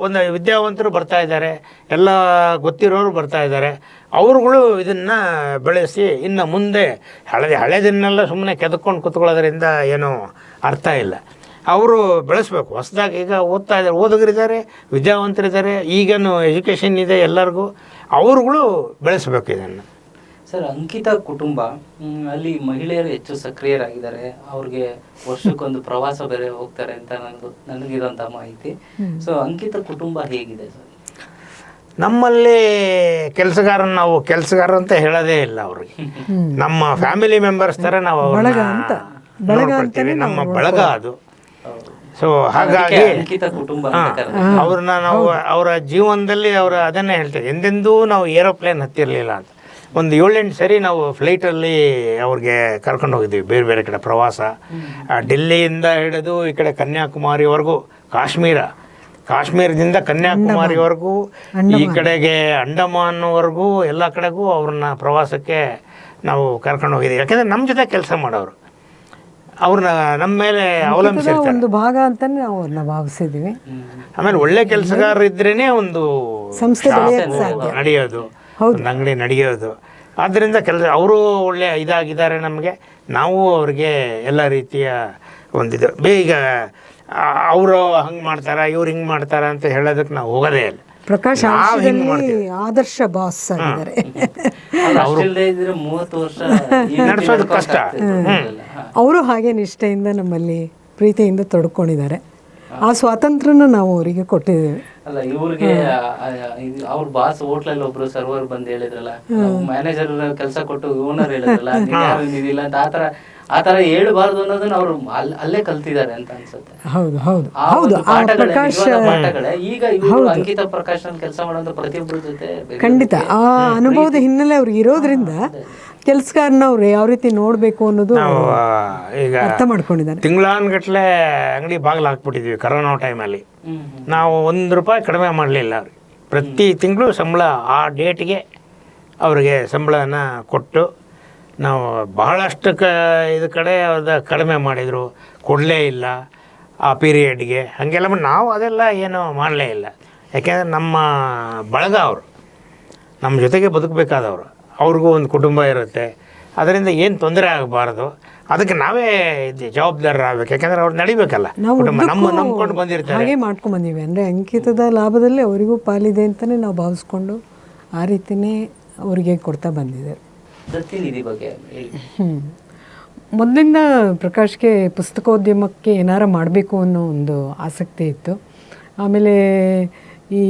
ಒಂದು ವಿದ್ಯಾವಂತರು ಬರ್ತಾ ಇದ್ದಾರೆ, ಎಲ್ಲ ಗೊತ್ತಿರೋರು ಬರ್ತಾ ಇದ್ದಾರೆ. ಅವರುಗಳು ಇದನ್ನು ಬೆಳೆಸಿ ಇನ್ನು ಮುಂದೆ ಹಳೆದನ್ನೆಲ್ಲ ಸುಮ್ಮನೆ ಕೆದಕೊಂಡು ಕೂತ್ಕೊಳ್ಳೋದ್ರಿಂದ ಏನೂ ಅರ್ಥ ಇಲ್ಲ. ಅವರು ಬೆಳೆಸ್ಬೇಕು. ಹೊಸದಾಗಿ ಈಗ ಓದ್ತಾ ಇದ್ದಾರೆ, ಓದುಗರಿದ್ದಾರೆ, ವಿದ್ಯಾವಂತರಿದ್ದಾರೆ, ಈಗೇನು ಎಜುಕೇಷನ್ ಇದೆ ಎಲ್ಲರಿಗೂ, ಅವರುಗಳು ಬೆಳೆಸಬೇಕು ಇದನ್ನು. ಸರ್, ಅಂಕಿತ ಕುಟುಂಬ ಅಲ್ಲಿ ಮಹಿಳೆಯರು ಹೆಚ್ಚು ಸಕ್ರಿಯರಾಗಿದ್ದಾರೆ. ಅವ್ರಿಗೆ ವರ್ಷಕ್ಕೊಂದು ಪ್ರವಾಸ ಬೇರೆ ಹೋಗ್ತಾರೆ ಅಂತ ನನಗಿರೋಂಥ ಮಾಹಿತಿ. ಸೊ ಅಂಕಿತ ಕುಟುಂಬ ಹೇಗಿದೆ ಸರ್? ನಮ್ಮಲ್ಲಿ ನಾವು ಕೆಲಸಗಾರ ಅಂತ ಹೇಳೋದೇ ಇಲ್ಲ ಅವ್ರಿಗೆ. ನಮ್ಮ ಫ್ಯಾಮಿಲಿ ಮೆಂಬರ್ಸ್ ಥರ ನಾವು ನೋಡ್ಕೊಳ್ತೀವಿ. ನಮ್ಮ ಬಳಗ ಅದು. ಸೊ ಹಾಗಾಗಿ ಅವ್ರನ್ನ ನಾವು ಅವರ ಜೀವನದಲ್ಲಿ ಅದನ್ನೇ ಹೇಳ್ತೇವೆ. ಎಂದೆಂದೂ ನಾವು ಏರೋಪ್ಲೇನ್ ಹತ್ತಿರಲಿಲ್ಲ ಅಂತ. ಒಂದು 7-8 ಸರಿ ನಾವು ಫ್ಲೈಟಲ್ಲಿ ಅವ್ರಿಗೆ ಕರ್ಕೊಂಡು ಹೋಗಿದ್ದೀವಿ ಬೇರೆ ಬೇರೆ ಕಡೆ ಪ್ರವಾಸ. ಡೆಲ್ಲಿಯಿಂದ ಹಿಡಿದು ಈ ಕಡೆ ಕನ್ಯಾಕುಮಾರಿವರೆಗೂ, ಕಾಶ್ಮೀರದಿಂದ ಕನ್ಯಾಕುಮಾರಿವರೆಗೂ, ಈ ಕಡೆಗೆ ಅಂಡಮಾನ್ವರೆಗೂ ಎಲ್ಲ ಕಡೆಗೂ ಅವ್ರನ್ನ ಪ್ರವಾಸಕ್ಕೆ ನಾವು ಕರ್ಕೊಂಡು ಹೋಗಿದ್ದೀವಿ. ಯಾಕೆಂದರೆ ನಮ್ಮ ಜೊತೆ ಕೆಲಸ ಮಾಡೋರು, ಅವ್ರನ್ನ ನಮ್ಮ ಮೇಲೆ ಅವಲಂಬಿಸಿರ್ತಾರೆ. ಒಂದು ಭಾಗ ಅಂತಾನೆ ನಾವು ಅವ್ರನ್ನ ಭಾವಿಸಿದ್ದೀವಿ. ಆಮೇಲೆ ಒಳ್ಳೆ ಕೆಲಸಗಾರರು ಇದ್ರೇ ಒಂದು ಸಂಸ್ಥೆ ನಡೆಯೋದು, ಒಂದು ಅಂಗಡಿ ನಡೆಯೋದು. ಆದ್ದರಿಂದ ಅವರು ಒಳ್ಳೆ ಇದಾಗಿದ್ದಾರೆ ನಮಗೆ. ನಾವು ಅವ್ರಿಗೆ ಎಲ್ಲ ರೀತಿಯ ಒಂದಿದು ಈಗ ಅವರು ಹಂಗೆ ಮಾಡ್ತಾರ, ಇವ್ರು ಹಿಂಗೆ ಮಾಡ್ತಾರ ಅಂತ ಹೇಳೋದಕ್ಕೆ ನಾವು ಹೋಗೋದೇ ಇಲ್ಲ. ಪ್ರಕಾಶ್ ಆದರ್ಶ ಬಾಸ್ ಆಗಿದ್ದಾರೆ. ನಡೆಸೋದು ಕಷ್ಟ. ಅವರು ಹಾಗೆ ನಿಷ್ಠೆಯಿಂದ ನಮ್ಮಲ್ಲಿ ಪ್ರೀತಿಯಿಂದ ತೊಡ್ಕೊಂಡಿದ್ದಾರೆ. ಆ ಸ್ವಾತಂತ್ರ್ಯನ ನಾವು ಅವರಿಗೆ ಕೊಟ್ಟಿದ್ದೇವೆ. ಅಲ್ಲ, ಇವ್ರಿಗೆ ಅವ್ರ ಬಾಸ್ ಹೋಟ್ಲಲ್ಲಿ ಒಬ್ರು ಸರ್ವರ್ ಬಂದು ಹೇಳಿದ್ರಲ್ಲ, ಮ್ಯಾನೇಜರ್ ಕೆಲಸ ಕೊಟ್ಟು ಓನರ್ ಹೇಳಿದ್ರಲ್ಲ, ನಿಧಿಲ್ಲ ಅಂತ ಆತರ ಹೇಳ್ಬಾರ್ದು ಅನ್ನೋದನ್ನ ಅವ್ರು ಅಲ್ಲೇ ಕಲ್ತಿದ್ದಾರೆ ಅಂತ ಅನ್ಸುತ್ತೆ. ಹೌದು ಹೌದು ಹೌದು. ಪಾಠಗಳೇ ಈಗ ಇವರು ಅಂಕಿತ ಪ್ರಕಾಶ್ ಕೆಲಸ ಮಾಡೋದು ಪ್ರತಿಯೊಬ್ಬರ ಜೊತೆ ಖಂಡಿತ ಆ ಅನುಭವದ ಹಿನ್ನೆಲೆ ಅವ್ರಿಗೆ ಇರೋದ್ರಿಂದ ಕೆಲಸಗಾರನ ಅವ್ರು ಯಾವ ರೀತಿ ನೋಡಬೇಕು ಅನ್ನೋದು ಈಗ ಅರ್ಥ ಮಾಡ್ಕೊಂಡಿದ್ದಾರೆ. ತಿಂಗಳಾನ್ಗಟ್ಲೆ ಅಂಗಡಿ ಬಾಗಿಲು ಹಾಕ್ಬಿಟ್ಟಿದ್ವಿ ಕರೋನಾ ಟೈಮಲ್ಲಿ. ನಾವು ₹1 ಕಡಿಮೆ ಮಾಡಲಿಲ್ಲ ಅವ್ರಿಗೆ. ಪ್ರತಿ ತಿಂಗಳು ಸಂಬಳ ಆ ಡೇಟ್ಗೆ ಅವ್ರಿಗೆ ಸಂಬಳನ ಕೊಟ್ಟು ನಾವು ಬಹಳಷ್ಟು ಇದು ಕಡೆ ಕಡಿಮೆ ಮಾಡಿದರು, ಕೊಡಲೇ ಇಲ್ಲ ಆ ಪೀರಿಯಡ್ಗೆ. ಹಾಗೆಲ್ಲ ನಾವು ಅದೆಲ್ಲ ಏನೂ ಮಾಡಲೇ ಇಲ್ಲ. ಯಾಕೆಂದರೆ ನಮ್ಮ ಬಳಗ ಅವರು, ನಮ್ಮ ಜೊತೆಗೆ ಬದುಕಬೇಕಾದವರು. ಅವ್ರಿಗೂ ಒಂದು ಕುಟುಂಬ ಇರುತ್ತೆ, ಅದರಿಂದ ಏನು ತೊಂದರೆ ಆಗಬಾರ್ದು. ಅದಕ್ಕೆ ನಾವೇ ಜವಾಬ್ದಾರರಾಗಬೇಕು, ಯಾಕಂದರೆ ಅವ್ರು ನಡಿಬೇಕಲ್ಲ, ಕುಟುಂಬ ನಮ್ಮ ನಂಬ್ಕೊಂಡು ಬಂದಿರ್ತಾರೆ. ಹಾಗೆ ಮಾಡ್ಕೊಂಡು ಬಂದೀವಿ. ಅಂದರೆ ಅಂಕಿತದ ಲಾಭದಲ್ಲಿ ಅವರಿಗೂ ಪಾಲಿದೆ ಅಂತಲೇ ನಾವು ಭಾವಿಸ್ಕೊಂಡು ಆ ರೀತಿಯೇ ಅವರಿಗೆ ಕೊಡ್ತಾ ಬಂದಿದ್ದಾರೆ. ದತ್ತಿನಿಧಿ ಬಗ್ಗೆ ಹೇಳಿ. ಮೊದಲಿಂದ ಪ್ರಕಾಶ್ಗೆ ಪುಸ್ತಕೋದ್ಯಮಕ್ಕೆ ಏನಾರ ಮಾಡಬೇಕು ಅನ್ನೋ ಒಂದು ಆಸಕ್ತಿ ಇತ್ತು. ಆಮೇಲೆ ಈ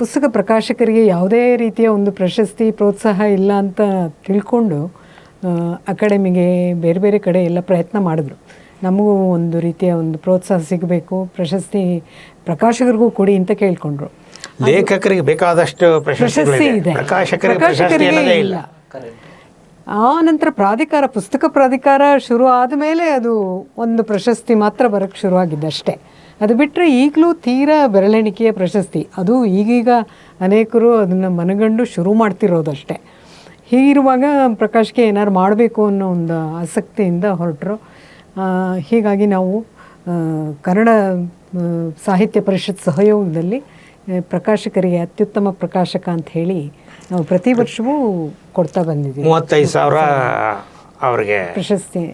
ಪುಸ್ತಕ ಪ್ರಕಾಶಕರಿಗೆ ಯಾವುದೇ ರೀತಿಯ ಒಂದು ಪ್ರಶಸ್ತಿ ಪ್ರೋತ್ಸಾಹ ಇಲ್ಲ ಅಂತ ತಿಳ್ಕೊಂಡು ಅಕಾಡೆಮಿಗೆ ಬೇರೆ ಬೇರೆ ಕಡೆ ಎಲ್ಲ ಪ್ರಯತ್ನ ಮಾಡಿದ್ರು. ನಮಗೂ ಒಂದು ರೀತಿಯ ಒಂದು ಪ್ರೋತ್ಸಾಹ ಸಿಗಬೇಕು, ಪ್ರಶಸ್ತಿ ಪ್ರಕಾಶಕರಿಗೂ ಕೊಡಿ ಅಂತ ಕೇಳಿಕೊಂಡ್ರು. ಲೇಖಕರಿಗೆ ಬೇಕಾದಷ್ಟು ಪ್ರಶಸ್ತಿ ಇದೆ, ಪ್ರಕಾಶಕರಿಗೆ ಇಲ್ಲ. ಆ ನಂತರ ಪ್ರಾಧಿಕಾರ, ಪುಸ್ತಕ ಪ್ರಾಧಿಕಾರ ಶುರು ಆದಮೇಲೆ ಅದು ಒಂದು ಪ್ರಶಸ್ತಿ ಮಾತ್ರ ಬರೋಕ್ಕೆ ಶುರುವಾಗಿದ್ದಷ್ಟೇ. ಅದು ಬಿಟ್ಟರೆ ಈಗಲೂ ತೀರಾ ಬೆರಳೆಣಿಕೆಯ ಪ್ರಶಸ್ತಿ, ಅದು ಈಗೀಗ ಅನೇಕರು ಅದನ್ನು ಮನಗಂಡು ಶುರು ಮಾಡ್ತಿರೋದಷ್ಟೇ. ಹೀಗಿರುವಾಗ ಪ್ರಕಾಶ್ಗೆ ಏನಾದ್ರು ಮಾಡಬೇಕು ಅನ್ನೋ ಒಂದು ಆಸಕ್ತಿಯಿಂದ ಹೊರಟರು. ಹೀಗಾಗಿ ನಾವು ಕನ್ನಡ ಸಾಹಿತ್ಯ ಪರಿಷತ್ ಸಹಯೋಗದಲ್ಲಿ ಪ್ರಕಾಶಕರಿಗೆ ಅತ್ಯುತ್ತಮ ಪ್ರಕಾಶಕ ಅಂತ ಹೇಳಿ ನಾವು ಪ್ರತಿ ವರ್ಷವೂ ಕೊಡ್ತಾ ಬಂದಿದ್ದೀವಿ. 35,000 ಅವ್ರಿಗೆ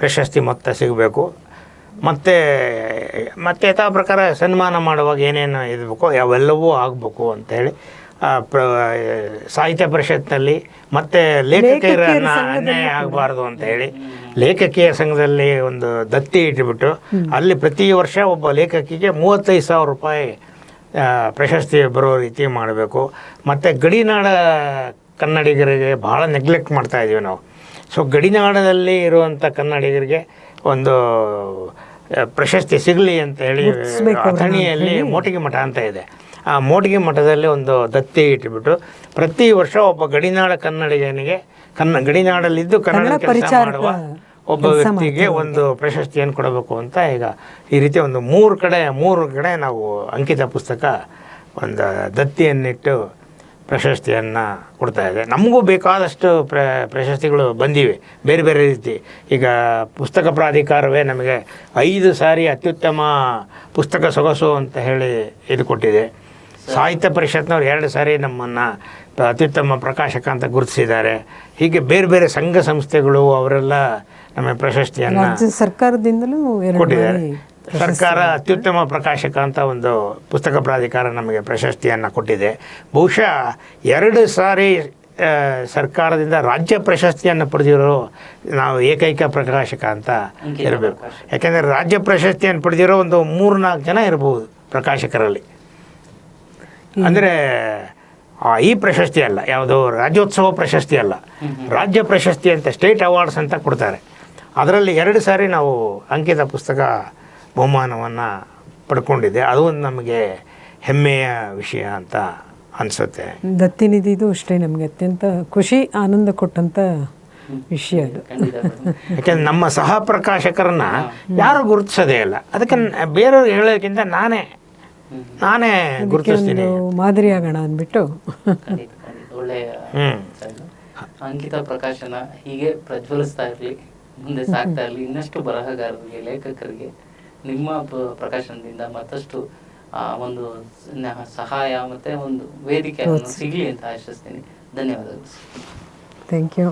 ಪ್ರಶಸ್ತಿ ಮೊತ್ತ ಸಿಗಬೇಕು. ಮತ್ತು ಯಥಾ ಪ್ರಕಾರ ಸನ್ಮಾನ ಮಾಡುವಾಗ ಏನೇನು ಇರಬೇಕು ಅವೆಲ್ಲವೂ ಆಗಬೇಕು ಅಂತೇಳಿ ಸಾಹಿತ್ಯ ಪರಿಷತ್ನಲ್ಲಿ ಮತ್ತು ಲೇಖಕಿಯರನ್ನು ಅನ್ಯಾಯ ಆಗಬಾರ್ದು ಅಂತ ಹೇಳಿ ಲೇಖಕಿಯ ಸಂಘದಲ್ಲಿ ಒಂದು ದತ್ತಿ ಇಟ್ಟುಬಿಟ್ಟು ಅಲ್ಲಿ ಪ್ರತಿ ವರ್ಷ ಒಬ್ಬ ಲೇಖಕಿಗೆ 35,000 ರೂಪಾಯಿ ಪ್ರಶಸ್ತಿ ಬರೋ ರೀತಿ ಮಾಡಬೇಕು. ಮತ್ತು ಗಡಿನಾಡ ಕನ್ನಡಿಗರಿಗೆ ಭಾಳ ನೆಗ್ಲೆಕ್ಟ್ ಮಾಡ್ತಾಯಿದ್ದೀವಿ ನಾವು. ಸೊ ಗಡಿನಾಡದಲ್ಲಿ ಇರುವಂಥ ಕನ್ನಡಿಗರಿಗೆ ಒಂದು ಪ್ರಶಸ್ತಿ ಸಿಗಲಿ ಅಂತ ಹೇಳಿ ಅಥಣಿಯಲ್ಲಿ ಮೋಟಿಗೆ ಮಠ ಅಂತ ಇದೆ, ಆ ಮೋಟಿಗೆ ಮಠದಲ್ಲಿ ಒಂದು ದತ್ತಿ ಇಟ್ಟುಬಿಟ್ಟು ಪ್ರತಿ ವರ್ಷ ಒಬ್ಬ ಗಡಿನಾಡ ಕನ್ನಡಿಗನಿಗೆ ಗಡಿನಾಡಲ್ಲಿದ್ದು ಕನ್ನಡ ಕೆಲಸ ಮಾಡುವ ಒಬ್ಬ ವ್ಯಕ್ತಿಗೆ ಒಂದು ಪ್ರಶಸ್ತಿಯನ್ನು ಕೊಡಬೇಕು ಅಂತ ಈಗ ಈ ರೀತಿ ಒಂದು ಮೂರು ಕಡೆ ನಾವು ಅಂಕಿತ ಪುಸ್ತಕ ಒಂದು ದತ್ತಿಯನ್ನಿಟ್ಟು ಪ್ರಶಸ್ತಿಯನ್ನು ಕೊಡ್ತಾ ಇದೆ. ನಮಗೂ ಬೇಕಾದಷ್ಟು ಪ್ರಶಸ್ತಿಗಳು ಬಂದಿವೆ ಬೇರೆ ಬೇರೆ ರೀತಿ. ಈಗ ಪುಸ್ತಕ ಪ್ರಾಧಿಕಾರವೇ ನಮಗೆ 5 ಸಾರಿ ಅತ್ಯುತ್ತಮ ಪುಸ್ತಕ ಸೊಗಸು ಅಂತ ಹೇಳಿ ಇದು ಕೊಟ್ಟಿದೆ. ಸಾಹಿತ್ಯ ಪರಿಷತ್ನವ್ರು 2 ಸಾರಿ ನಮ್ಮನ್ನು ಅತ್ಯುತ್ತಮ ಪ್ರಕಾಶಕ ಅಂತ ಗುರುತಿಸಿದ್ದಾರೆ. ಹೀಗೆ ಬೇರೆ ಬೇರೆ ಸಂಘ ಸಂಸ್ಥೆಗಳು ಅವರೆಲ್ಲ ನಮಗೆ ಪ್ರಶಸ್ತಿಯನ್ನು ಸರ್ಕಾರದಿಂದಲೂ ಕೊಟ್ಟಿದ್ದಾರೆ. ಸರ್ಕಾರ ಅತ್ಯುತ್ತಮ ಪ್ರಕಾಶಕ ಅಂತ ಒಂದು ಪುಸ್ತಕ ಪ್ರಾಧಿಕಾರ ನಮಗೆ ಪ್ರಶಸ್ತಿಯನ್ನು ಕೊಟ್ಟಿದೆ. ಬಹುಶಃ 2 ಸಾರಿ ಸರ್ಕಾರದಿಂದ ರಾಜ್ಯ ಪ್ರಶಸ್ತಿಯನ್ನು ಪಡೆದಿರೋ ನಾವು ಏಕೈಕ ಪ್ರಕಾಶಕ ಅಂತ ಇರಬೇಕು. ಯಾಕೆಂದರೆ ರಾಜ್ಯ ಪ್ರಶಸ್ತಿಯನ್ನು ಪಡೆದಿರೋ ಒಂದು 3-4 ಜನ ಇರಬಹುದು ಪ್ರಕಾಶಕರಲ್ಲಿ. ಅಂದರೆ ಈ ಪ್ರಶಸ್ತಿ ಅಲ್ಲ, ಯಾವುದೋ ರಾಜ್ಯೋತ್ಸವ ಪ್ರಶಸ್ತಿ ಅಲ್ಲ, ರಾಜ್ಯ ಪ್ರಶಸ್ತಿ ಅಂತ ಸ್ಟೇಟ್ ಅವಾರ್ಡ್ಸ್ ಅಂತ ಕೊಡ್ತಾರೆ. ಅದರಲ್ಲಿ 2 ಸಾರಿ ನಾವು ಅಂಕಿತ ಪುಸ್ತಕ ಬಹುಮಾನವನ್ನು ಪಡ್ಕೊಂಡಿದ್ದೆ. ಅದು ಒಂದು ನಮಗೆ ಹೆಮ್ಮೆಯ ವಿಷಯ ಅಂತ ಅನಿಸುತ್ತೆ. ದತ್ತಿನಿಧಿದು ಅಷ್ಟೇ ನಮಗೆ ಅತ್ಯಂತ ಖುಷಿ ಆನಂದ ಕೊಟ್ಟಂಥ ವಿಷಯ ಅದು. ಯಾಕೆಂದ್ರೆ ನಮ್ಮ ಸಹ ಪ್ರಕಾಶಕರನ್ನ ಯಾರು ಗುರುತಿಸೋದೇ ಇಲ್ಲ. ಅದಕ್ಕೆ ಬೇರೆಯವ್ರು ಹೇಳೋದಕ್ಕಿಂತ ನಾನೇ ಗುರುತಿಸ್ತೀನಿ, ಮಾದರಿ ಆಗೋಣ ಅಂದ್ಬಿಟ್ಟು. ಒಳ್ಳೆಯ ಅಂಕಿತ ಪ್ರಕಾಶನ ಹೀಗೆ ಪ್ರಜ್ವಲಿಸ್ತಾ ಇರಲಿ, ಮುಂದೆ ಸಾಗ್ತಾ ಇರಲಿ. ಇನ್ನಷ್ಟು ಬರಹಗಾರರಿಗೆ, ಲೇಖಕರಿಗೆ ನಿಮ್ಮ ಪ್ರಕಾಶನದಿಂದ ಮತ್ತಷ್ಟು ಒಂದು ಸಹಾಯ ಮತ್ತು ಒಂದು ವೇದಿಕೆ ಸಿಗಲಿ ಅಂತ ಆಶಿಸ್ತೀನಿ. ಧನ್ಯವಾದಗಳು. Thank you.